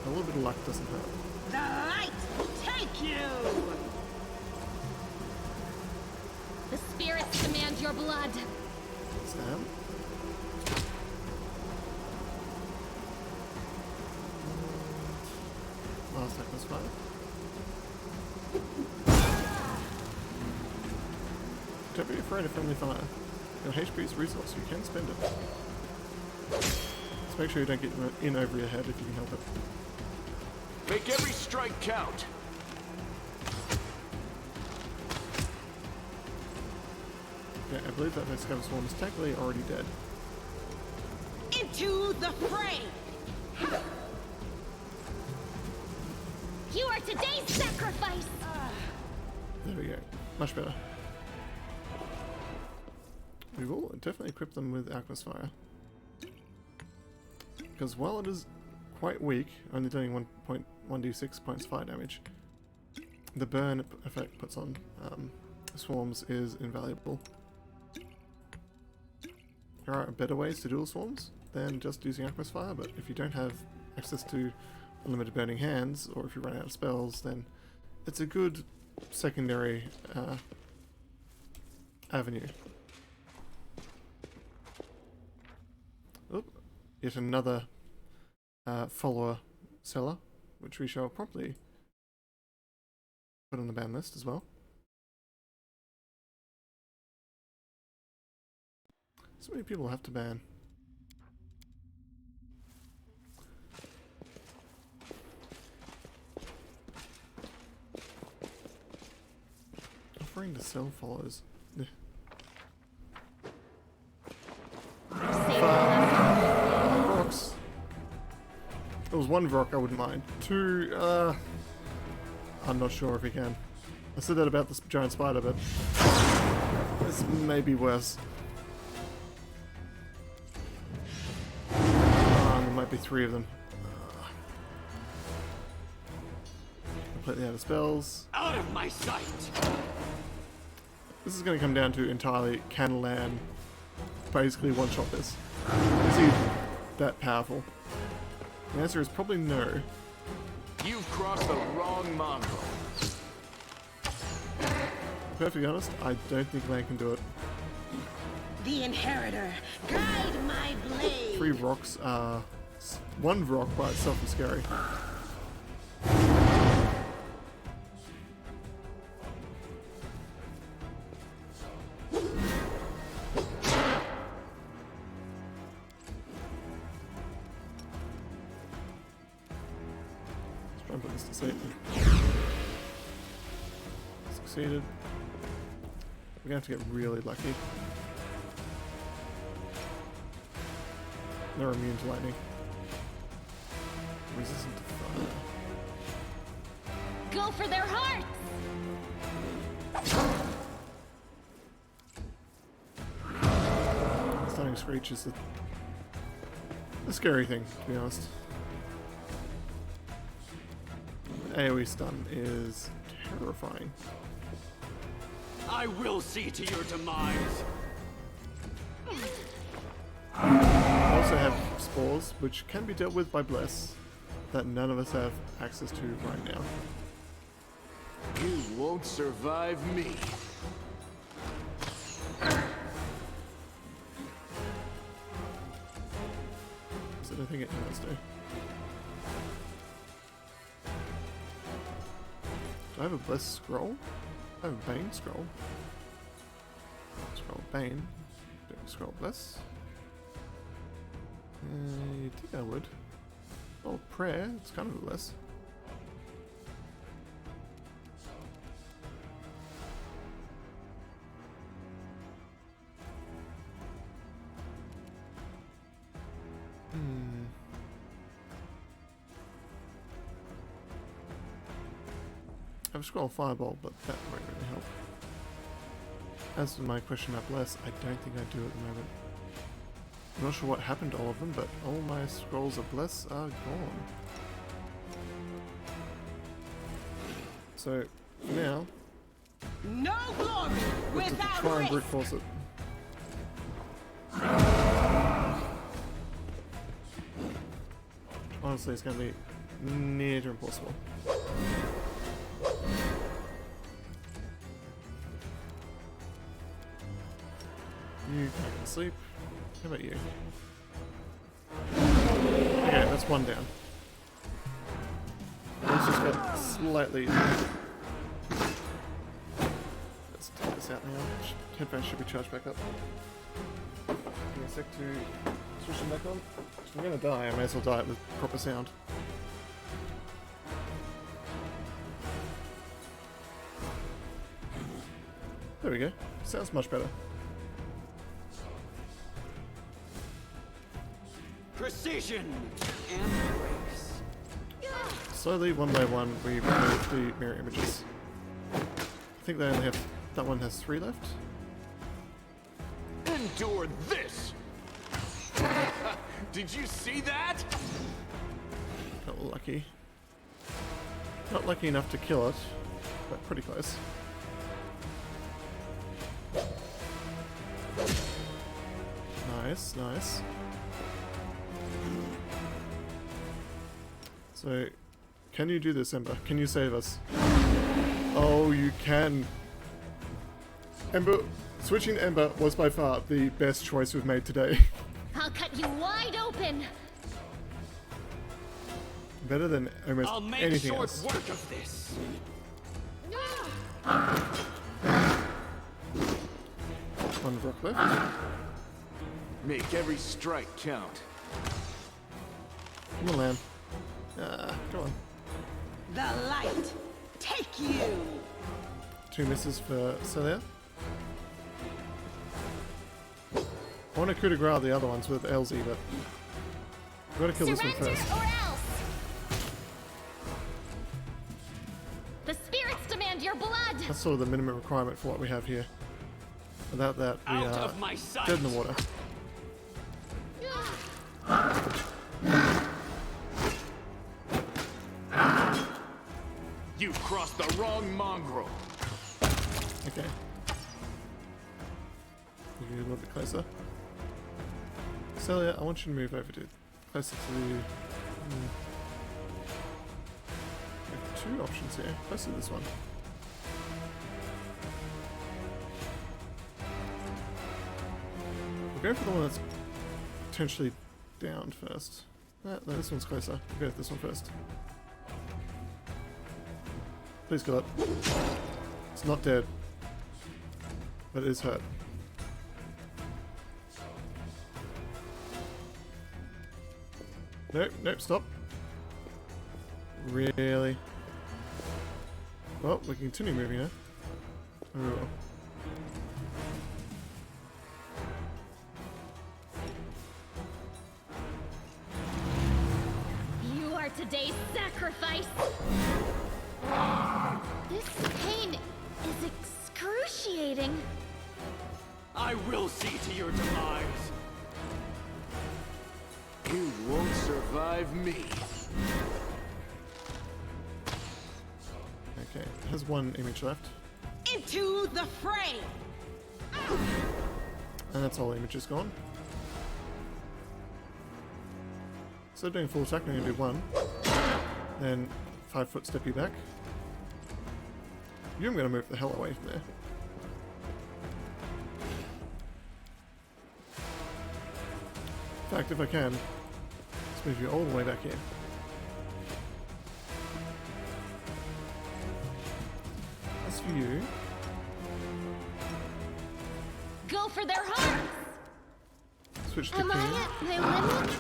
A little bit of luck doesn't hurt. The light take you. The spirits demand your blood. Stab. Last attack was 5. Don't be afraid of friendly fire. Your HP is a resource, you can spend it. Just make sure you don't get in over your head if you can help it. Make every strike count. Yeah, I believe that Scav Swarm is technically already dead. Into the fray. You are today's sacrifice. There we go. Much better. We will definitely equip them with Alchemist Fire. Because while it is quite weak, only doing 1d6 points fire damage, the burn effect puts on swarms is invaluable. There are better ways to duel swarms than just using Alchemist Fire, but if you don't have access to unlimited burning hands, or if you run out of spells, then it's a good secondary avenue. Oop, yet another follower seller, which we shall promptly put on the ban list as well. So many people have to ban. Offering to sell follows. Rocks. It was 1 rock, I wouldn't mind. 2, I'm not sure if he can. I said that about this giant spider, but this may be worse. There might be 3 of them. Completely out of spells. Out of my sight! This is going to come down to entirely, can Lan basically one-shot this? Is he that powerful? The answer is probably no. You've crossed the wrong mongrel. To be perfectly honest, I don't think Lan can do it. The Inheritor, guide my blade. 3 rocks are... 1 rock by itself is scary. Let's try and put this to safety. Succeeded. We're going to have to get really lucky. They're immune to lightning. Resistant to fire. Go for their hearts. Stunning Screech is the scary thing, to be honest. AoE stun is terrifying. I will see to your demise. I also have spores, which can be dealt with by Bless, that none of us have access to right now. You won't survive me. So I don't think it has to. Do I have a Bless scroll? I have a Bane scroll. Scroll Bane. Don't scroll Bless. You think I would? Oh, prayer. It's kind of a Bless. have Scroll Fireball, but that won't really help. As for my question about Bless, I don't think I do at the moment. I'm not sure what happened to all of them, but all my Scrolls of Bless are gone. So, for now, No glory let's without try and brute risk. force it. Honestly, it's going to be near to impossible. You can't go to sleep. How about you? Okay, that's one down. Let's just get slightly. Let's take this out now. Headphones should be charged back up. Give me a sec to switch them back on. If I'm gonna die, I may as well die with proper sound. There we go. Sounds much better. Precision and grace. Slowly, one by one, we remove the mirror images. I think they only have. That one has 3 left. Endure this! Did you see that? Got lucky. Not lucky enough to kill it, but pretty close. Nice, nice. So, can you do this, Ember? Can you save us? Oh, you can. Ember, switching to Ember was by far the best choice we've made today. I'll cut you wide open. Better than almost I'll make anything short else. work of this. One rock left. Make every strike count. Come on, Lamb. Come on. The light. Take you. 2 misses for Celia. I want to coup de grace the other ones with LZ, but we've got to kill this one Surrender first. or else. The spirits demand your blood. That's sort of the minimum requirement for what we have here. Without that, we Out are of my sight. dead in the water. You crossed the wrong mongrel. Okay. Move you a little bit closer. Celia, I want you to move over to closer to the. We have 2 options here. Closer to this one. We'll go for the one that's potentially down first. No, this one's closer. We'll go with this one first. Please kill it. It's not dead, but it is hurt. Nope, nope, stop. Really? Well, we can continue moving now. Oh, we will. You are today's sacrifice. This pain is excruciating. I will see to your demise. You won't survive me. Okay, it has 1 image left. Into the fray. And that's all the images gone. So doing full attack, I'm going to do 1. Then 5-foot step you back. I'm going to move the hell away from there. In fact, if I can, let's move you all the way back here. As for you, Go for their hearts. switch to Am King. I at my limit?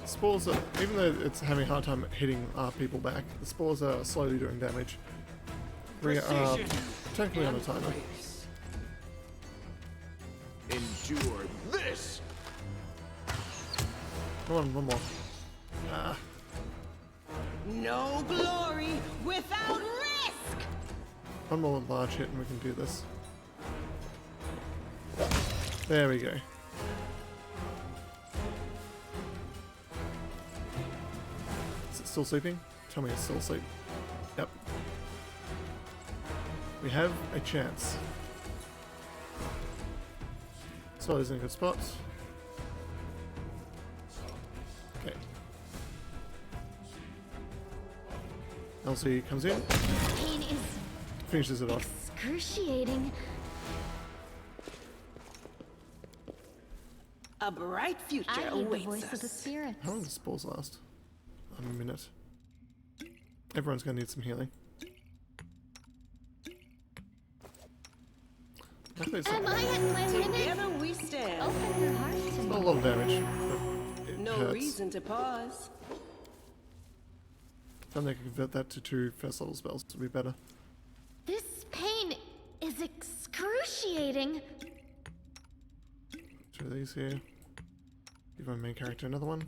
Spores are, even though it's having a hard time hitting people back, the spores are slowly doing damage. We are Precision technically on a and timer. grace. Endure this! Come on, one more. Ah, No glory without risk! One more large hit and we can do this. There we go. Is it still sleeping? Tell me it's still asleep. Yep. We have a chance. So is in a good spot. Okay. Elsie comes in, Pain is finishes it off. excruciating. A bright future I heed the awaits voice us. of the spirits. How long does spores last? A minute. Everyone's gonna need some healing. Luckily it's Am not, I at my limit? Together we stand. Open your heart to not a me. lot of damage, but it No hurts. reason to pause. If only I could convert that to 2 first level spells, it would be better. This pain is excruciating. 2 of these here. Give my main character another one.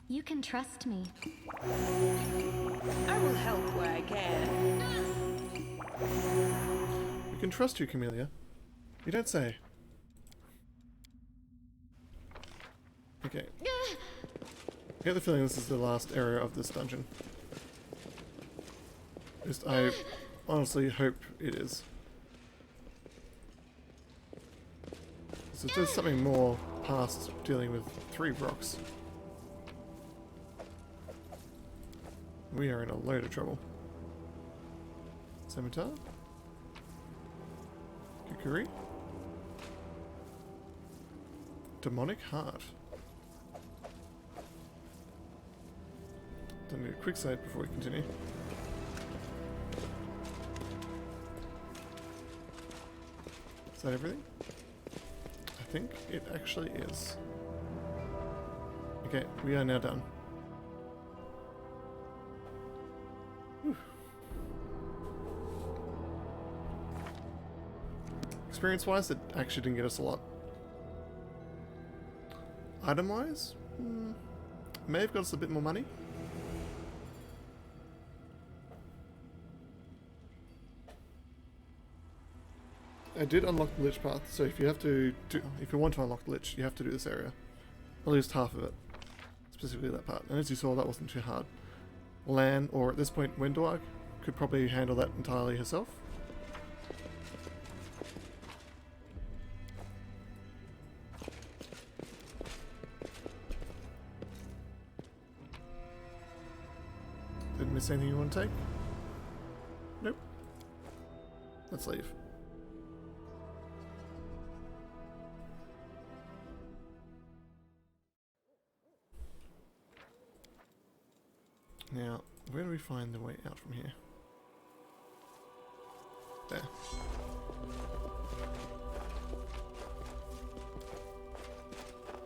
You can trust me. I will help where I can. We can trust you, Camellia. You don't say. Okay. I get the feeling this is the last area of this dungeon. Just, I honestly hope it is. So there's something more past dealing with 3 rocks. We are in a load of trouble. Scimitar? Kukuri? Demonic Heart. Don't need a quick save before we continue. Is that everything? I think it actually is. Okay, we are now done. Whew. Experience-wise, it actually didn't get us a lot. Item-wise, may have got us a bit more money. I did unlock the Lich path, so if you have to if you want to unlock the Lich, you have to do this area. At least half of it. Specifically that part. And as you saw, that wasn't too hard. Lan, or at this point Wendorg, could probably handle that entirely herself. Didn't miss anything you want to take? Nope. Let's leave. Now, where do we find the way out from here? There.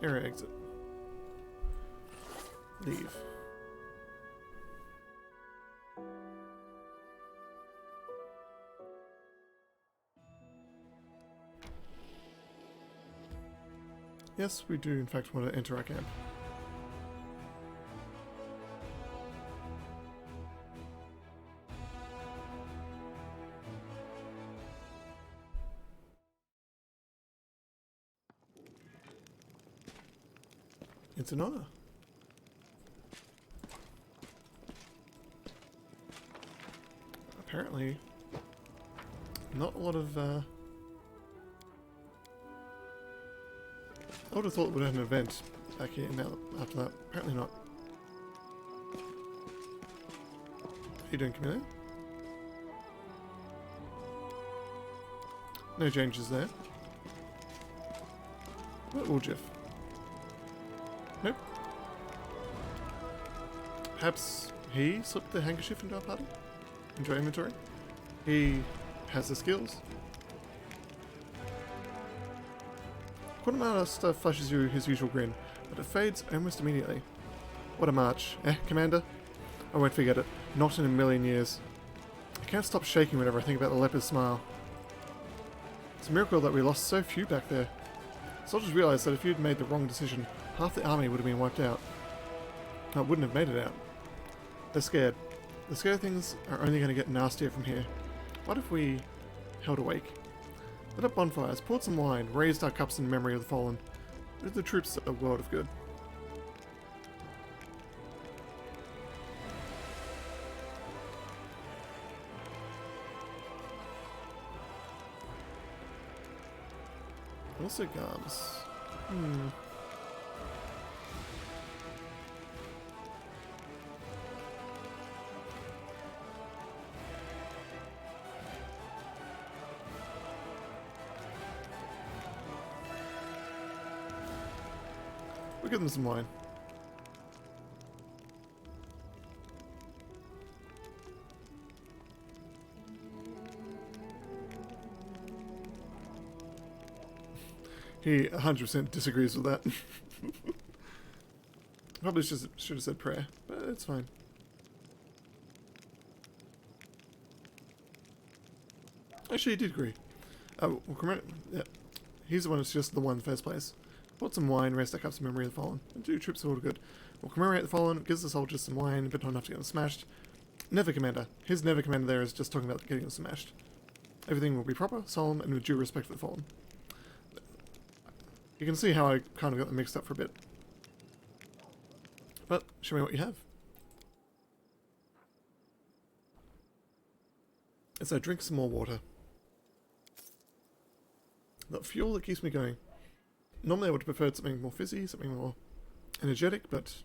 Area exit. Leave. Yes, we do in fact want to enter our camp. It's an honor. Apparently, not a lot of, I would have thought we would have an event back here now after that. Apparently not. How you doing, Camellia? No changes there. What Uljif? Nope. Perhaps he slipped the handkerchief into our party? Into our inventory? He has the skills. Quartermaster flashes you his usual grin, but it fades almost immediately. What a march. Commander? I won't forget it. Not in a million years. I can't stop shaking whenever I think about the leopard's smile. It's a miracle that we lost so few back there. Soldiers realized that if you'd made the wrong decision, half the army would have been wiped out. I wouldn't have made it out. They're scared. The scared things are only going to get nastier from here. What if we held awake? Lit up bonfires, poured some wine, raised our cups in memory of the fallen. Did the troops a world of good. Also garbs. We'll give them some wine. He 100% disagrees with that. Probably should have said prayer, but it's fine. Actually, he did agree. Oh, yeah. He's the one who suggested the wine in the first place. Bought some wine, raised our cups in memory of the fallen. And 2 troops are all good. We'll commemorate the fallen, gives the soldiers some wine, but not enough to get them smashed. Never commander. His never commander there is just talking about getting them smashed. Everything will be proper, solemn, and with due respect for the fallen. You can see how I kind of got them mixed up for a bit. But, show me what you have. So drink some more water. The fuel that keeps me going. Normally I would have preferred something more fizzy, something more energetic, but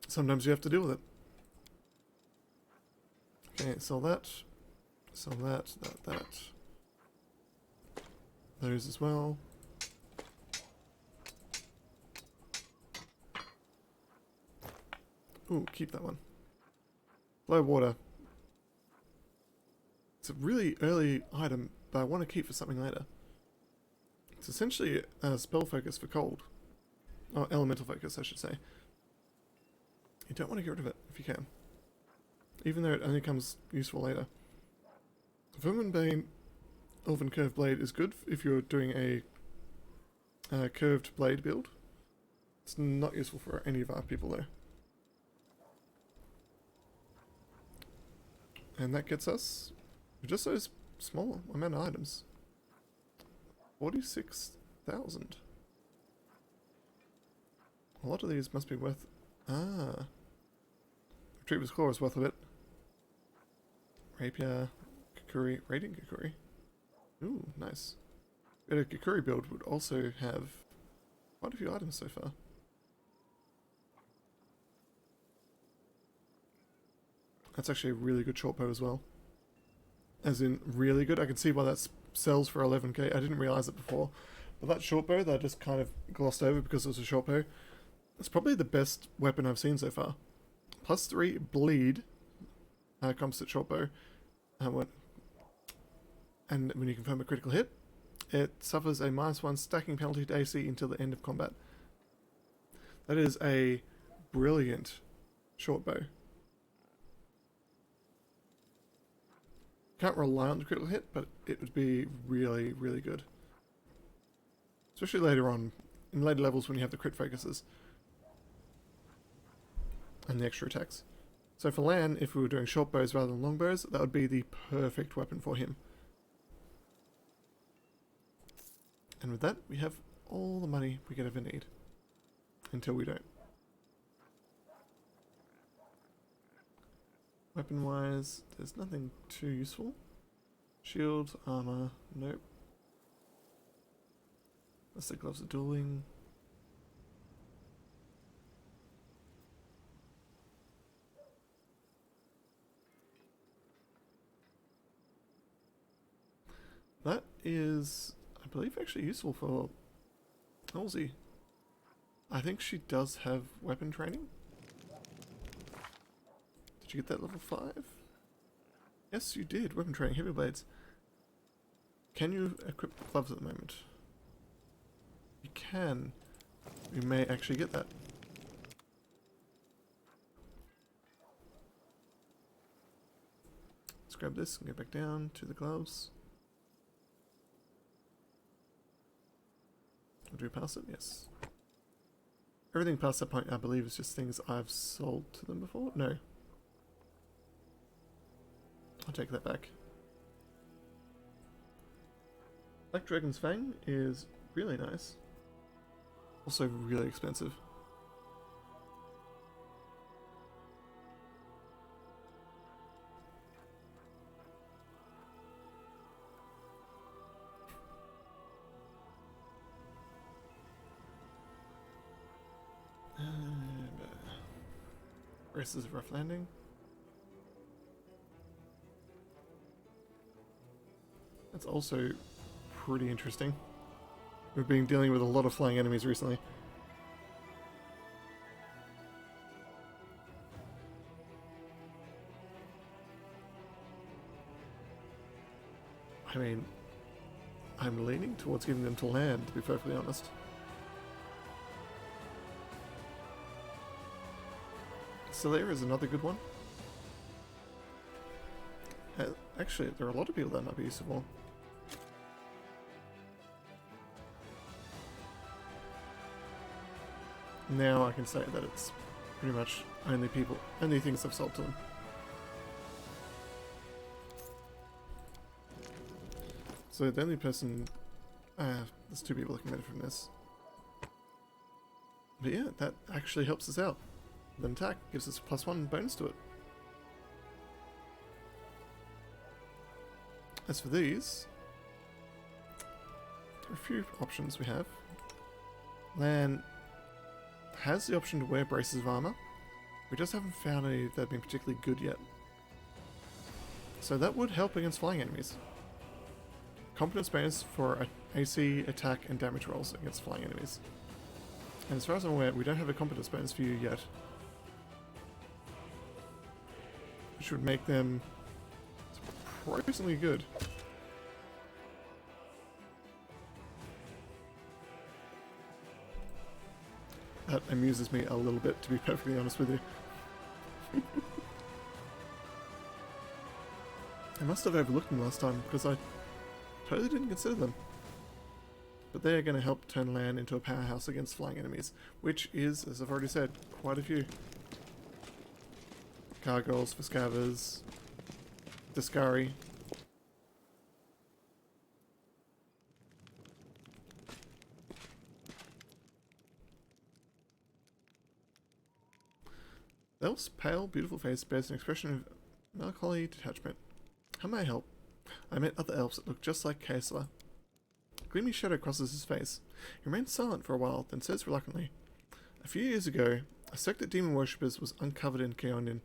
sometimes you have to deal with it. Okay, sell that. Sell that. Those as well. Ooh, keep that one. Blow water. It's a really early item, but I want to keep for something later. It's essentially a spell focus for cold. Or elemental focus, I should say. You don't want to get rid of it, if you can. Even though it only comes useful later. Verminbane Elven Curved Blade is good if you're doing a curved blade build. It's not useful for any of our people though. And that gets us just those small amount of items. 46,000. A lot of these must be worth... Ah. Retriever's Claw is worth a bit. Rapier, Kukuri, Radiant Kukuri. Ooh, nice. But a Kukuri build would also have quite a few items so far. That's actually a really good short bow as well. As in, really good. I can see why that sells for 11k. I didn't realize it before. But that short bow that I just kind of glossed over because it was a short bow, it's probably the best weapon I've seen so far. +3 bleed, composite short bow. And when you confirm a critical hit, it suffers a -1 stacking penalty to AC until the end of combat. That is a brilliant short bow. Can't rely on the critical hit, but it would be really, really good. Especially later on, in later levels when you have the crit focuses. And the extra attacks. So for Lan, if we were doing short bows rather than long bows, that would be the perfect weapon for him. And with that, we have all the money we could ever need. Until we don't. Weapon-wise, there's nothing too useful. Shield, armor, nope. That's the gloves of dueling. That is, I believe, actually useful for Halsey. I think she does have weapon training. Did you get that level 5? Yes, you did. Weapon training, heavy blades. Can you equip gloves at the moment? You can. You may actually get that. Let's grab this and go back down to the gloves. Do we pass it? Yes. Everything past that point, I believe, is just things I've sold to them before. No. I'll take that back. Black Dragon's Fang is really nice. Also really expensive. Races of Rough Landing. That's also pretty interesting. We've been dealing with a lot of flying enemies recently. I mean, I'm leaning towards getting them to land, to be perfectly honest. Solaire is another good one. Actually, there are a lot of people that might be useful. Now I can say that it's pretty much only things I've sold to them. So the only person, there's 2 people looking at it from this. But yeah, that actually helps us out. The attack gives us a +1 bonus to it. As for these, there are a few options we have. Lan has the option to wear braces of armor. We just haven't found any that have been particularly good yet. So that would help against flying enemies. Competence bonus for AC, attack, and damage rolls against flying enemies. And as far as I'm aware, we don't have a competence bonus for you yet. Which would make them surprisingly good. That amuses me a little bit, to be perfectly honest with you. I must have overlooked them last time, because I totally didn't consider them. But they are going to help turn Lan into a powerhouse against flying enemies, which is, as I've already said, quite a few. Gargoyles, Viscavas, Discari. The elf's pale, beautiful face bears an expression of melancholy detachment. How may I help? I met other elves that look just like Kaesla. A gloomy shadow crosses his face. He remains silent for a while, then says reluctantly, "A few years ago, a sect of demon worshippers was uncovered in Keonian.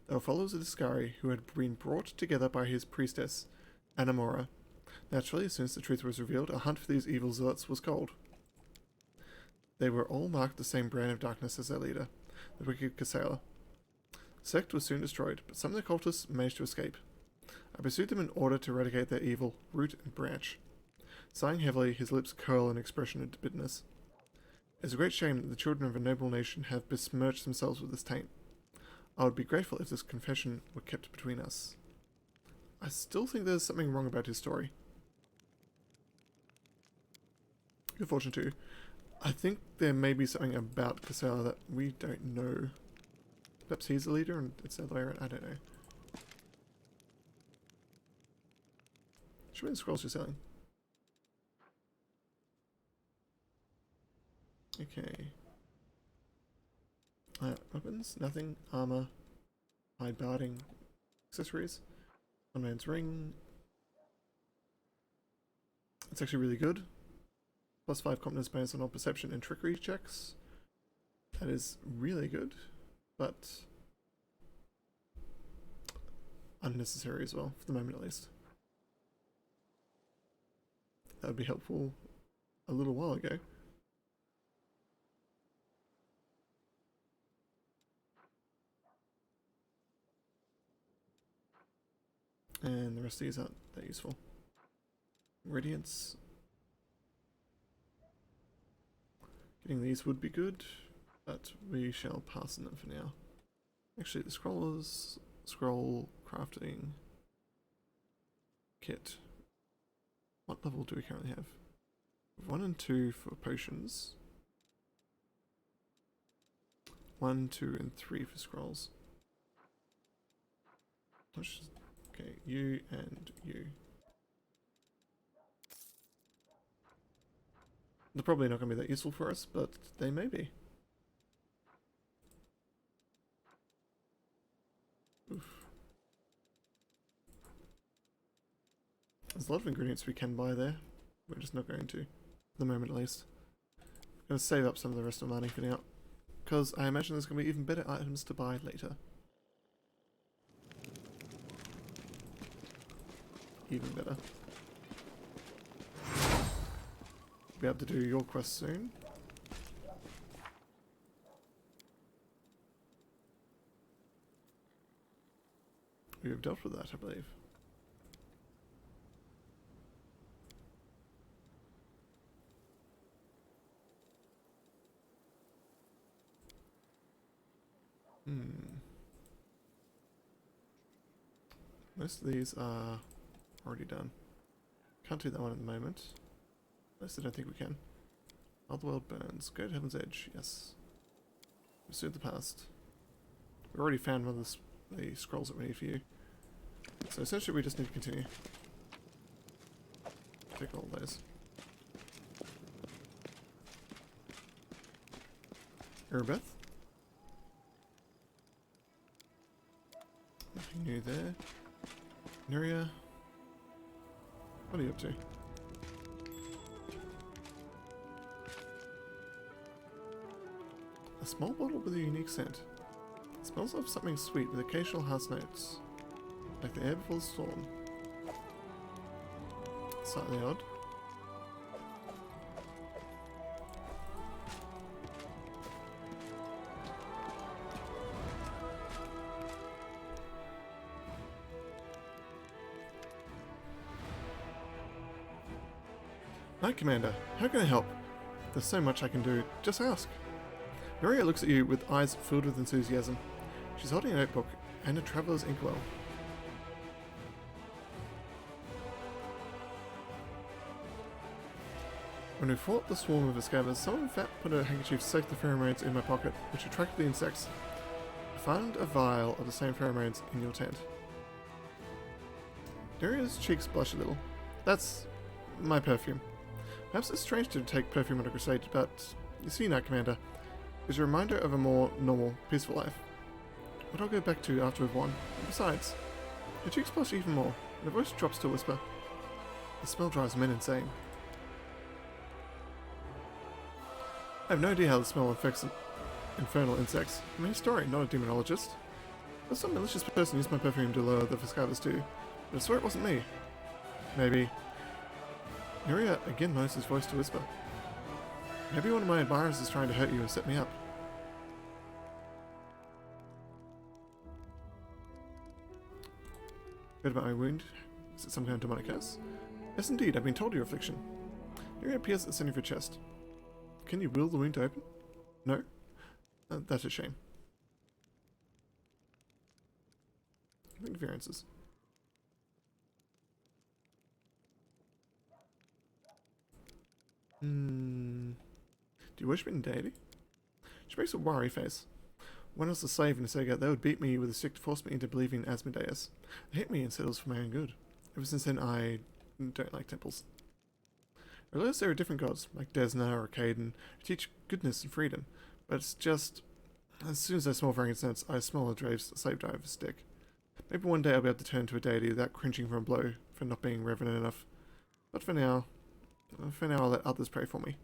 They were followers of Discari who had been brought together by his priestess, Anamora. Naturally, as soon as the truth was revealed, a hunt for these evil zealots was called. They were all marked the same brand of darkness as their leader, the wicked Kaesla. The sect was soon destroyed, but some of the cultists managed to escape. I pursued them in order to eradicate their evil, root and branch." Sighing heavily, his lips curl in expression of bitterness. "It is a great shame that the children of a noble nation have besmirched themselves with this taint. I would be grateful if this confession were kept between us." I still think there's something wrong about his story. Good fortune too. I think there may be something about Kaesla that we don't know. Perhaps he's the leader and it's the other way around. I don't know. Show me the scrolls you're selling. Okay. Weapons, nothing. Armor, hide barding, accessories. One man's ring. It's actually really good. +5 competence bonus on all perception and trickery checks. That is really good, but unnecessary as well, for the moment at least. That would be helpful a little while ago. And the rest of these aren't that useful. Radiance. Getting these would be good, but we shall pass on them for now. Actually, the scroll crafting kit. What level do we currently have? 1 and 2 for potions. 1, 2, and 3 for scrolls. Okay, you and you. They're probably not going to be that useful for us, but they may be. Oof. There's a lot of ingredients we can buy there. We're just not going to. At the moment, at least. I'm going to save up some of the rest of the money for now. Because I imagine there's going to be even better items to buy later. Even better. Be able to do your quest soon. We have dealt with that, I believe. Most of these are already done. Can't do that one at the moment. At least I don't think we can. All the world burns. Go to Heaven's Edge. Yes. Pursue the past. We already found one of the scrolls that we need for you. So essentially we just need to continue. Take all those. Erebeth? Nothing new there. Nuria? What are you up to? A small bottle with a unique scent. It smells of something sweet with occasional harsh notes. Like the air before the storm. Slightly odd. Knight Commander, how can I help? There's so much I can do. Just ask. Nuria looks at you with eyes filled with enthusiasm. She's holding a notebook and a traveller's inkwell. When we fought the swarm of escavers, someone fat put a handkerchief soaked the pheromones in my pocket, which attracted the insects. I found a vial of the same pheromones in your tent. Nuria's cheeks blush a little. That's my perfume. Perhaps it's strange to take perfume on a crusade, but you see, Knight Commander, it's a reminder of a more normal, peaceful life. What I'll go back to after we've won. Besides, her cheeks blush even more, and her voice drops to a whisper. The smell drives men insane. I have no idea how the smell affects infernal insects. I'm a historian, not a demonologist. But some malicious person used my perfume to lure the Fiscavas too, but I swear it wasn't me. Maybe. Nuria again lowers his voice to whisper. Maybe one of my admirers is trying to hurt you and set me up. Heard about my wound? Is it some kind of demonic curse? Yes indeed, I've been told your affliction. Nuria appears at the center of your chest. Can you will the wound to open? No? That's a shame. Think of your answers. Do you worship in deity? She makes a worry face. When I was a slave in Sega, they would beat me with a stick to force me into believing in Asmodeus. They hate me and said it was for my own good. Ever since then, I don't like temples. I realize there are different gods, like Desna or Caden, who teach goodness and freedom, but it's just, as soon as I smell frankincense, I smell a slave driver's stick. Maybe one day I'll be able to turn to a deity without cringing for a blow for not being reverent enough. But for now I'll let others pray for me.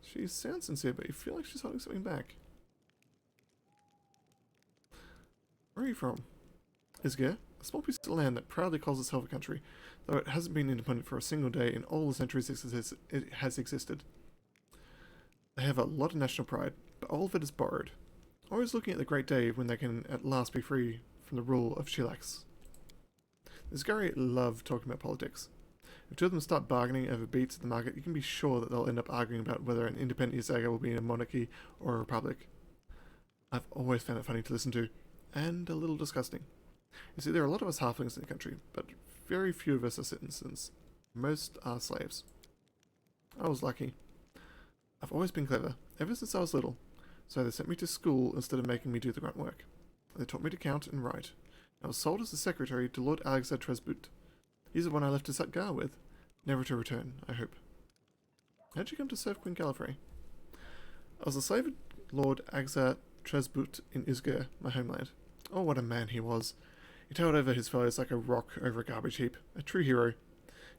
She sounds sincere, but you feel like she's holding something back. Where are you from? Isgir, a small piece of land that proudly calls itself a country, though it hasn't been independent for a single day in all the centuries it has existed. They have a lot of national pride, but all of it is borrowed. Always looking at the great day when they can at last be free from the rule of Shilax. The Isgari love talking about politics. If two of them start bargaining over beats at the market, you can be sure that they'll end up arguing about whether an independent Isaga will be in a monarchy or a republic. I've always found it funny to listen to, and a little disgusting. You see, there are a lot of us halflings in the country, but very few of us are citizens. Most are slaves. I was lucky. I've always been clever, ever since I was little, so they sent me to school instead of making me do the grunt work. They taught me to count and write. I was sold as a secretary to Lord Alexander Tresboot. He's the one I left to Satgar with, never to return, I hope. How'd you come to serve Queen Gallifrey? I was a slave of Lord Alexander Tresboot in Isger, my homeland. Oh, what a man he was. He towered over his fellows like a rock over a garbage heap. A true hero.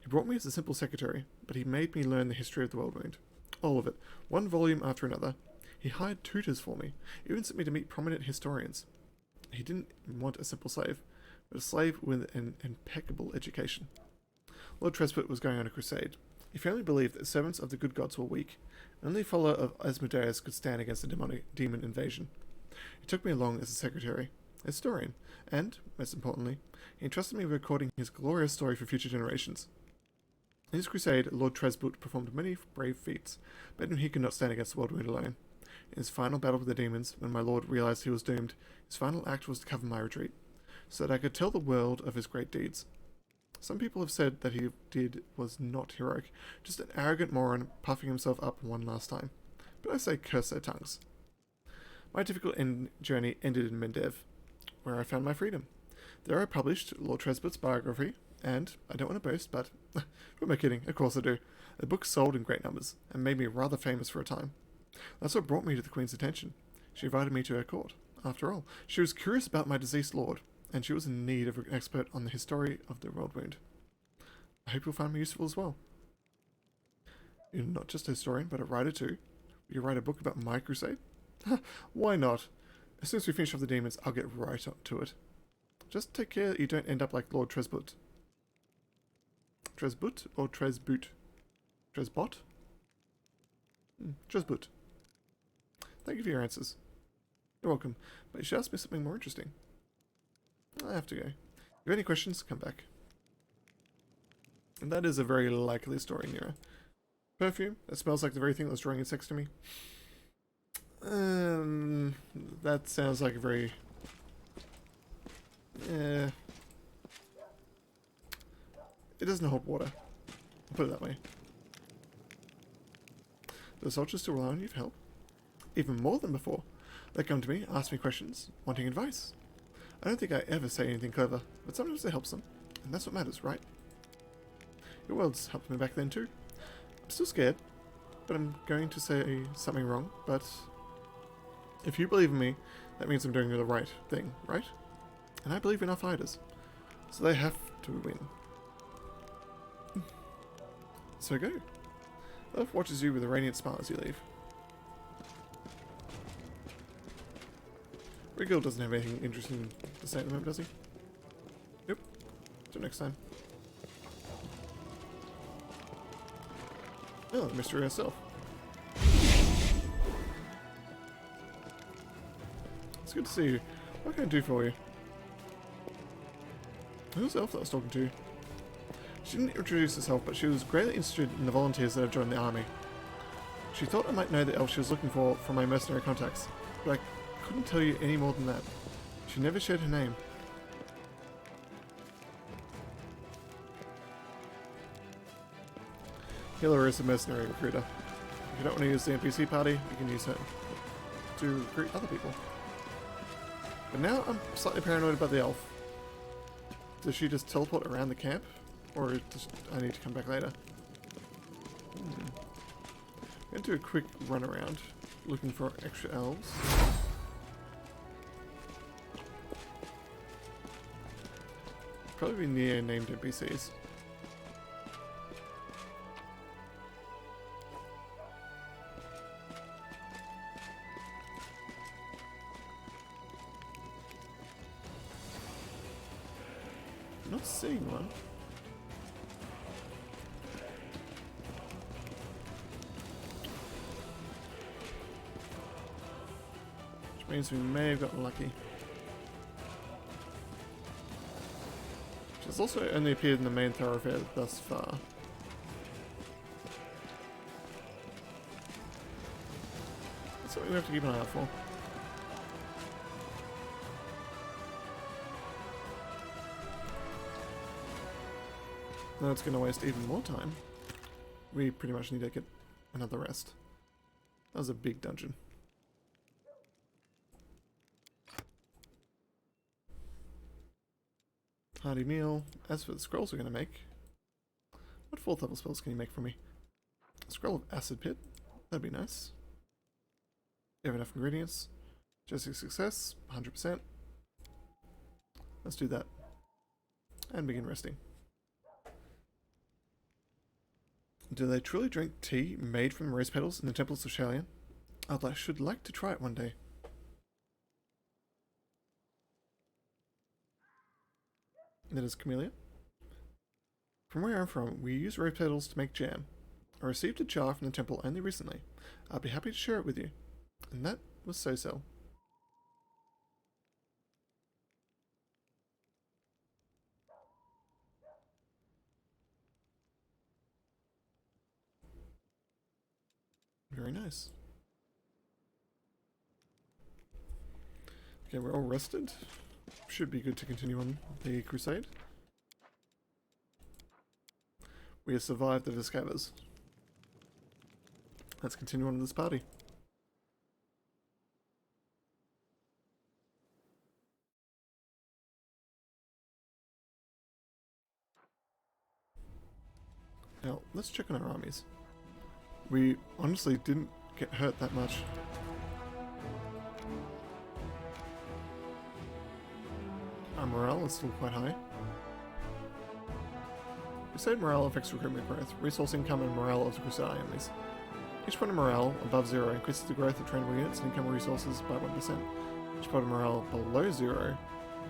He brought me as a simple secretary, but he made me learn the history of the world wound. All of it, one volume after another. He hired tutors for me, even sent me to meet prominent historians. He didn't want a simple slave, but a slave with an impeccable education. Lord Tresboot was going on a crusade. He firmly believed that servants of the good gods were weak. Only a follower of Asmodeus could stand against a demon invasion. He took me along as a secretary, a historian, and, most importantly, he entrusted me with recording his glorious story for future generations. In his crusade, Lord Tresboot performed many brave feats, but he could not stand against the world wound alone. In his final battle with the demons, when my lord realized he was doomed, his final act was to cover my retreat, so that I could tell the world of his great deeds. Some people have said that he did was not heroic, just an arrogant moron puffing himself up one last time. But I say curse their tongues. My difficult journey ended in Mendev, where I found my freedom. There I published Lord Tresboot's biography, and, I don't want to boast, but, who am I kidding? Of course I do. The book sold in great numbers, and made me rather famous for a time. That's what brought me to the Queen's attention. She invited me to her court. After all, she was curious about my deceased lord, and she was in need of an expert on the history of the world wound. I hope you'll find me useful as well. You're not just a historian, but a writer too. Will you write a book about my crusade? Why not? As soon as we finish off the demons, I'll get right up to it. Just take care that you don't end up like Lord Tresboot. Tresboot or Tresboot? Tresbot? Tresboot. Thank you for your answers. You're welcome, but you should ask me something more interesting. I have to go. If you have any questions, come back. And that is a very likely story, Nira. Perfume that smells like the very thing that was drawing insects to me. That sounds like a very... It doesn't hold water. I'll put it that way. The soldiers still rely on you for help. Even more than before. They come to me, ask me questions, wanting advice. I don't think I ever say anything clever, but sometimes it helps them. And that's what matters, right? Your words helped me back then too. I'm still scared, but I'm going to say something wrong, but... If you believe in me, that means I'm doing the right thing, right? And I believe in our fighters. So they have to win. So go. Love watches you with a radiant smile as you leave. Rigel doesn't have anything interesting to say at the moment, does he? Yep. Till next time. Oh, the mystery herself. It's good to see you. What can I do for you? Who's the elf that I was talking to? She didn't introduce herself, but she was greatly interested in the volunteers that have joined the army. She thought I might know the elf she was looking for from my mercenary contacts, but I couldn't tell you any more than that. She never shared her name. Healer is a mercenary recruiter. If you don't want to use the NPC party, you can use her to recruit other people. But now I'm slightly paranoid about the elf. Does she just teleport around the camp? Or does I need to come back later? I'm going to do a quick run around, looking for extra elves. Probably near named NPCs. Not seeing one. Which means we may have gotten lucky. Which has also only appeared in the main thoroughfare thus far. That's something we have to keep an eye out for. Now it's going to waste even more time. We pretty much need to get another rest. That was a big dungeon. Hearty meal. As for the scrolls we're going to make, what 4th level spells can you make for me? A scroll of acid pit. That'd be nice. You have enough ingredients. Just success. 100%. Let's do that. And begin resting. Do they truly drink tea made from rose petals in the temples of Shalian? I should like to try it one day. That is Camellia. From where I'm from, we use rose petals to make jam. I received a jar from the temple only recently. I'd be happy to share it with you. And that was So-Cell. Very nice. Okay, we're all rested. Should be good to continue on the crusade. We have survived the Viscavas. Let's continue on with this party. Now, let's check on our armies. We honestly didn't get hurt that much. Our morale is still quite high. Crusade morale affects recruitment growth, resource income and morale of the Crusade armies. Each point of morale above 0 increases the growth of trainable units and income resources by 1%. Each point of morale below 0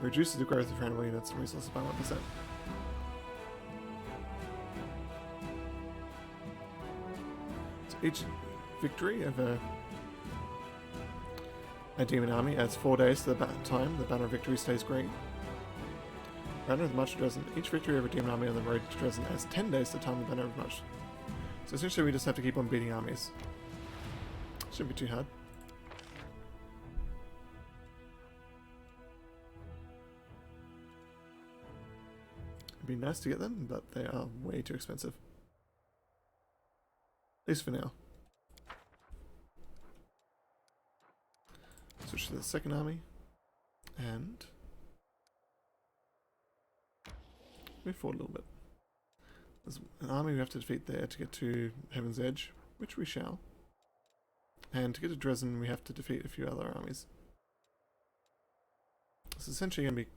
reduces the growth of trainable units and resources by 1%. So each victory of a demon army adds 4 days to the time the banner of victory stays green. Banner of the March to Dresden. Each victory over a demon army on the road to Dresden adds 10 days to the time the banner of March. So essentially we just have to keep on beating armies. Shouldn't be too hard. It'd be nice to get them, but they are way too expensive. At least for now. Switch to the second army. And move forward a little bit. There's an army we have to defeat there to get to Heaven's Edge, which we shall. And to get to Dresden, we have to defeat a few other armies. It's essentially going to be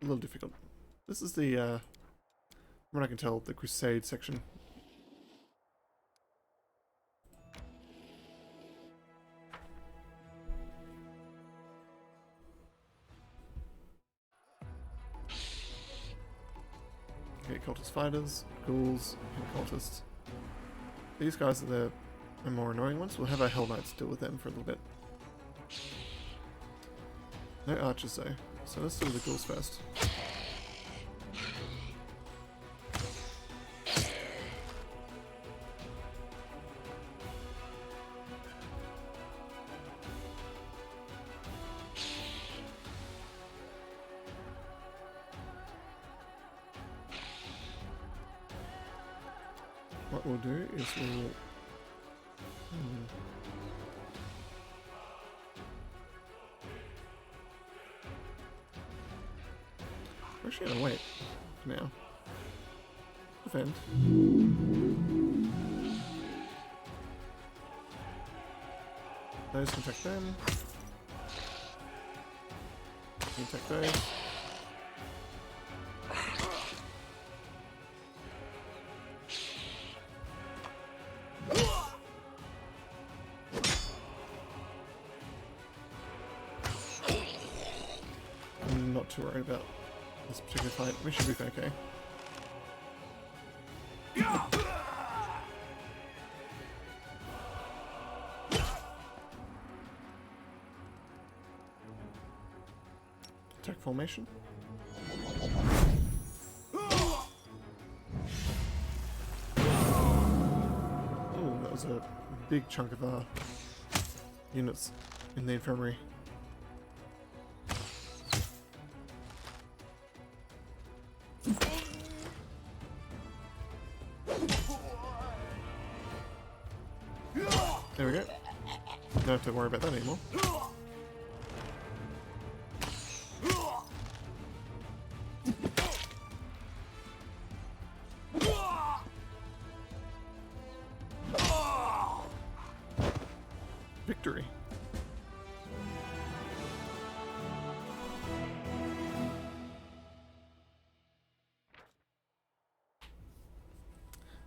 a little difficult. This is the, from what I can tell, the Crusade section. Okay, cultist fighters, ghouls, and cultists. These guys are the more annoying ones. We'll have our Hell Knights deal with them for a little bit. No archers though, so let's do the ghouls first. What we'll do is we'll... We're actually gonna wait for now. Defend. Those can attack them. You attack those. I'm not too worried about this particular fight. We should be okay. Attack formation. Oh, that was a big chunk of our units in the infirmary. There we go. Don't have to worry about that anymore. Victory.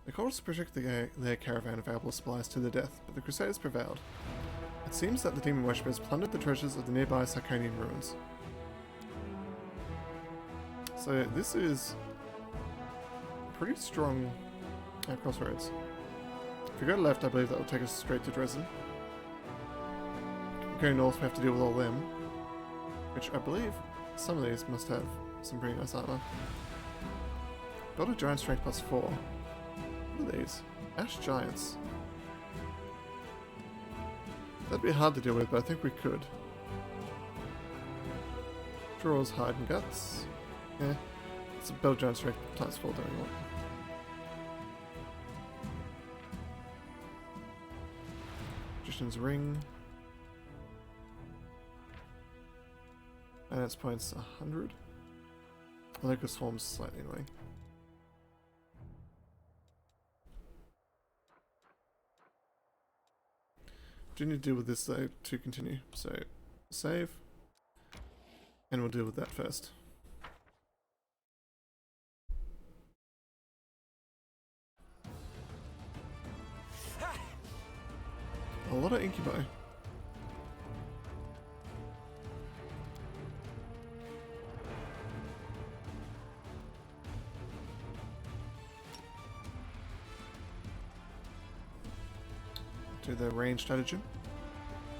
The cultists protected their caravan of valuable supplies to the death, but the Crusaders prevailed. It seems that the demon worshippers plundered the treasures of the nearby Sarkanian ruins. So this is pretty strong at crossroads. If we go left, I believe that will take us straight to Dresden. Going north, we have to deal with all them, which I believe some of these must have some pretty nice armor. Build a giant strength +4. What are these? Ash giants. That'd be hard to deal with, but I think we could. Draws hide and guts. Yeah, it's a build giant strength +4, don't we want? Magician's ring. And its points 100. Locust swarm's slightly annoying. Do need to deal with this though to continue. So save. And we'll deal with that first. A lot of incubi. Do the range stratagem.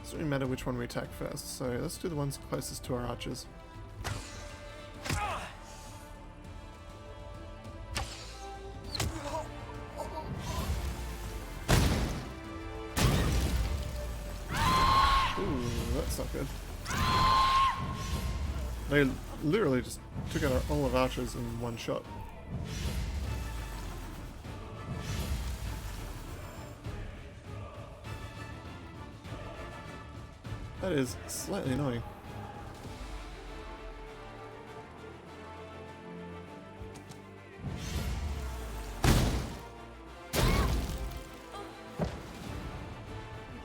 Doesn't really matter which one we attack first, so let's do the ones closest to our archers. Ooh, that's not good. They literally just took out all of archers in one shot. That is slightly annoying.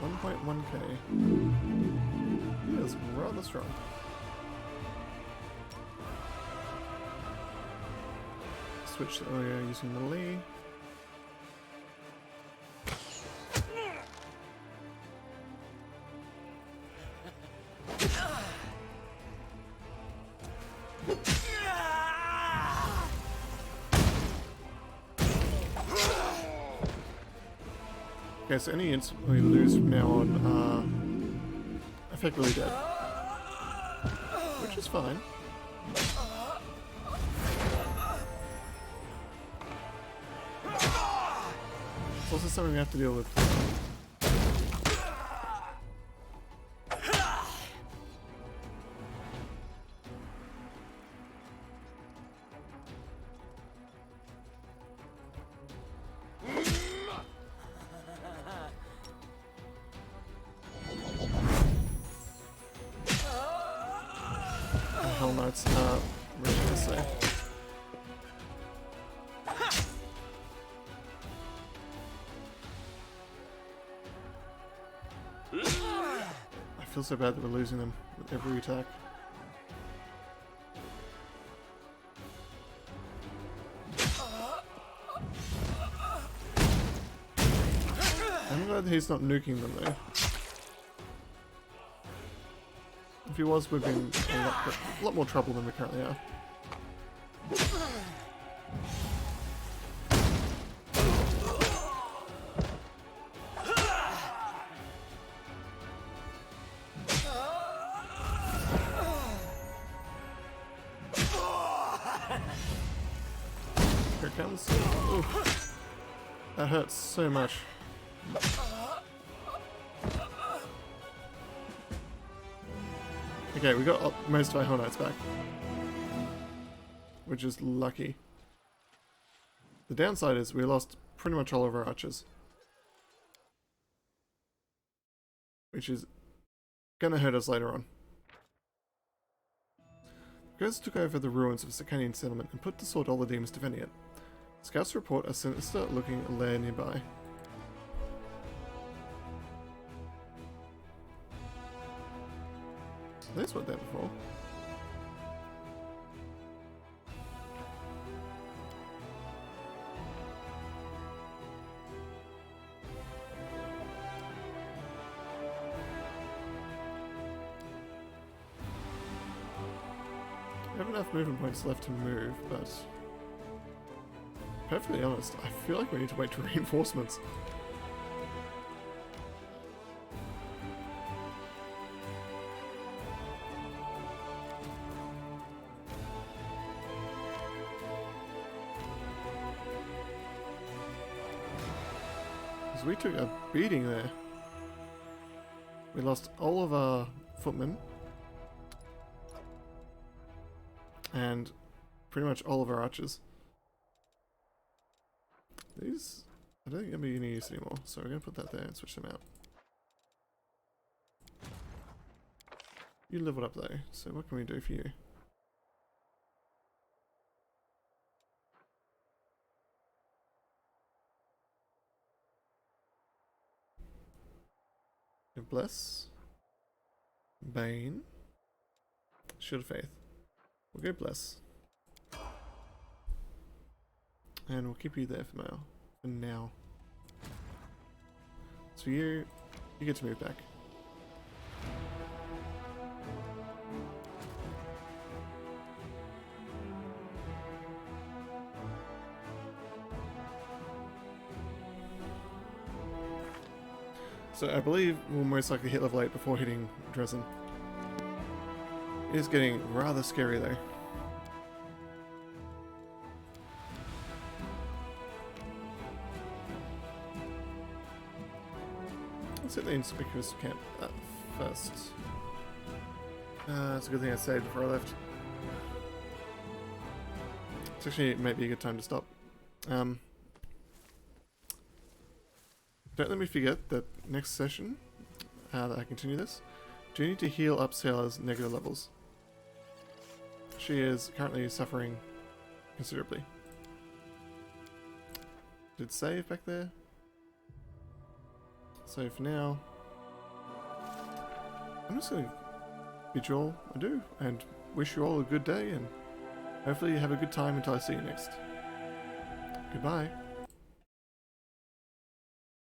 $1.1k. He is rather strong. Switch the area using melee. Okay, so any instant we lose from now on are effectively dead. Which is fine. It's also something we have to deal with. Hell Knights are ridiculously. I feel so bad that we're losing them with every attack. I'm glad he's not nuking them though. If he was, we'd be in a lot more trouble than we currently are. Here it comes. Ooh. That hurts so much. Okay, we got most of our Hell Knights back. Which is lucky. The downside is we lost pretty much all of our archers. which is gonna hurt us later on. Ghosts took over the ruins of Sicanian settlement and put to sword all the demons defending it. Scouts report a sinister-looking lair nearby. These weren't there before. I have enough movement points left to move, but perfectly honest, I feel like we need to wait for reinforcements. Because we took a beating there. We lost all of our footmen. And pretty much all of our archers. These, I don't think they're going to be any use anymore, so we're going to put that there and switch them out. You leveled up though, so what can we do for you? Bless. Bane. Shield of Faith. We'll go Bless. And we'll keep you there for now. So you get to move back. So I believe we'll most likely hit level 8 before hitting Dresden. It is getting rather scary though. Let's hit the inconspicuous camp first. It's a good thing I saved before I left. It's actually maybe a good time to stop. Don't let me forget that next session, that I continue this, do need to heal up Sailor's negative levels. She is currently suffering considerably. Did save back there? So for now, I'm just going to bid you all adieu and wish you all a good day, and hopefully you have a good time until I see you next. Goodbye.